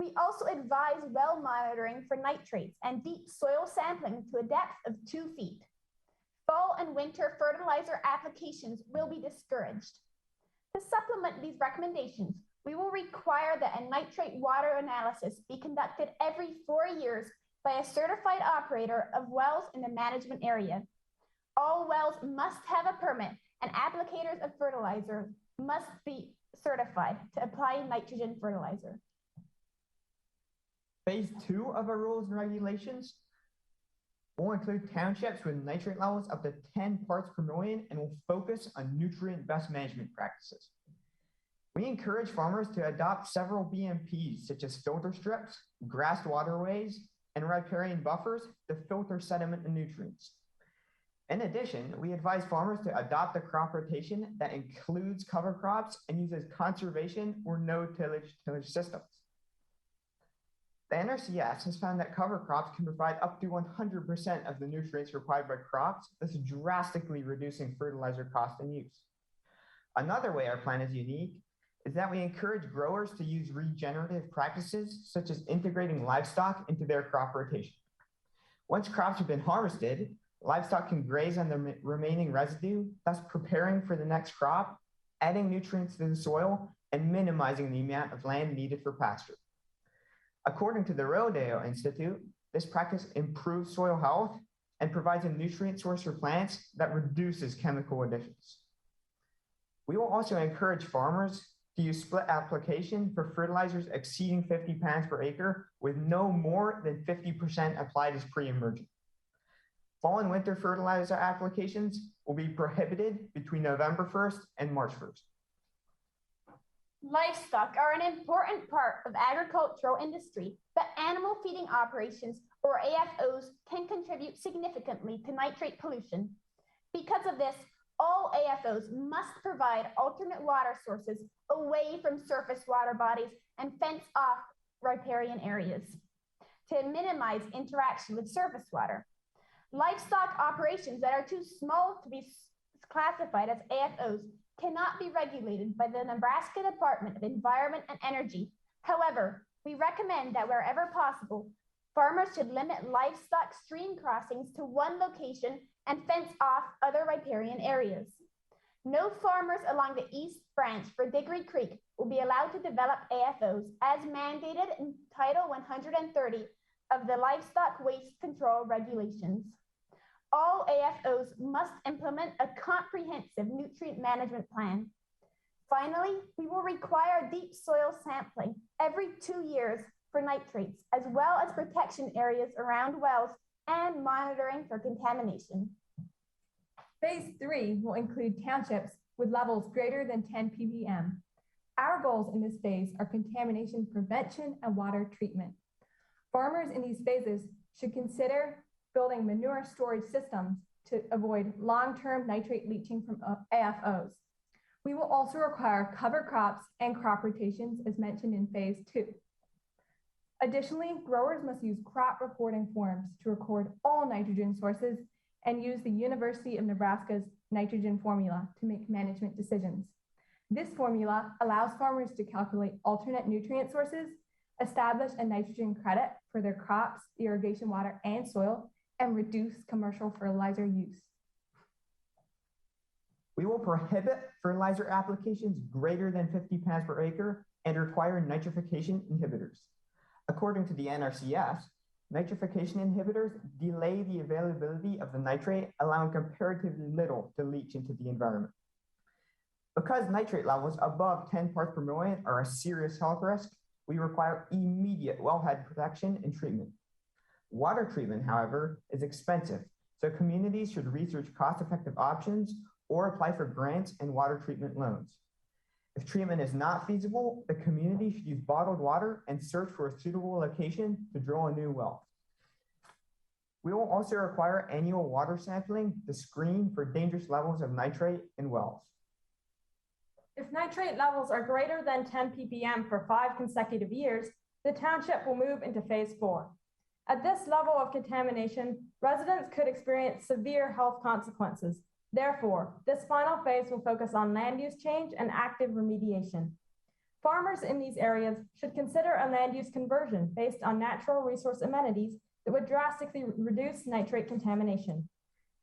We also advise well monitoring for nitrates and deep soil sampling to a depth of 2 feet. Fall and winter fertilizer applications will be discouraged. To supplement these recommendations, we will require that a nitrate water analysis be conducted every 4 years by a certified operator of wells in the management area. All wells must have a permit, and applicators of fertilizer must be certified to apply nitrogen fertilizer. Phase 2 of our rules and regulations will include townships with nitrate levels up to 10 parts per million and will focus on nutrient best management practices. We encourage farmers to adopt several BMPs, such as filter strips, grassed waterways, and riparian buffers to filter sediment and nutrients. In addition, we advise farmers to adopt a crop rotation that includes cover crops and uses conservation or no-tillage systems. The NRCS has found that cover crops can provide up to 100% of the nutrients required by crops, thus drastically reducing fertilizer cost and use. Another way our plan is unique is that we encourage growers to use regenerative practices, such as integrating livestock into their crop rotation. Once crops have been harvested, livestock can graze on the remaining residue, thus preparing for the next crop, adding nutrients to the soil, and minimizing the amount of land needed for pasture. According to the Rodeo Institute, this practice improves soil health and provides a nutrient source for plants that reduces chemical additions. We will also encourage farmers to use split application for fertilizers exceeding 50 pounds per acre with no more than 50% applied as pre-emergent. Fall and winter fertilizer applications will be prohibited between November 1st and March 1st. Livestock are an important part of agricultural industry, but animal feeding operations, or AFOs, can contribute significantly to nitrate pollution. Because of this, all AFOs must provide alternate water sources away from surface water bodies and fence off riparian areas to minimize interaction with surface water. Livestock operations that are too small to be classified as AFOs cannot be regulated by the Nebraska Department of Environment and Energy. However, we recommend that wherever possible, farmers should limit livestock stream crossings to one location and fence off other riparian areas. No farmers along the East Branch for Diggory Creek will be allowed to develop AFOs as mandated in Title 130 of the Livestock Waste Control Regulations. all AFOs must implement a comprehensive nutrient management plan. Finally, we will require deep soil sampling every 2 years for nitrates, as well as protection areas around wells and monitoring for contamination. Phase 3 will include townships with levels greater than 10 ppm. Our goals in this phase are contamination prevention and water treatment. Farmers in these phases should consider building manure storage systems to avoid long-term nitrate leaching from AFOs. We will also require cover crops and crop rotations as mentioned in phase 2. Additionally, growers must use crop reporting forms to record all nitrogen sources and use the University of Nebraska's nitrogen formula to make management decisions. This formula allows farmers to calculate alternate nutrient sources, establish a nitrogen credit for their crops, irrigation water, and soil, and reduce commercial fertilizer use. We will prohibit fertilizer applications greater than 50 pounds per acre and require nitrification inhibitors. According to the NRCS, nitrification inhibitors delay the availability of the nitrate, allowing comparatively little to leach into the environment. Because nitrate levels above 10 parts per million are a serious health risk, we require immediate wellhead protection and treatment. Water treatment, however, is expensive, so communities should research cost-effective options or apply for grants and water treatment loans. If treatment is not feasible, the community should use bottled water and search for a suitable location to drill a new well. We will also require annual water sampling to screen for dangerous levels of nitrate in wells. If nitrate levels are greater than 10 ppm for 5 consecutive years, the township will move into phase 4. At this level of contamination, residents could experience severe health consequences. Therefore, this final phase will focus on land use change and active remediation. Farmers in these areas should consider a land use conversion based on natural resource amenities that would drastically reduce nitrate contamination.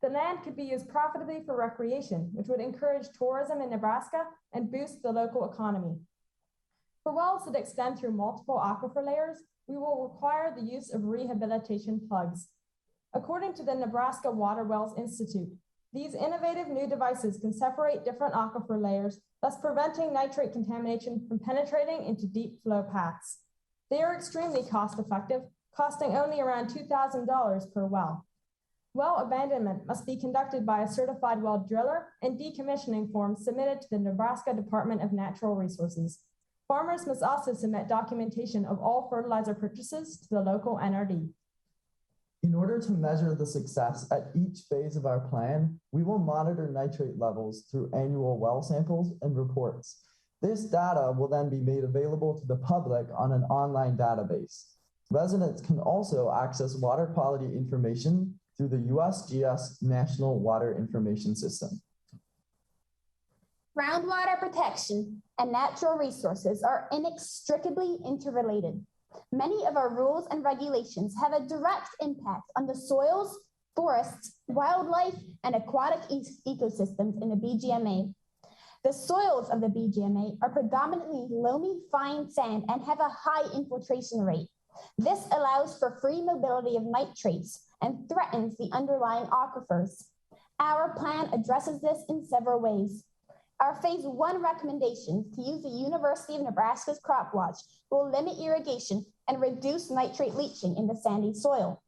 The land could be used profitably for recreation, which would encourage tourism in Nebraska and boost the local economy. For wells that extend through multiple aquifer layers, we will require the use of rehabilitation plugs. According to the Nebraska Water Wells Institute, these innovative new devices can separate different aquifer layers, thus preventing nitrate contamination from penetrating into deep flow paths. They are extremely cost-effective, costing only around $2,000 per well. Well abandonment must be conducted by a certified well driller and decommissioning forms submitted to the Nebraska Department of Natural Resources. Farmers must also submit documentation of all fertilizer purchases to the local NRD. In order to measure the success at each phase of our plan, we will monitor nitrate levels through annual well samples and reports. This data will then be made available to the public on an online database. Residents can also access water quality information through the USGS National Water Information System. Groundwater protection and natural resources are inextricably interrelated. Many of our rules and regulations have a direct impact on the soils, forests, wildlife, and aquatic ecosystems in the BGMA. The soils of the BGMA are predominantly loamy fine sand and have a high infiltration rate. This allows for free mobility of nitrates and threatens the underlying aquifers. Our plan addresses this in several ways. Our phase 1 recommendations to use the University of Nebraska's Crop Watch will limit irrigation and reduce nitrate leaching in the sandy soil.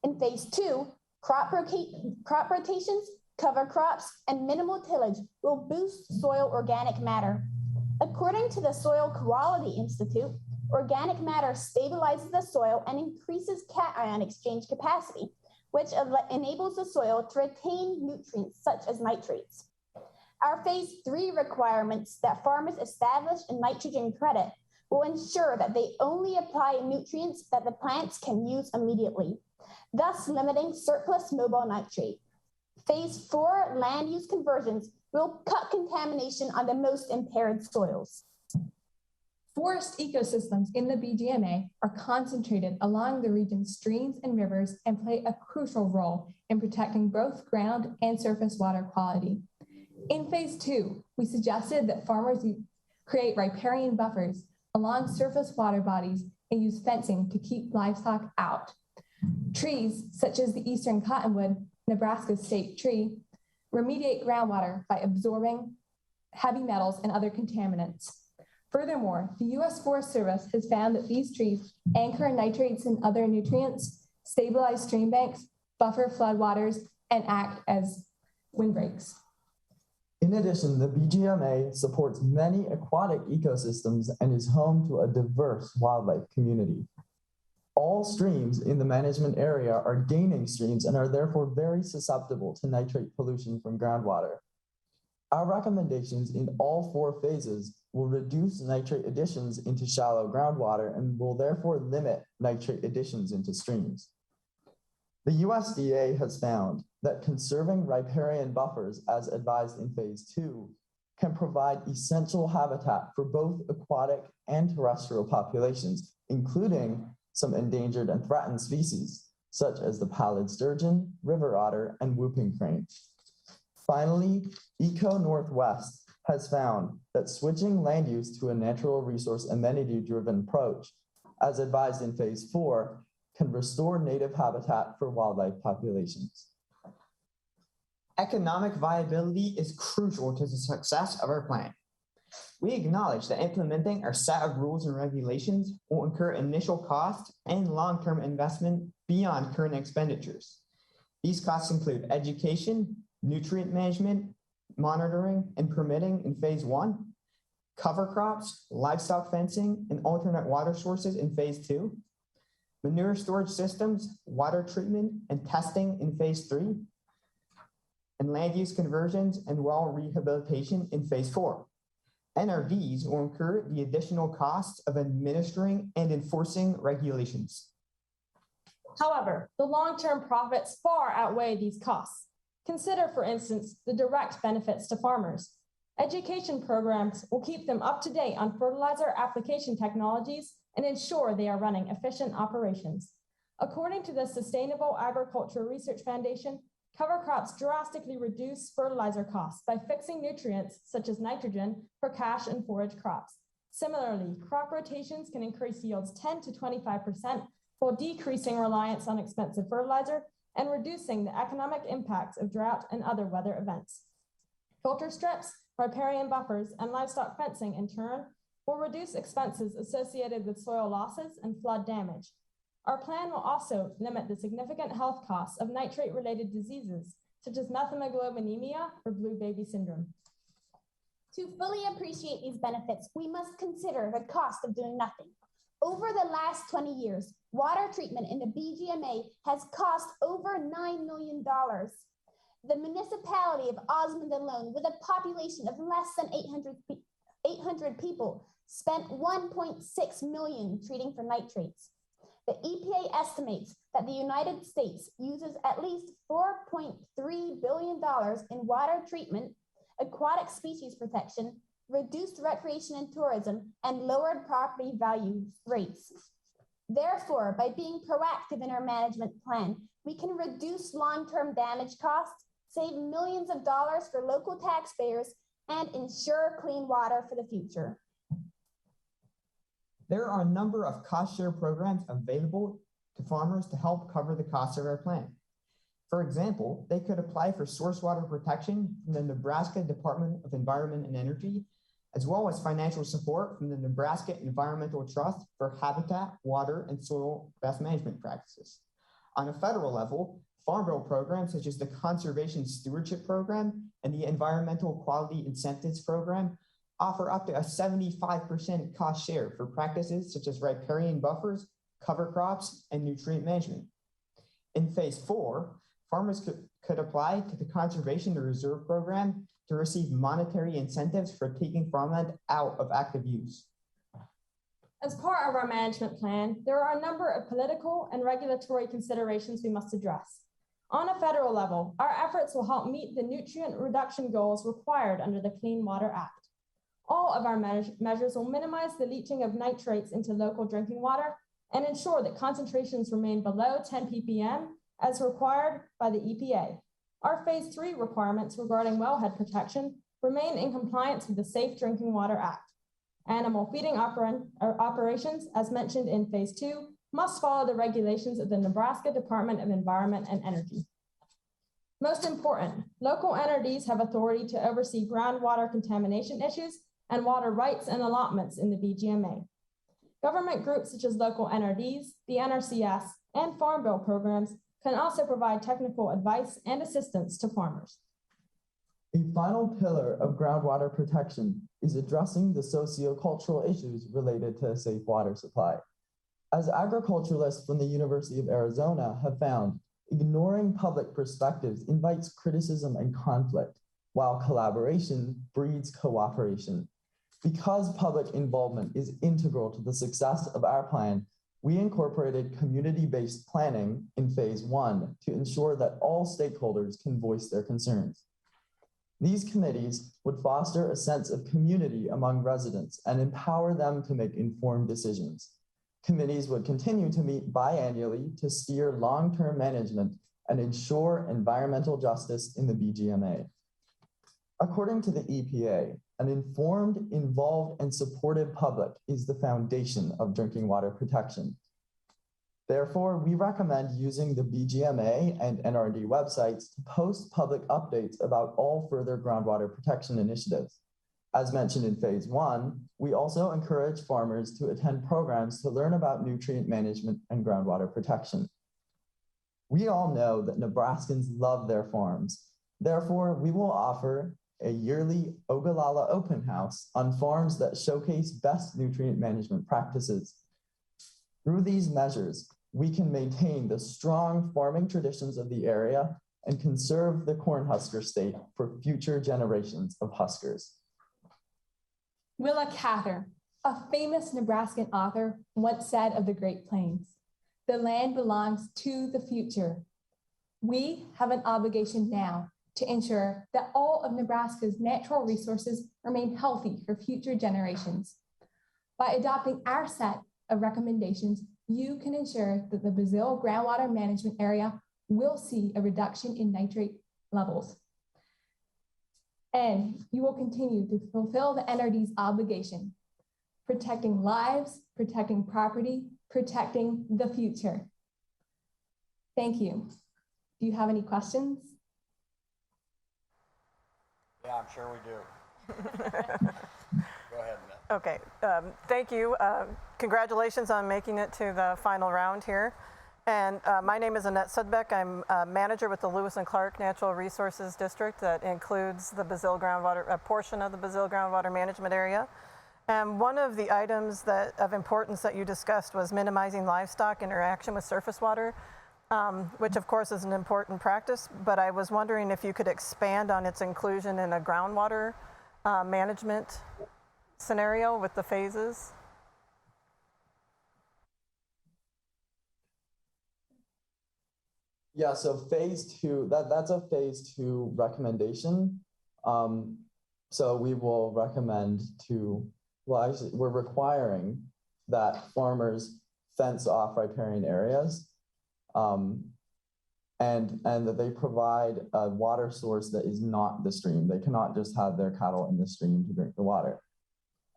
In phase 2, crop rotations, cover crops, and minimal tillage will boost soil organic matter. According to the Soil Quality Institute, organic matter stabilizes the soil and increases cation exchange capacity, which enables the soil to retain nutrients such as nitrates. Our phase 3 requirements that farmers establish a nitrogen credit will ensure that they only apply nutrients that the plants can use immediately, thus limiting surplus mobile nitrate. Phase 4 land use conversions will cut contamination on the most impaired soils. Forest ecosystems in the BGMA are concentrated along the region's streams and rivers and play a crucial role in protecting both ground and surface water quality. In phase 2, we suggested that farmers create riparian buffers along surface water bodies and use fencing to keep livestock out. Trees, such as the eastern cottonwood, Nebraska's state tree, remediate groundwater by absorbing heavy metals and other contaminants. Furthermore, the U.S. Forest Service has found that these trees anchor nitrates and other nutrients, stabilize stream banks, buffer floodwaters, and act as windbreaks. In addition, the BGMA supports many aquatic ecosystems and is home to a diverse wildlife community. All streams in the management area are gaining streams and are therefore very susceptible to nitrate pollution from groundwater. Our recommendations in all 4 phases will reduce nitrate additions into shallow groundwater and will therefore limit nitrate additions into streams. The USDA has found that conserving riparian buffers, as advised in phase 2, can provide essential habitat for both aquatic and terrestrial populations, including some endangered and threatened species, such as the pallid sturgeon, river otter, and whooping crane. Finally, Eco Northwest has found that switching land use to a natural resource amenity-driven approach, as advised in phase 4, can restore native habitat for wildlife populations. Economic viability is crucial to the success of our plan. We acknowledge that implementing our set of rules and regulations will incur initial costs and long-term investment beyond current expenditures. These costs include education, nutrient management, monitoring, and permitting in phase 1, cover crops, livestock fencing, and alternate water sources in phase 2, manure storage systems, water treatment, and testing in phase 3, and land use conversions and well rehabilitation in phase 4. NRDs will incur the additional costs of administering and enforcing regulations. However, the long-term profits far outweigh these costs. Consider, for instance, the direct benefits to farmers. Education programs will keep them up to date on fertilizer application technologies and ensure they are running efficient operations. According to the Sustainable Agriculture Research Foundation, cover crops drastically reduce fertilizer costs by fixing nutrients such as nitrogen for cash and forage crops. Similarly, crop rotations can increase yields 10 to 25% while decreasing reliance on expensive fertilizer and reducing the economic impacts of drought and other weather events. Filter strips, riparian buffers, and livestock fencing, in turn, will reduce expenses associated with soil losses and flood damage. Our plan will also limit the significant health costs of nitrate-related diseases, such as methemoglobinemia or blue baby syndrome. To fully appreciate these benefits, we must consider the cost of doing nothing. Over the last 20 years, water treatment in the BGMA has cost over $9 million. The municipality of Osmond alone, with a population of less than 800 people, spent $1.6 million treating for nitrates. The EPA estimates that the United States uses at least $4.3 billion in water treatment, aquatic species protection, reduced recreation and tourism, and lowered property value rates. Therefore, by being proactive in our management plan, we can reduce long-term damage costs, save millions of dollars for local taxpayers, and ensure clean water for the future. There are a number of cost share programs available to farmers to help cover the costs of our plan. For example, they could apply for source water protection from the Nebraska Department of Environment and Energy, as well as financial support from the Nebraska Environmental Trust for habitat, water, and soil best management practices. On a federal level, Farm Bill programs such as the Conservation Stewardship Program and the Environmental Quality Incentives Program offer up to a 75% cost share for practices such as riparian buffers, cover crops, and nutrient management. In phase 4, farmers could apply to the Conservation Reserve Program to receive monetary incentives for taking farmland out of active use. As part of our management plan, there are a number of political and regulatory considerations we must address. On a federal level, our efforts will help meet the nutrient reduction goals required under the Clean Water Act. All of our measures will minimize the leaching of nitrates into local drinking water and ensure that concentrations remain below 10 ppm as required by the EPA. Our phase 3 requirements regarding wellhead protection remain in compliance with the Safe Drinking Water Act. Animal feeding operations, as mentioned in phase 2, must follow the regulations of the Nebraska Department of Environment and Energy. Most important, local NRDs have authority to oversee groundwater contamination issues and water rights and allotments in the BGMA. Government groups such as local NRDs, the NRCS, and Farm Bill programs can also provide technical advice and assistance to farmers. A final pillar of groundwater protection is addressing the sociocultural issues related to a safe water supply. As agriculturalists from the University of Arizona have found, ignoring public perspectives invites criticism and conflict, while collaboration breeds cooperation. Because public involvement is integral to the success of our plan, we incorporated community-based planning in phase 1 to ensure that all stakeholders can voice their concerns. These committees would foster a sense of community among residents and empower them to make informed decisions. Committees would continue to meet biannually to steer long-term management and ensure environmental justice in the BGMA. According to the EPA, an informed, involved, and supportive public is the foundation of drinking water protection. Therefore, we recommend using the BGMA and NRD websites to post public updates about all further groundwater protection initiatives. As mentioned in phase 1, we also encourage farmers to attend programs to learn about nutrient management and groundwater protection. We all know that Nebraskans love their farms. Therefore, we will offer a yearly Ogallala open house on farms that showcase best nutrient management practices. Through these measures, we can maintain the strong farming traditions of the area and conserve the Cornhusker state for future generations of Huskers. Willa Cather, a famous Nebraskan author, once said of the Great Plains, "The land belongs to the future." We have an obligation now to ensure that all of Nebraska's natural resources remain healthy for future generations. By adopting our set of recommendations, you can ensure that the Brazil groundwater management area will see a reduction in nitrate levels. And you will continue to fulfill the NRD's obligation, protecting lives, protecting property, protecting the future. Thank you. Do you have any questions? Yeah, I'm sure we do. Go ahead, Annette. Okay, thank you. Congratulations on making it to the final round here. And my name is Annette Sudbeck. I'm a manager with the Lewis and Clark Natural Resources District that includes the Brazil groundwater, a portion of the Brazil groundwater management area. And one of the items of importance that you discussed was minimizing livestock interaction with surface water, which of course is an important practice, but I was wondering if you could expand on its inclusion in a groundwater management scenario with the phases. Yeah, so phase 2, that's a phase 2 recommendation. So we will recommend well, actually, we're requiring that farmers fence off riparian areas and that they provide a water source that is not the stream. They cannot just have their cattle in the stream to drink the water.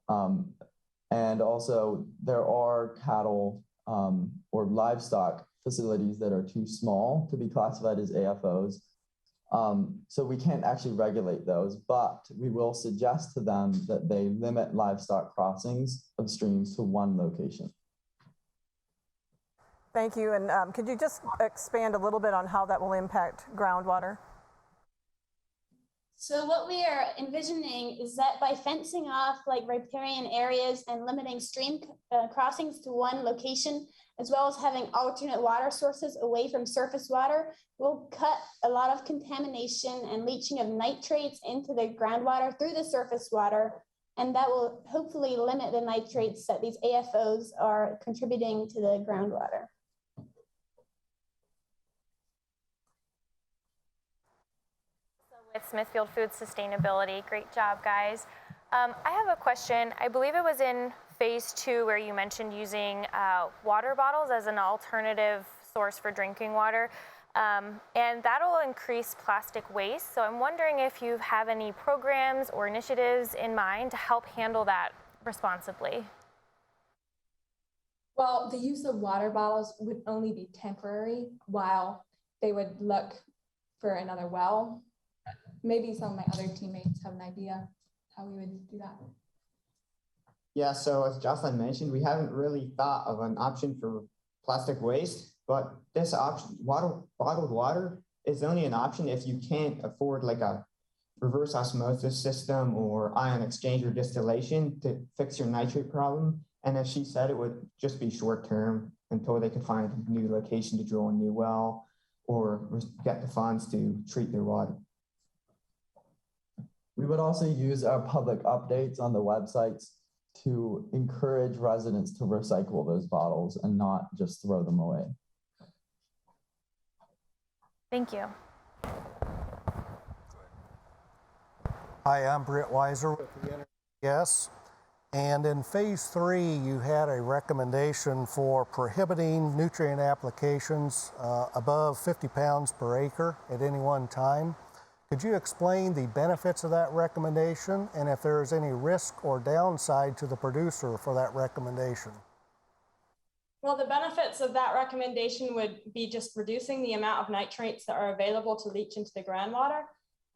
And also there are cattle or livestock facilities that are too small to be classified as AFOs. So we can't actually regulate those, but we will suggest to them that they limit livestock crossings of streams to one location. Thank you. And could you just expand a little bit on how that will impact groundwater? So what we are envisioning is that by fencing off like riparian areas and limiting stream crossings to one location, as well as having alternate water sources away from surface water, we'll cut a lot of contamination and leaching of nitrates into the groundwater through the surface water. And that will hopefully limit the nitrates that these AFOs are contributing to the groundwater. With Smithfield Food Sustainability. Great job, guys. I have a question. I believe it was in phase 2 where you mentioned using water bottles as an alternative source for drinking water, and that'll increase plastic waste. So I'm wondering if you have any programs or initiatives in mind to help handle that responsibly. Well, the use of water bottles would only be temporary while they would look for another well. Maybe some of my other teammates have an idea how we would do that. Yeah, so as Jocelyn mentioned, we haven't really thought of an option for plastic waste, but this option, bottled water, is only an option if you can't afford like a reverse osmosis system or ion exchange or distillation to fix your nitrate problem. And as she said, it would just be short term until they could find a new location to drill a new well or get the funds to treat their water. We would also use our public updates on the websites to encourage residents to recycle those bottles and not just throw them away. Thank you. Hi, I'm Britt Weiser with the NCF. And in phase 3, you had a recommendation for prohibiting nutrient applications above 50 pounds per acre at any one time. Could you explain the benefits of that recommendation and if there is any risk or downside to the producer for that recommendation? Well, the benefits of that recommendation would be just reducing the amount of nitrates that are available to leach into the groundwater.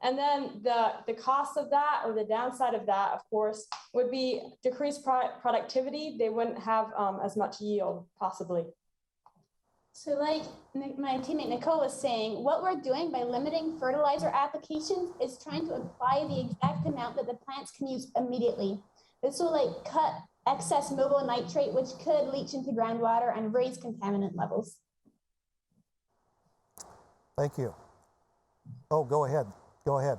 And then the cost of that, or the downside of that, of course, would be decreased productivity. They wouldn't have as much yield, possibly. So like my teammate Nicole was saying, what we're doing by limiting fertilizer applications is trying to apply the exact amount that the plants can use immediately. This will like cut excess mobile nitrate, which could leach into groundwater and raise contaminant levels. Thank you. Oh, go ahead. Go ahead.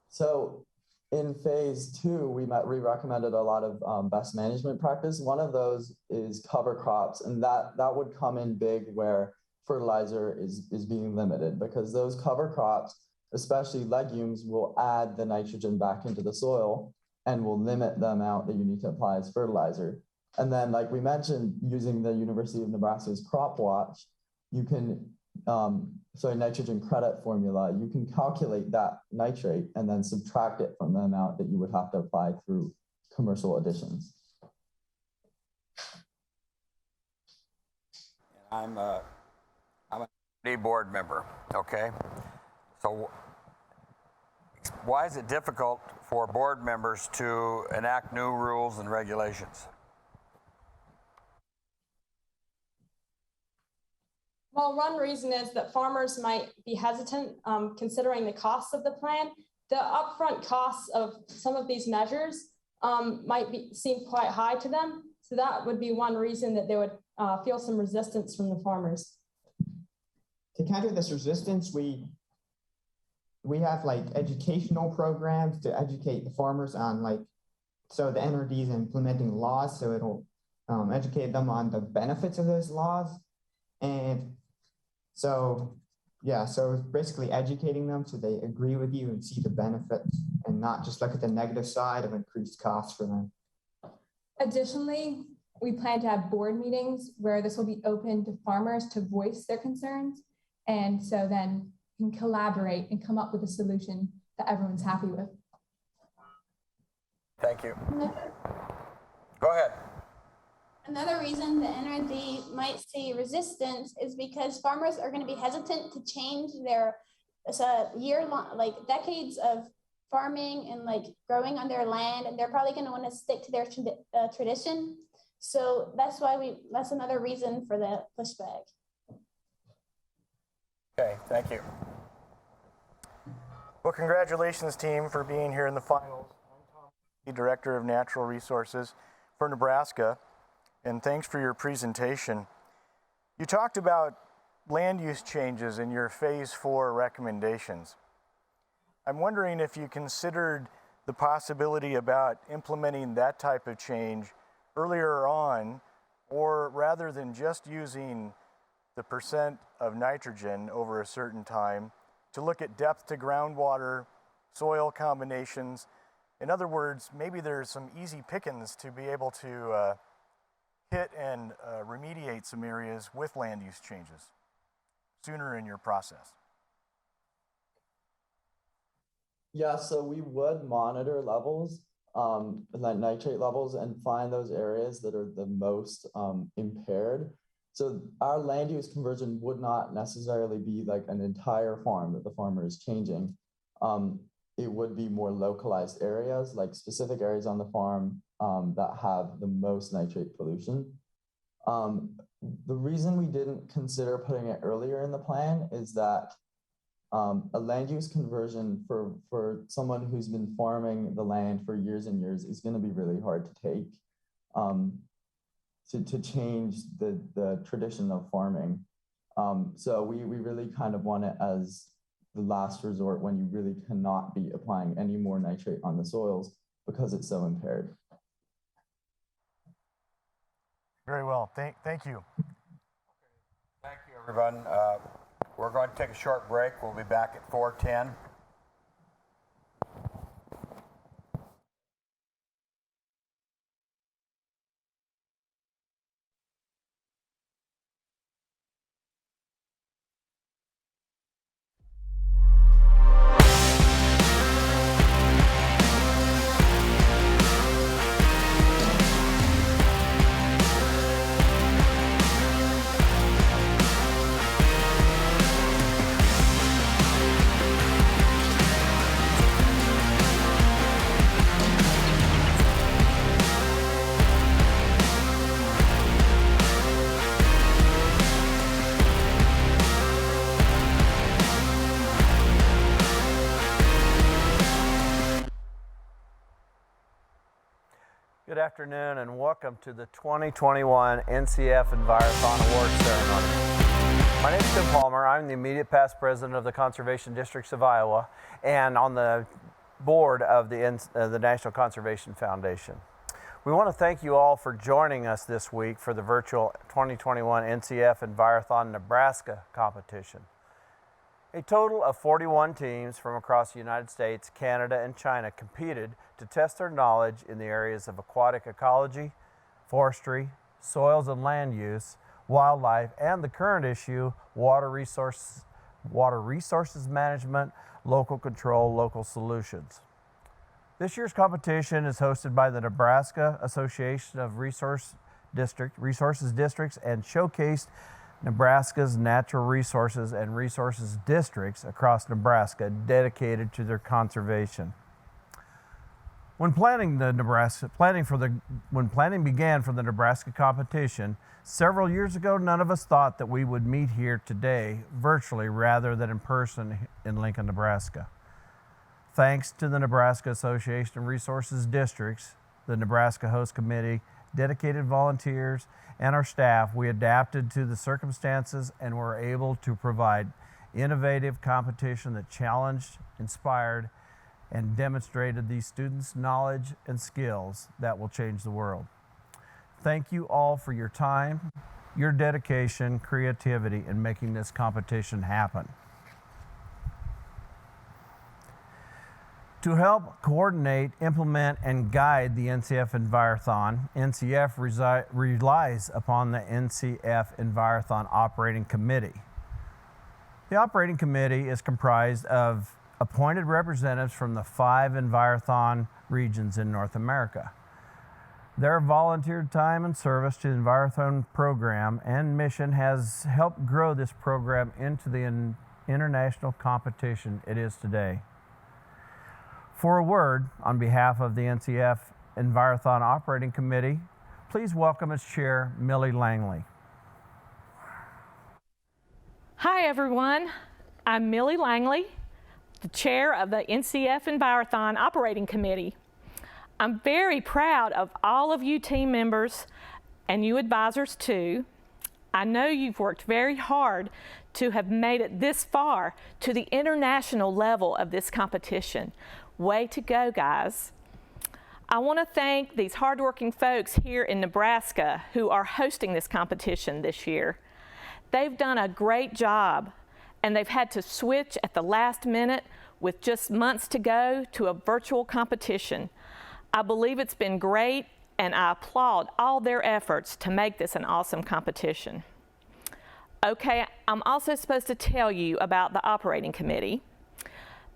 So in phase 2, we recommended a lot of best management practice. One of those is cover crops, and that would come in big where fertilizer is being limited, because those cover crops, especially legumes, will add the nitrogen back into the soil and will limit the amount that you need to apply as fertilizer. And then, like we mentioned, using the University of Nebraska's Crop Watch, you can nitrogen credit formula, you can calculate that nitrate and then subtract it from the amount that you would have to apply through commercial additions. I'm a board member, okay? So why is it difficult for board members to enact new rules and regulations? Well, one reason is that farmers might be hesitant considering the costs of the plan. The upfront costs of some of these measures might seem quite high to them. So that would be one reason that they would feel some resistance from the farmers. To counter this resistance, we have like educational programs to educate the farmers on so the NRD is implementing laws, so it'll educate them on the benefits of those laws. And so it's basically educating them so they agree with you and see the benefits and not just look at the negative side of increased costs for them. Additionally, we plan to have board meetings where this will be open to farmers to voice their concerns. And so then we can collaborate and come up with a solution that everyone's happy with. Thank you. Go ahead. Another reason the NRD might see resistance is because farmers are going to be hesitant to change their year-long, decades of farming and growing on their land, and they're probably going to want to stick to their tradition. So that's why that's another reason for the pushback. Okay, thank you. Well, congratulations, team, for being here in the finals. I'm Tom, the Director of Natural Resources for Nebraska. And thanks for your presentation. You talked about land use changes in your phase 4 recommendations. I'm wondering if you considered the possibility about implementing that type of change earlier on, or rather than just using the percent of nitrogen over a certain time, to look at depth to groundwater, soil combinations. In other words, maybe there's some easy pickings to be able to hit and remediate some areas with land use changes sooner in your process. Yeah, so we would monitor levels, nitrate levels, and find those areas that are the most impaired. So our land use conversion would not necessarily be like an entire farm that the farmer is changing. It would be more localized areas, like specific areas on the farm that have the most nitrate pollution. The reason we didn't consider putting it earlier in the plan is that a land use conversion for someone who's been farming the land for years and years is going to be really hard to take. To change the tradition of farming. So we really kind of want it as the last resort when you really cannot be applying any more nitrate on the soils because it's so impaired. Very well, thank you. Thank you, everyone. We're going to take a short break. We'll be back at 4:10. Good afternoon and welcome to the 2021 NCF-Envirothon Award Ceremony. My name is Tim Palmer. I'm the immediate past president of the Conservation Districts of Iowa and on the board of the National Conservation Foundation. We want to thank you all for joining us this week for the virtual 2021 NCF-Envirothon Nebraska competition. A total of 41 teams from across the United States, Canada, and China competed to test their knowledge in the areas of aquatic ecology, forestry, soils and land use, wildlife, and the current issue, water resources management, local control, local solutions. This year's competition is hosted by the Nebraska Association of Resources Districts and showcased Nebraska's natural resources and resources districts across Nebraska dedicated to their conservation. When planning began for the Nebraska competition, several years ago, none of us thought that we would meet here today virtually rather than in person in Lincoln, Nebraska. Thanks to the Nebraska Association of Resources Districts, the Nebraska Host Committee, dedicated volunteers, and our staff, we adapted to the circumstances and were able to provide innovative competition that challenged, inspired, and demonstrated these students' knowledge and skills that will change the world. Thank you all for your time, your dedication, creativity in making this competition happen. To help coordinate, implement, and guide the NCF-Envirothon, NCF relies upon the NCF-Envirothon Operating Committee. The Operating Committee is comprised of appointed representatives from the 5 Envirothon regions in North America. Their volunteered time and service to the Envirothon program and mission has helped grow this program into the international competition it is today. For a word on behalf of the NCF-Envirothon Operating Committee, please welcome its chair, Millie Langley. Hi everyone, I'm Millie Langley, the chair of the NCF-Envirothon Operating Committee. I'm very proud of all of you team members and you advisors too. I know you've worked very hard to have made it this far to the international level of this competition. Way to go, guys. I want to thank these hardworking folks here in Nebraska who are hosting this competition this year. They've done a great job and they've had to switch at the last minute with just months to go to a virtual competition. I believe it's been great and I applaud all their efforts to make this an awesome competition. Okay, I'm also supposed to tell you about the Operating Committee.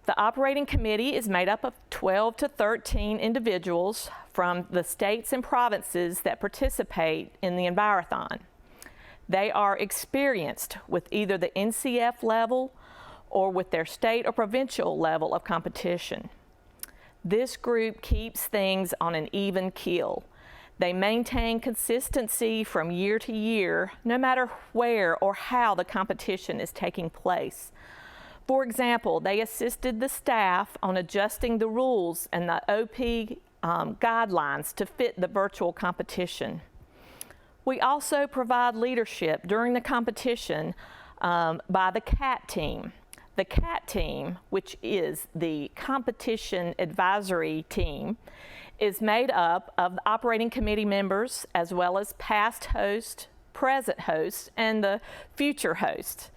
The Operating Committee is made up of 12 to 13 individuals from the states and provinces that participate in the Envirothon. They are experienced with either the NCF level or with their state or provincial level of competition. This group keeps things on an even keel. They maintain consistency from year to year, no matter where or how the competition is taking place. For example, they assisted the staff on adjusting the rules and the OP guidelines to fit the virtual competition. We also provide leadership during the competition by the CAT team. The CAT team, which is the competition advisory team, is made up of the operating committee members as well as past hosts, present hosts, and the future hosts.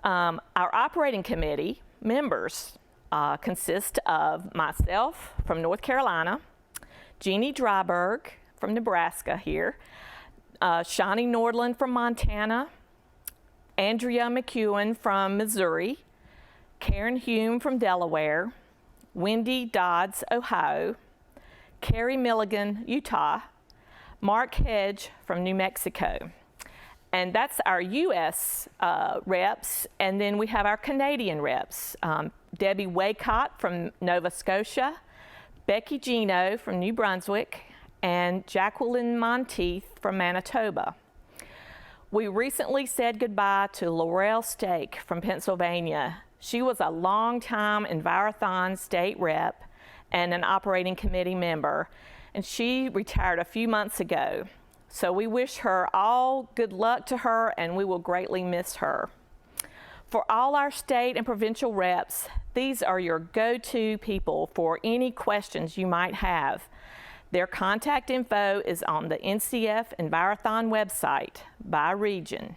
Our operating committee members consist of myself from North Carolina, Jeannie Dryberg from Nebraska here, Shawnee Nordland from Montana, Andrea McEwen from Missouri, Karen Hume from Delaware, Wendy Dodds, Ohio, Carrie Milligan, Utah, Mark Hedge from New Mexico. And that's our U.S. reps, and then we have our Canadian reps. Debbie Waycott from Nova Scotia, Becky Gino from New Brunswick, and Jacqueline Monteith from Manitoba. We recently said goodbye to Laurel Stake from Pennsylvania. She was a longtime Envirothon state rep and an operating committee member, and she retired a few months ago. So we wish her all good luck to her, and we will greatly miss her. For all our state and provincial reps, these are your go-to people for any questions you might have. Their contact info is on the NCF-Envirothon website by region.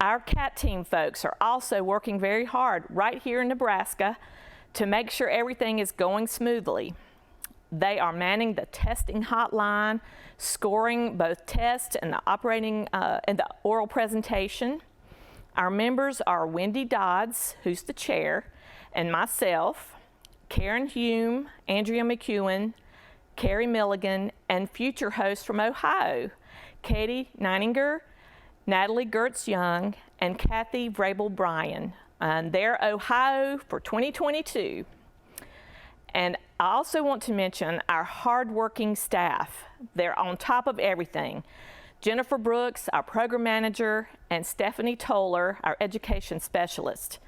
Our CAT team folks are also working very hard right here in Nebraska to make sure everything is going smoothly. They are manning the testing hotline, scoring both tests and the operating and the oral presentation. Our members are Wendy Dodds, who's the chair, and myself, Karen Hume, Andrea McEwen, Carrie Milligan, and future hosts from Ohio, Katie Neininger, Natalie Gertz-Young, and Kathy Vrabel-Bryan. And they're Ohio for 2022. And I also want to mention our hardworking staff. They're on top of everything. Jennifer Brooks, our program manager, and Stephanie Toller, our education specialist.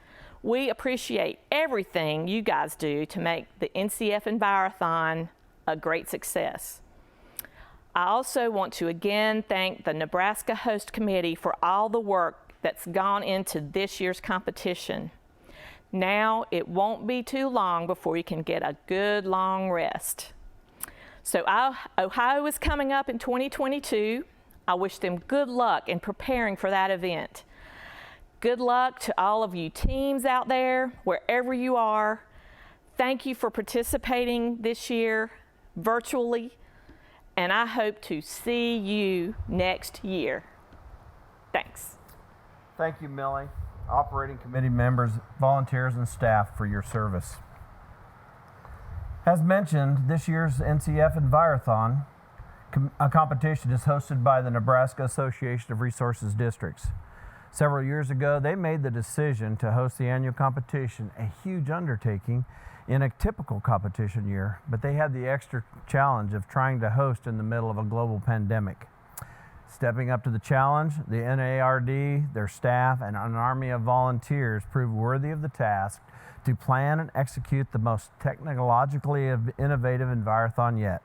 We appreciate everything you guys do to make the NCF-Envirothon a great success. I also want to again thank the Nebraska Host Committee for all the work that's gone into this year's competition. Now it won't be too long before you can get a good long rest. So Ohio is coming up in 2022. I wish them good luck in preparing for that event. Good luck to all of you teams out there, wherever you are. Thank you for participating this year virtually, and I hope to see you next year. Thanks. Thank you, Millie, operating committee members, volunteers, and staff for your service. As mentioned, this year's NCF-Envirothon competition is hosted by the Nebraska Association of Resources Districts. Several years ago, they made the decision to host the annual competition, a huge undertaking in a typical competition year, but they had the extra challenge of trying to host in the middle of a global pandemic. Stepping up to the challenge, the NARD, their staff, and an army of volunteers proved worthy of the task to plan and execute the most technologically innovative Envirothon yet.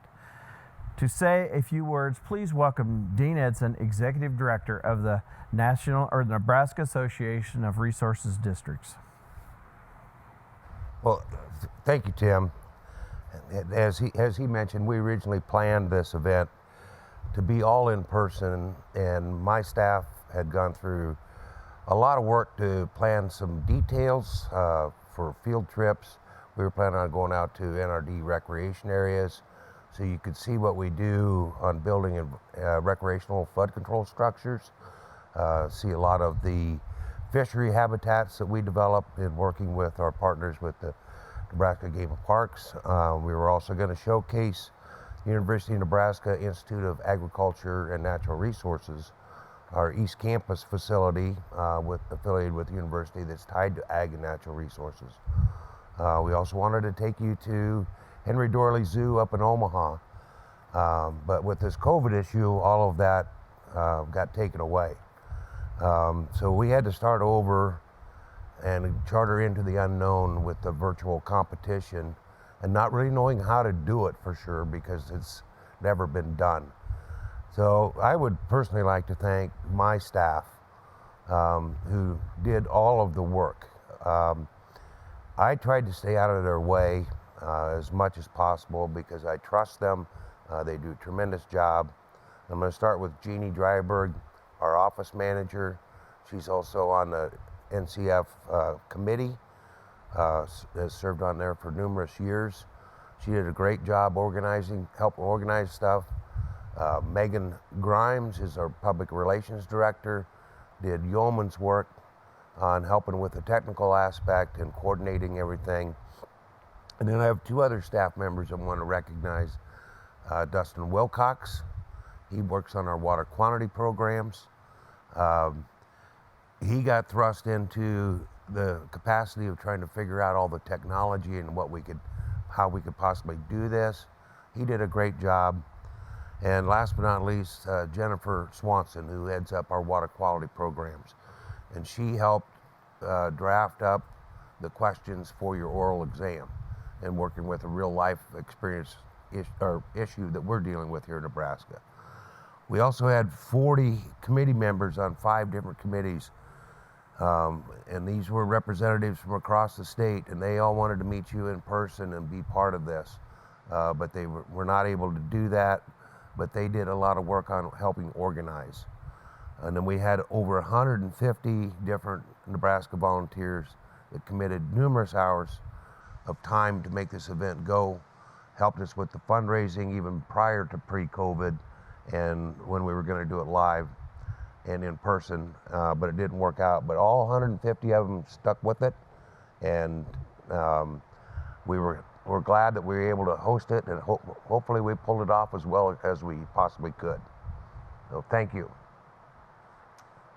To say a few words, please welcome Dean Edson, Executive Director of the Nebraska Association of Resources Districts. Well, thank you, Tim. As he mentioned, we originally planned this event to be all in person, and my staff had gone through a lot of work to plan some details for field trips. We were planning on going out to NRD recreation areas so you could see what we do on building recreational flood control structures, see a lot of the fishery habitats that we develop in working with our partners with the Nebraska Game of Parks. We were also going to showcase University of Nebraska Institute of Agriculture and Natural Resources our East Campus facility affiliated with the university that's tied to ag and natural resources. We also wanted to take you to Henry Doorly Zoo up in Omaha. But with this COVID issue, all of that got taken away. So we had to start over and charter into the unknown with the virtual competition, and not really knowing how to do it for sure because it's never been done. So I would personally like to thank my staff who did all of the work. I tried to stay out of their way as much as possible because I trust them. They do a tremendous job. I'm going to start with Jeannie Dryberg, our office manager. She's also on the NCF committee, has served on there for numerous years. She did a great job helping organize stuff. Megan Grimes is our public relations director, did yeoman's work on helping with the technical aspect and coordinating everything. And then I have two other staff members I want to recognize. Dustin Wilcox, he works on our water quantity programs. He got thrust into the capacity of trying to figure out all the technology and how we could possibly do this. He did a great job. And last but not least, Jennifer Swanson, who heads up our water quality programs. And she helped draft up the questions for your oral exam and working with a real life experience issue that we're dealing with here in Nebraska. We also had 40 committee members on 5 different committees. And these were representatives from across the state, and they all wanted to meet you in person and be part of this. But they were not able to do that, but they did a lot of work on helping organize. And then we had over 150 different Nebraska volunteers that committed numerous hours of time to make this event go, helped us with the fundraising even prior to pre-COVID and when we were going to do it live and in person, but it didn't work out. But all 150 of them stuck with it, and we're glad that we were able to host it, and hopefully we pulled it off as well as we possibly could. So thank you.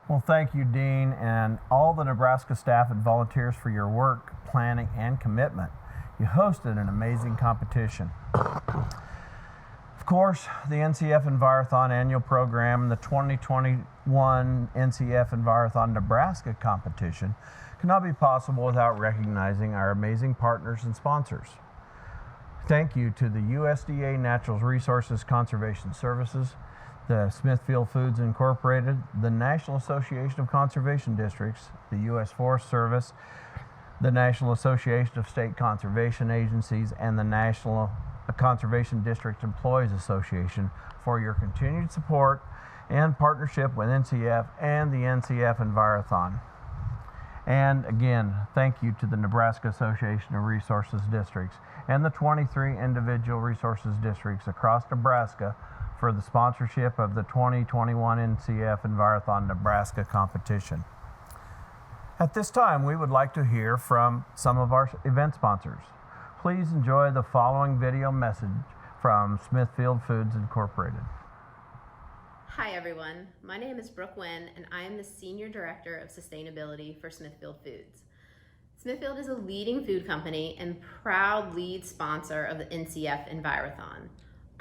Well, thank you, Dean, and all the Nebraska staff and volunteers for your work, planning, and commitment. You hosted an amazing competition. Of course, the NCF-Envirothon annual program and the 2021 NCF-Envirothon Nebraska competition cannot be possible without recognizing our amazing partners and sponsors. Thank you to the USDA Natural Resources Conservation Services, the Smithfield Foods Incorporated, the National Association of Conservation Districts, the U.S. Forest Service, the National Association of State Conservation Agencies, and the National Conservation District Employees Association for your continued support and partnership with NCF and the NCF-Envirothon. And again, thank you to the Nebraska Association of Resources Districts and the 23 individual resources districts across Nebraska for the sponsorship of the 2021 NCF-Envirothon Nebraska competition. At this time, we would like to hear from some of our event sponsors. Please enjoy the following video message from Smithfield Foods Incorporated. Hi everyone, my name is Brooke Wynn and I am the Senior Director of Sustainability for Smithfield Foods. Smithfield is a leading food company and proud lead sponsor of the NCF-Envirothon.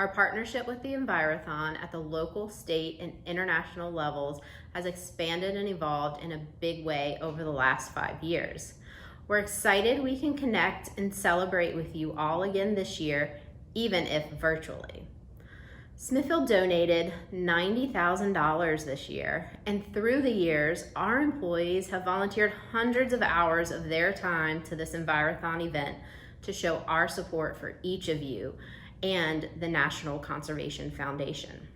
Our partnership with the Envirothon at the local, state, and international levels has expanded and evolved in a big way over the last 5 years. We're excited we can connect and celebrate with you all again this year, even if virtually. Smithfield donated $90,000 this year, and through the years, our employees have volunteered hundreds of hours of their time to this Envirothon event to show our support for each of you and the National Conservation Foundation.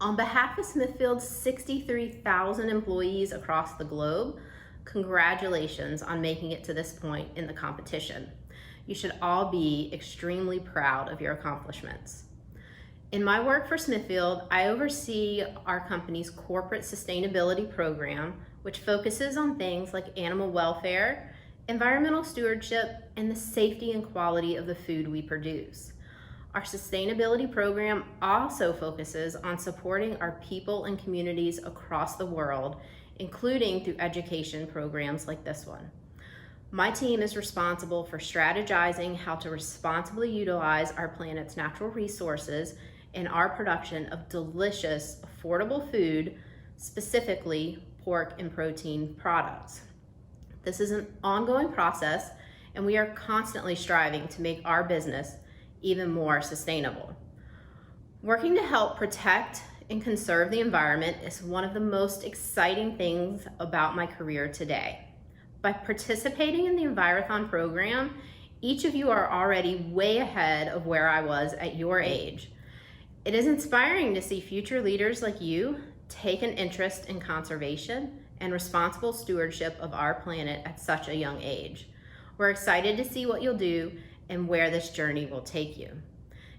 On behalf of Smithfield's 63,000 employees across the globe, congratulations on making it to this point in the competition. You should all be extremely proud of your accomplishments. In my work for Smithfield, I oversee our company's corporate sustainability program, which focuses on things like animal welfare, environmental stewardship, and the safety and quality of the food we produce. Our sustainability program also focuses on supporting our people and communities across the world, including through education programs like this one. My team is responsible for strategizing how to responsibly utilize our planet's natural resources in our production of delicious, affordable food, specifically pork and protein products. This is an ongoing process, and we are constantly striving to make our business even more sustainable. Working to help protect and conserve the environment is one of the most exciting things about my career today. By participating in the Envirothon program, each of you are already way ahead of where I was at your age. It is inspiring to see future leaders like you take an interest in conservation and responsible stewardship of our planet at such a young age. We're excited to see what you'll do and where this journey will take you.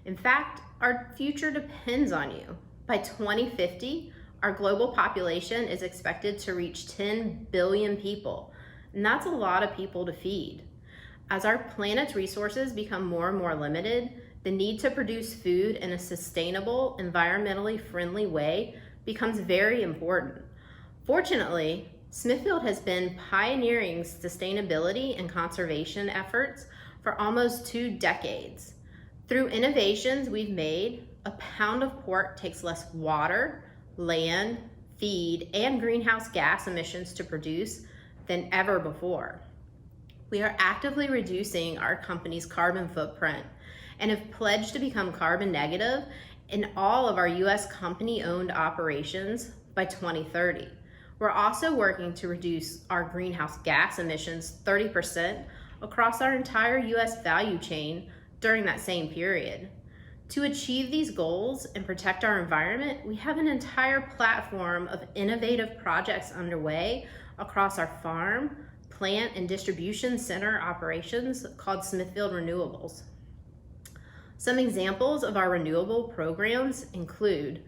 In fact, our future depends on you. By 2050, our global population is expected to reach 10 billion people, and that's a lot of people to feed. As our planet's resources become more and more limited, the need to produce food in a sustainable, environmentally friendly way becomes very important. Fortunately, Smithfield has been pioneering sustainability and conservation efforts for almost 2 decades. Through innovations we've made, a pound of pork takes less water, land, feed, and greenhouse gas emissions to produce than ever before. We are actively reducing our company's carbon footprint and have pledged to become carbon negative in all of our U.S. company-owned operations by 2030. We're also working to reduce our greenhouse gas emissions 30% across our entire U.S. value chain during that same period. To achieve these goals and protect our environment, we have an entire platform of innovative projects underway across our farm, plant, and distribution center operations called Smithfield Renewables. Some examples of our renewable programs include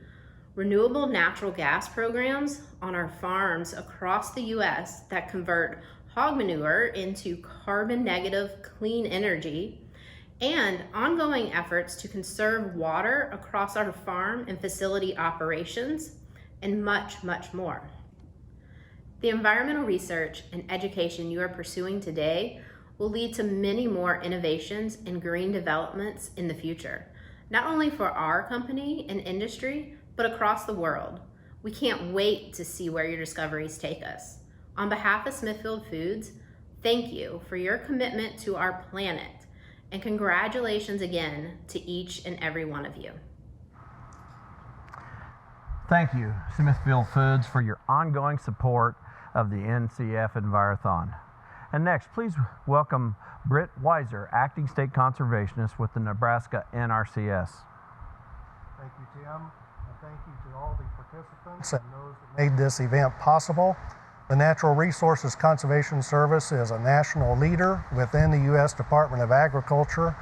renewable natural gas programs on our farms across the U.S. that convert hog manure into carbon negative clean energy, and ongoing efforts to conserve water across our farm and facility operations, and much, much more. The environmental research and education you are pursuing today will lead to many more innovations and green developments in the future, not only for our company and industry, but across the world. We can't wait to see where your discoveries take us. On behalf of Smithfield Foods, thank you for your commitment to our planet, and congratulations again to each and every one of you. Thank you, Smithfield Foods, for your ongoing support of the NCF-Envirothon. And next, please welcome Britt Weiser, Acting State Conservationist with the Nebraska NRCS. Thank you, Tim, and thank you to all the participants and those that made this event possible. The Natural Resources Conservation Service is a national leader within the U.S. Department of Agriculture,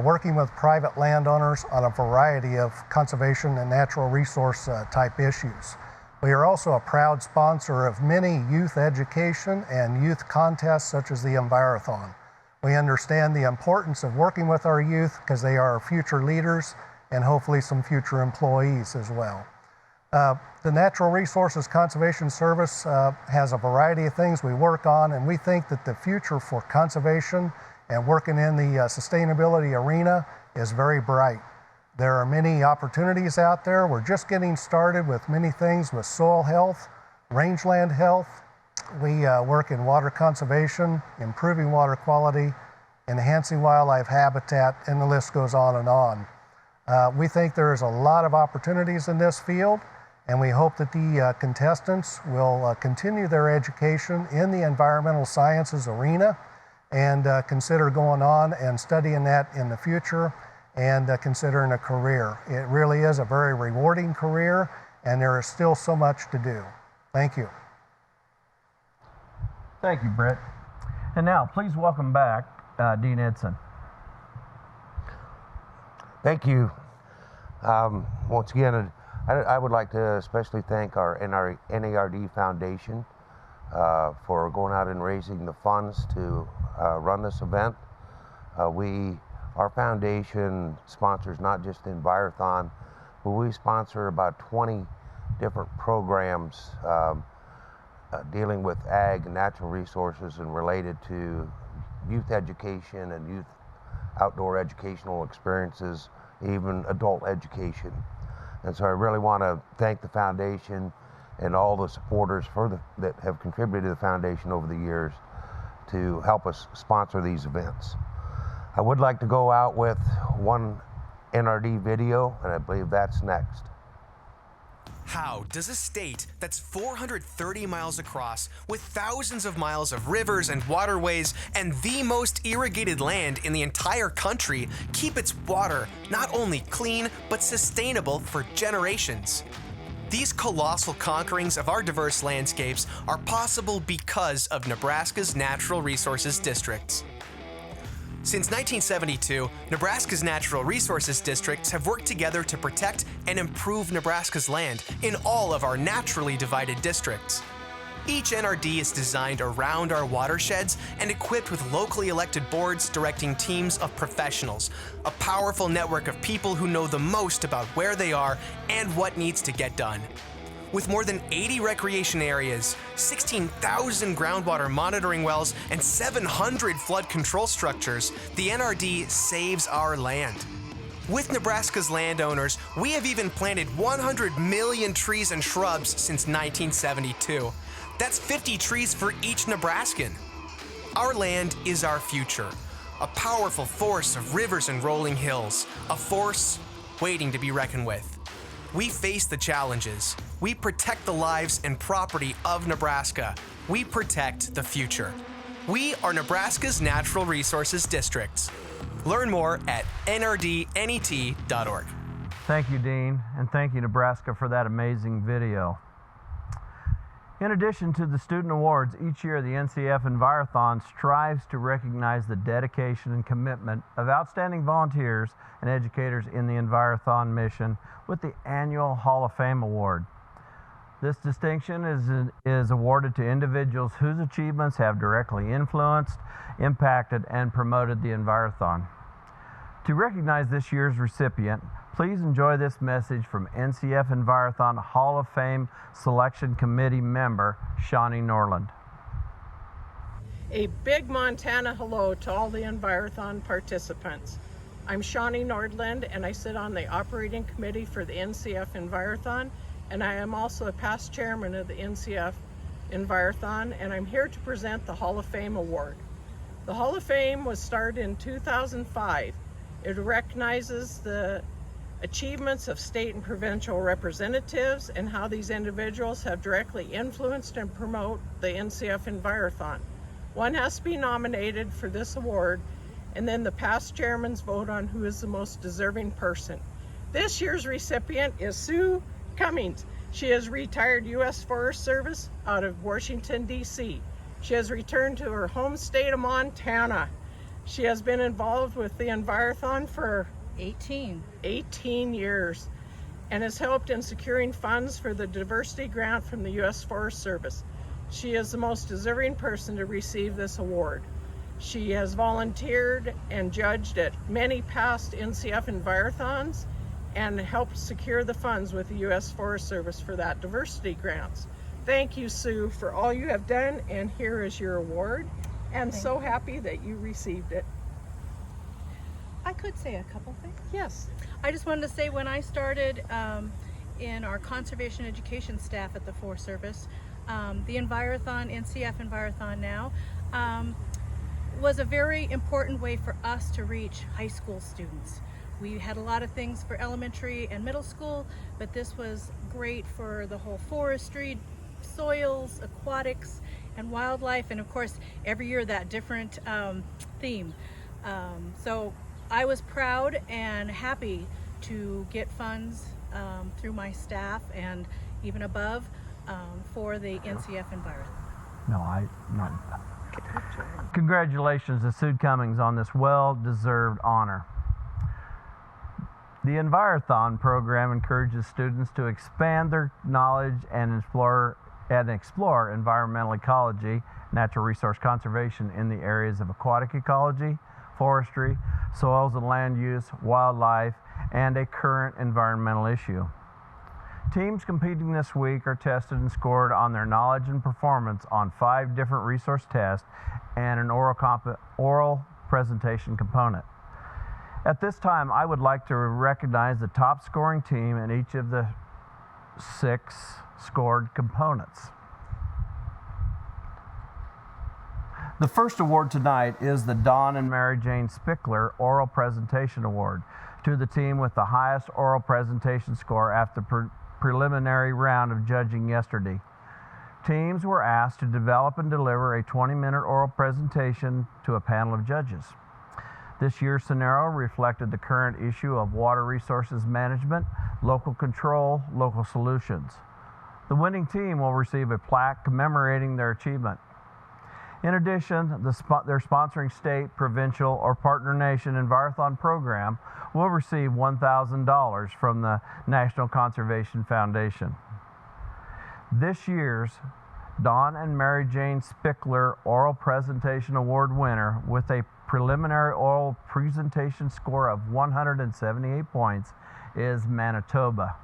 working with private landowners on a variety of conservation and natural resource type issues. We are also a proud sponsor of many youth education and youth contests such as the Envirothon. We understand the importance of working with our youth because they are our future leaders and hopefully some future employees as well. The Natural Resources Conservation Service has a variety of things we work on, and we think that the future for conservation and working in the sustainability arena is very bright. There are many opportunities out there. We're just getting started with many things with soil health, rangeland health. We work in water conservation, improving water quality, enhancing wildlife habitat, and the list goes on and on. We think there's a lot of opportunities in this field, and we hope that the contestants will continue their education in the environmental sciences arena and consider going on and studying that in the future and considering a career. It really is a very rewarding career, and there is still so much to do. Thank you. Thank you, Britt. And now, please welcome back Dean Edson. Thank you. Once again, I would like to especially thank our NARD Foundation for going out and raising the funds to run this event. We Our foundation sponsors not just the Envirothon, but we sponsor about 20 different programs dealing with ag and natural resources and related to youth education and youth outdoor educational experiences, even adult education. And so I really want to thank the foundation and all the supporters that have contributed to the foundation over the years to help us sponsor these events. I would like to go out with one NRD video, and I believe that's next. How does a state that's 430 miles across, with thousands of miles of rivers and waterways and the most irrigated land in the entire country, keep its water not only clean, but sustainable for generations? These colossal conquerings of our diverse landscapes are possible because of Nebraska's natural resources districts. Since 1972, Nebraska's natural resources districts have worked together to protect and improve Nebraska's land in all of our naturally divided districts. Each NRD is designed around our watersheds and equipped with locally elected boards directing teams of professionals, a powerful network of people who know the most about where they are and what needs to get done. With more than 80 recreation areas, 16,000 groundwater monitoring wells, and 700 flood control structures, the NRD saves our land. With Nebraska's landowners, we have even planted 100 million trees and shrubs since 1972. That's 50 trees for each Nebraskan. Our land is our future, a powerful force of rivers and rolling hills, a force waiting to be reckoned with. We face the challenges. We protect the lives and property of Nebraska. We protect the future. We are Nebraska's natural resources districts. Learn more at nrdnet.org. Thank you, Dean, and thank you, Nebraska, for that amazing video. In addition to the student awards, each year the NCF-Envirothon strives to recognize the dedication and commitment of outstanding volunteers and educators in the Envirothon mission with the annual Hall of Fame Award. This distinction is awarded to individuals whose achievements have directly influenced, impacted, and promoted the Envirothon. To recognize this year's recipient, please enjoy this message from NCF-Envirothon Hall of Fame Selection Committee member, Shawnee Norland. A big Montana hello to all the Envirothon participants. I'm Shawnee Nordland, and I sit on the operating committee for the NCF-Envirothon, and I am also a past chairman of the NCF-Envirothon, and I'm here to present the Hall of Fame Award. The Hall of Fame was started in 2005. It recognizes the achievements of state and provincial representatives and how these individuals have directly influenced and promote the NCF-Envirothon. One has to be nominated for this award, and then the past chairmans vote on who is the most deserving person. This year's recipient is Sue Cummings. She is retired U.S. Forest Service out of Washington, D.C. She has returned to her home state of Montana. She has been involved with the Envirothon for 18 years and has helped in securing funds for the diversity grant from the U.S. Forest Service. She is the most deserving person to receive this award. She has volunteered and judged at many past NCF-Envirothons and helped secure the funds with the U.S. Forest Service for that diversity grants. Thank you, Sue, for all you have done, and here is your award. And so happy that you received it. I could say a couple things. Yes. I just wanted to say when I started in our conservation education staff at the Forest Service, the Envirothon, NCF-Envirothon now, was a very important way for us to reach high school students. We had a lot of things for elementary and middle school, but this was great for the whole forestry, soils, aquatics, and wildlife, and of course every year that different theme. So I was proud and happy to get funds through my staff and even above for the NCF-Envirothon. Congratulations to Sue Cummings on this well-deserved honor. The Envirothon program encourages students to expand their knowledge and explore environmental ecology, natural resource conservation in the areas of aquatic ecology, forestry, soils and land use, wildlife, and a current environmental issue. Teams competing this week are tested and scored on their knowledge and performance on 5 different resource tests and an oral presentation component. At this time, I would like to recognize the top scoring team in each of the 6 scored components. The first award tonight is the Don and Mary Jane Spickler Oral Presentation Award to the team with the highest oral presentation score after the preliminary round of judging yesterday. Teams were asked to develop and deliver a 20-minute oral presentation to a panel of judges. This year's scenario reflected the current issue of water resources management, local control, local solutions. The winning team will receive a plaque commemorating their achievement. In addition, their sponsoring state, provincial, or partner nation Envirothon program will receive $1,000 from the National Conservation Foundation. This year's Don and Mary Jane Spickler Oral Presentation Award winner with a preliminary oral presentation score of 178 points is Manitoba.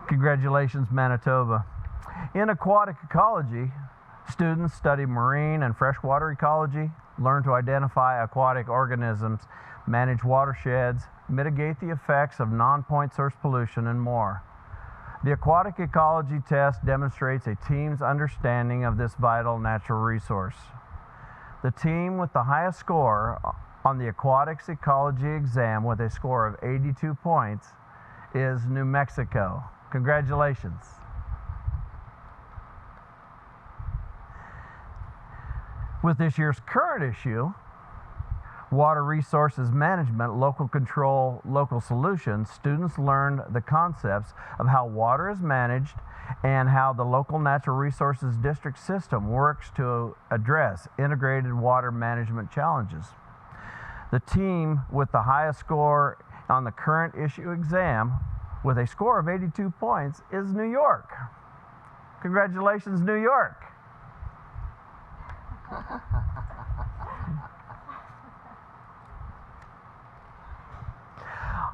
Congratulations, Manitoba. In aquatic ecology, students study marine and freshwater ecology, learn to identify aquatic organisms, manage watersheds, mitigate the effects of non-point source pollution, and more. The aquatic ecology test demonstrates a team's understanding of this vital natural resource. The team with the highest score on the aquatics ecology exam with a score of 82 points is New Mexico. Congratulations. With this year's current issue, Water Resources Management, Local Control, Local Solutions, students learned the concepts of how water is managed and how the local natural resources district system works to address integrated water management challenges. The team with the highest score on the current issue exam with a score of 82 points is New York. Congratulations, New York.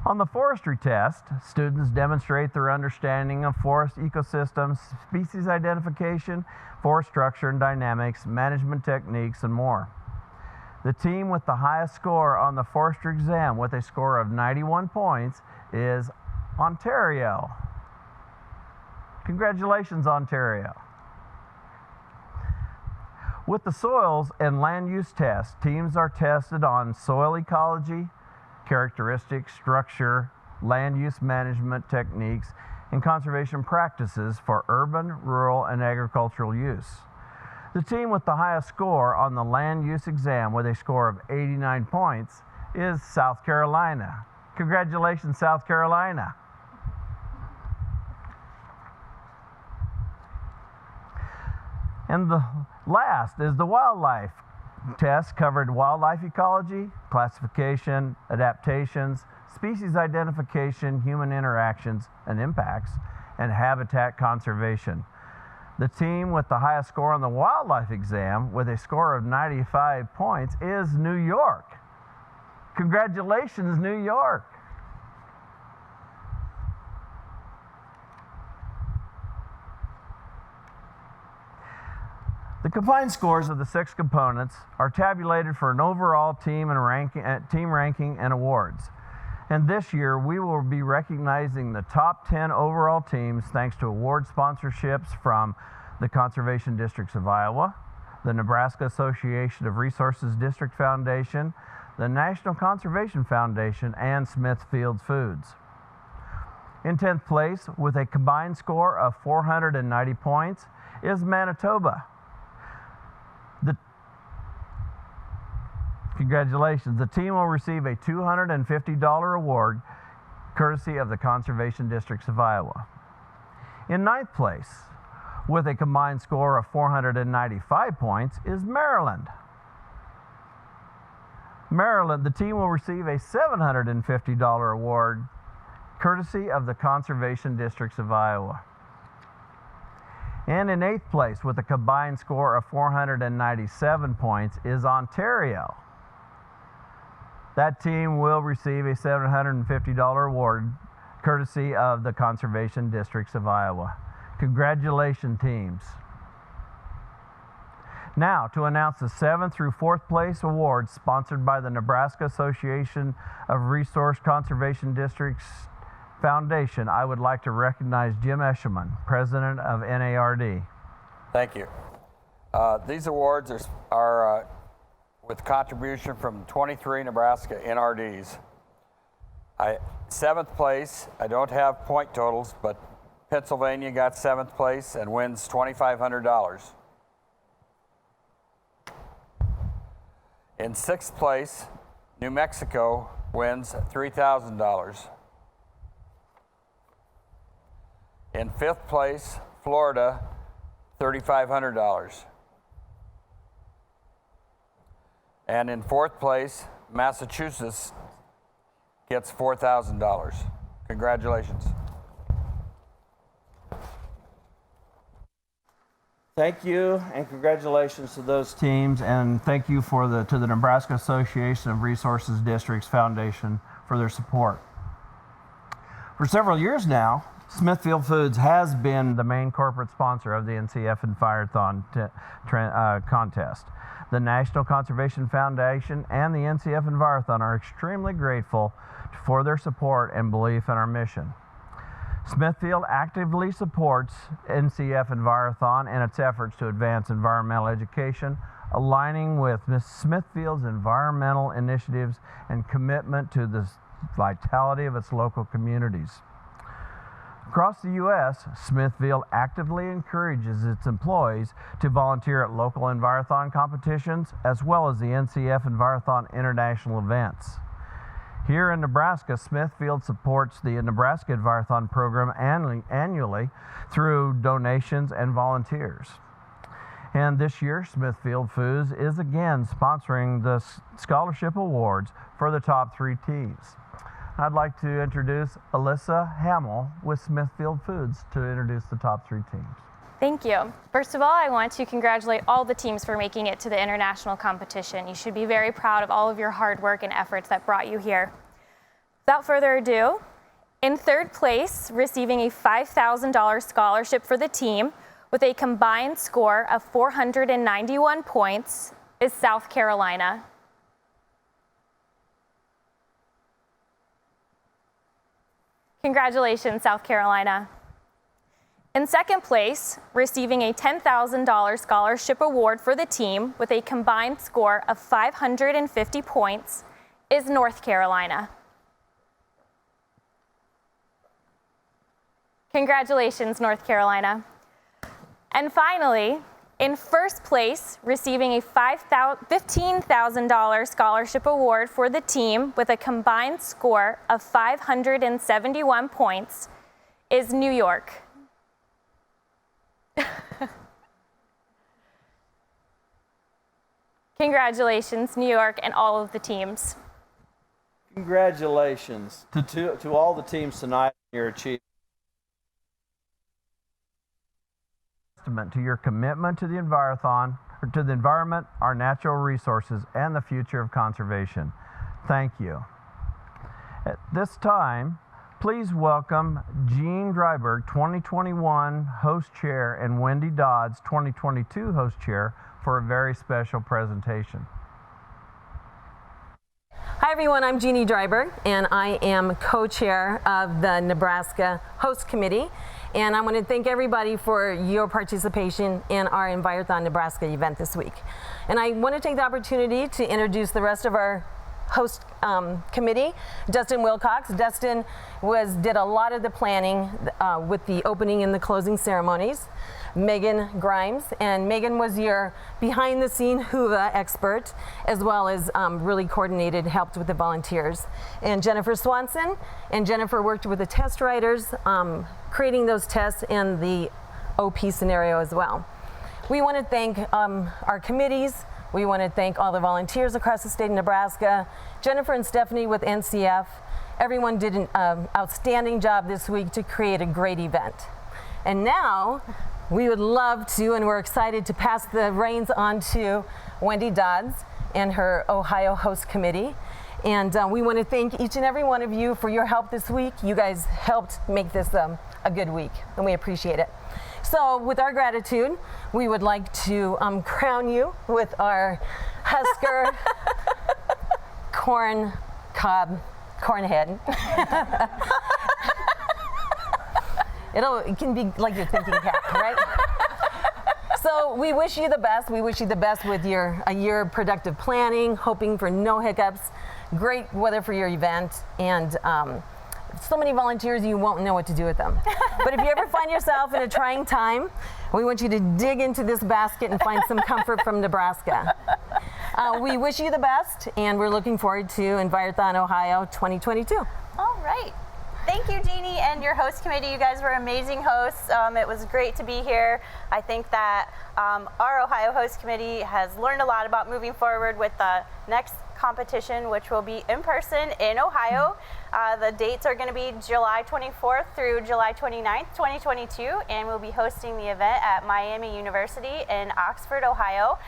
On the forestry test, students demonstrate their understanding of forest ecosystems, species identification, forest structure and dynamics, management techniques, and more. The team with the highest score on the forestry exam with a score of 91 points is Ontario. Congratulations, Ontario. With the soils and land use test, teams are tested on soil ecology, characteristics, structure, land use management techniques, and conservation practices for urban, rural, and agricultural use. The team with the highest score on the land use exam with a score of 89 points is South Carolina. Congratulations, South Carolina. And the last is the wildlife test. Covered wildlife ecology, classification, adaptations, species identification, human interactions and impacts, and habitat conservation. The team with the highest score on the wildlife exam with a score of 95 points is New York. Congratulations, New York. The combined scores of the 6 components are tabulated for an overall team ranking and awards. And this year, we will be recognizing the top 10 overall teams thanks to award sponsorships from the Conservation Districts of Iowa, the Nebraska Association of Resources District Foundation, the National Conservation Foundation, and Smithfield Foods. In 10th place, with a combined score of 490 points, is Manitoba. Congratulations. The team will receive a $250 award courtesy of the Conservation Districts of Iowa. In 9th place, with a combined score of 495 points, is Maryland. Maryland, the team will receive a $750 award courtesy of the Conservation Districts of Iowa. And in 8th place with a combined score of 497 points is Ontario. That team will receive a $750 award courtesy of the Conservation Districts of Iowa. Congratulations, teams. Now, to announce the 7th through 4th place awards sponsored by the Nebraska Association of Resource Conservation Districts Foundation, I would like to recognize Jim Eshelman, President of NARD. Thank you. These awards are with contribution from 23 Nebraska NRDs. 7th place, I don't have point totals, but Pennsylvania got 7th place and wins $2,500. In 6th place, New Mexico wins $3,000. In 5th place, Florida, $3,500. And in 4th place, Massachusetts gets $4,000. Congratulations. Thank you and congratulations to those teams, and thank you to the Nebraska Association of Resources Districts Foundation for their support. For several years now, Smithfield Foods has been the main corporate sponsor of the NCF-Envirothon contest. The National Conservation Foundation and the NCF-Envirothon are extremely grateful for their support and belief in our mission. Smithfield actively supports NCF-Envirothon and its efforts to advance environmental education, aligning with Smithfield's environmental initiatives and commitment to the vitality of its local communities. Across the U.S., Smithfield actively encourages its employees to volunteer at local Envirothon competitions as well as the NCF-Envirothon international events. Here in Nebraska, Smithfield supports the Nebraska Envirothon program annually through donations and volunteers. And this year, Smithfield Foods is again sponsoring the scholarship awards for the top 3 teams. I'd like to introduce Alyssa Hamill with Smithfield Foods to introduce the top 3 teams. Thank you. First of all, I want to congratulate all the teams for making it to the international competition. You should be very proud of all of your hard work and efforts that brought you here. Without further ado, in 3rd place, receiving a $5,000 scholarship for the team with a combined score of 491 points is South Carolina. Congratulations, South Carolina. In 2nd place, receiving a $10,000 scholarship award for the team with a combined score of 550 points is North Carolina. Congratulations, North Carolina. And finally, in 1st place, receiving a $15,000 scholarship award for the team with a combined score of 571 points is New York. Congratulations, New York, and all of the teams. Congratulations to all the teams tonight on your achievement. To your commitment to the Envirothon, or to the environment, our natural resources, and the future of conservation. Thank you. At this time, please welcome Jean Dryberg, 2021 Host Chair, and Wendy Dodds, 2022 Host Chair, for a very special presentation. Hi everyone, I'm Jeannie Dryberg, and I am co-chair of the Nebraska Host Committee. And I want to thank everybody for your participation in our Envirothon Nebraska event this week. And I want to take the opportunity to introduce the rest of our host committee. Dustin Wilcox. Dustin did a lot of the planning with the opening and the closing ceremonies. Megan Grimes, and Megan was your behind the scene HUVA expert, as well as really coordinated, helped with the volunteers. And Jennifer Swanson, and Jennifer worked with the test writers, creating those tests and the OP scenario as well. We want to thank our committees, We want to thank all the volunteers across the state of Nebraska, Jennifer and Stephanie with NCF. Everyone did an outstanding job this week to create a great event. And now we would love to, and we're excited to pass the reins on to Wendy Dodds and her Ohio Host Committee. And we want to thank each and every one of you for your help this week. You guys helped make this a good week, and we appreciate it. So with our gratitude, we would like to crown you with our Husker corn cob corn head. It can be like your thinking cap, right? So we wish you the best. We wish you the best with a year of productive planning, hoping for no hiccups, great weather for your event, and so many volunteers you won't know what to do with them. But if you ever find yourself in a trying time, we want you to dig into this basket and find some comfort from Nebraska. We wish you the best, and we're looking forward to Envirothon Ohio 2022. All right. Thank you, Jeannie, and your host committee. You guys were amazing hosts. It was great to be here. I think that our Ohio host committee has learned a lot about moving forward with the next competition, which will be in person in Ohio. The dates are going to be July 24th through July 29th, 2022, and we'll be hosting the event at Miami University in Oxford, Ohio.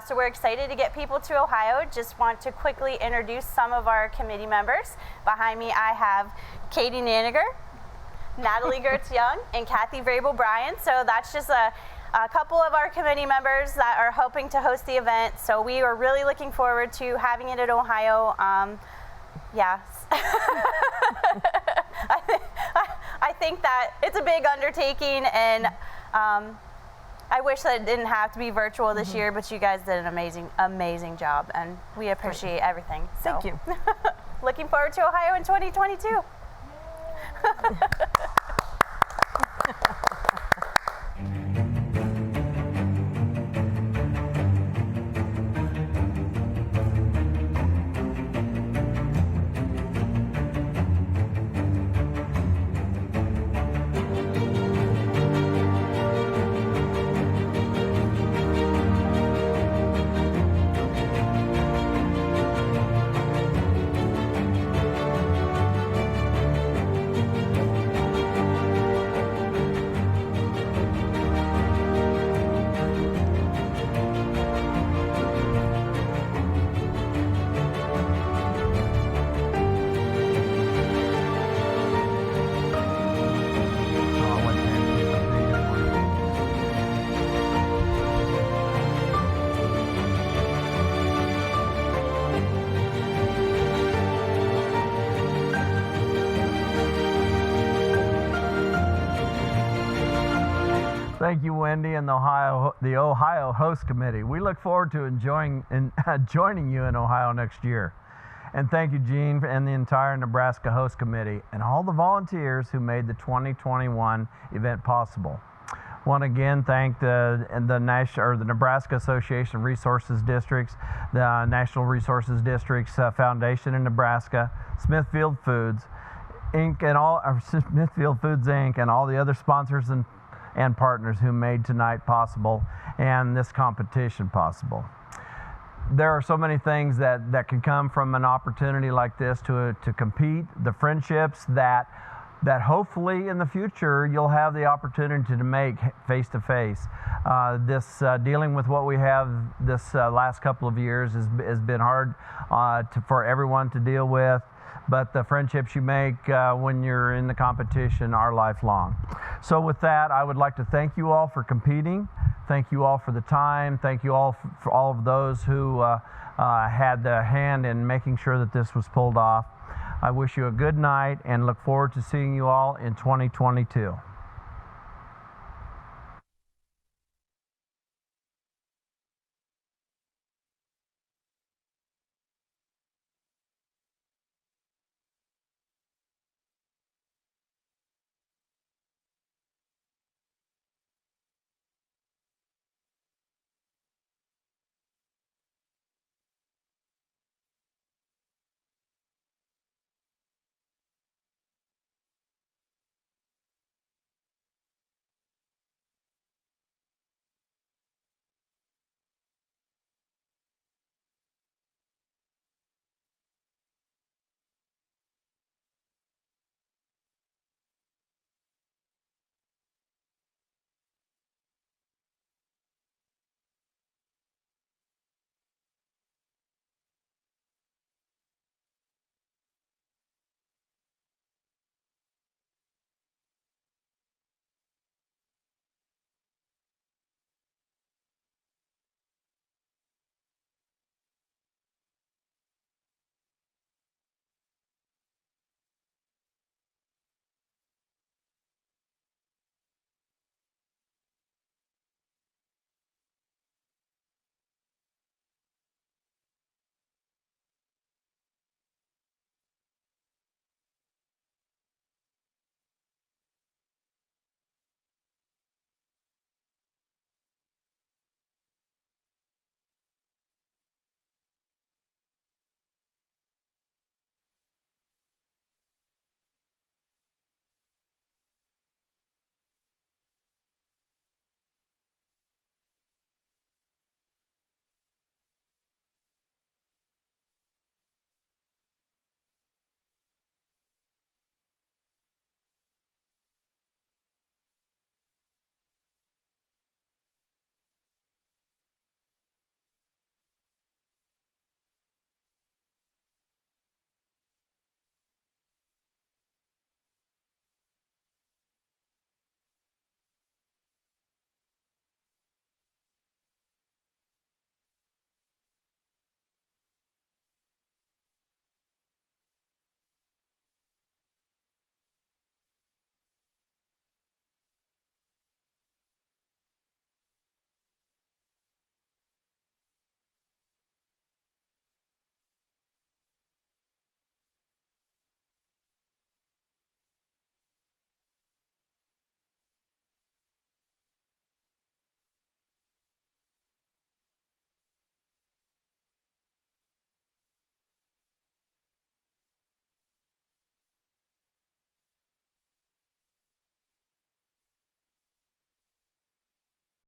So we're excited to get people to Ohio. Just want to quickly introduce some of our committee members. Behind me, I have Katie Naniger, Natalie Gertz-Young, and Kathy Vrabel-Bryan. So that's just a couple of our committee members that are hoping to host the event. So we are really looking forward to having it in Ohio. Yeah. I think that it's a big undertaking, and I wish that it didn't have to be virtual this year, but you guys did an amazing job, and we appreciate everything. So. Thank you. Looking forward to Ohio in 2022. Thank you, Wendy, and the Ohio Host Committee. We look forward to joining you in Ohio next year. And thank you, Gene, and the entire Nebraska Host Committee, and all the volunteers who made the 2021 event possible. Want to again thank the Nebraska Association of Resources Districts, the National Resources Districts Foundation in Nebraska, Smithfield Foods Inc., Smithfield Foods Inc., and all the other sponsors and partners who made tonight possible and this competition possible. There are so many things that can come from an opportunity like this to compete, the friendships that hopefully in the future you'll have the opportunity to make face to face. Dealing with what we have this last couple of years has been hard for everyone to deal with. But the friendships you make when you're in the competition are lifelong. So with that, I would like to thank you all for competing. Thank you all for the time. Thank you all for all of those who had the hand in making sure that this was pulled off. I wish you a good night and look forward to seeing you all in 2022.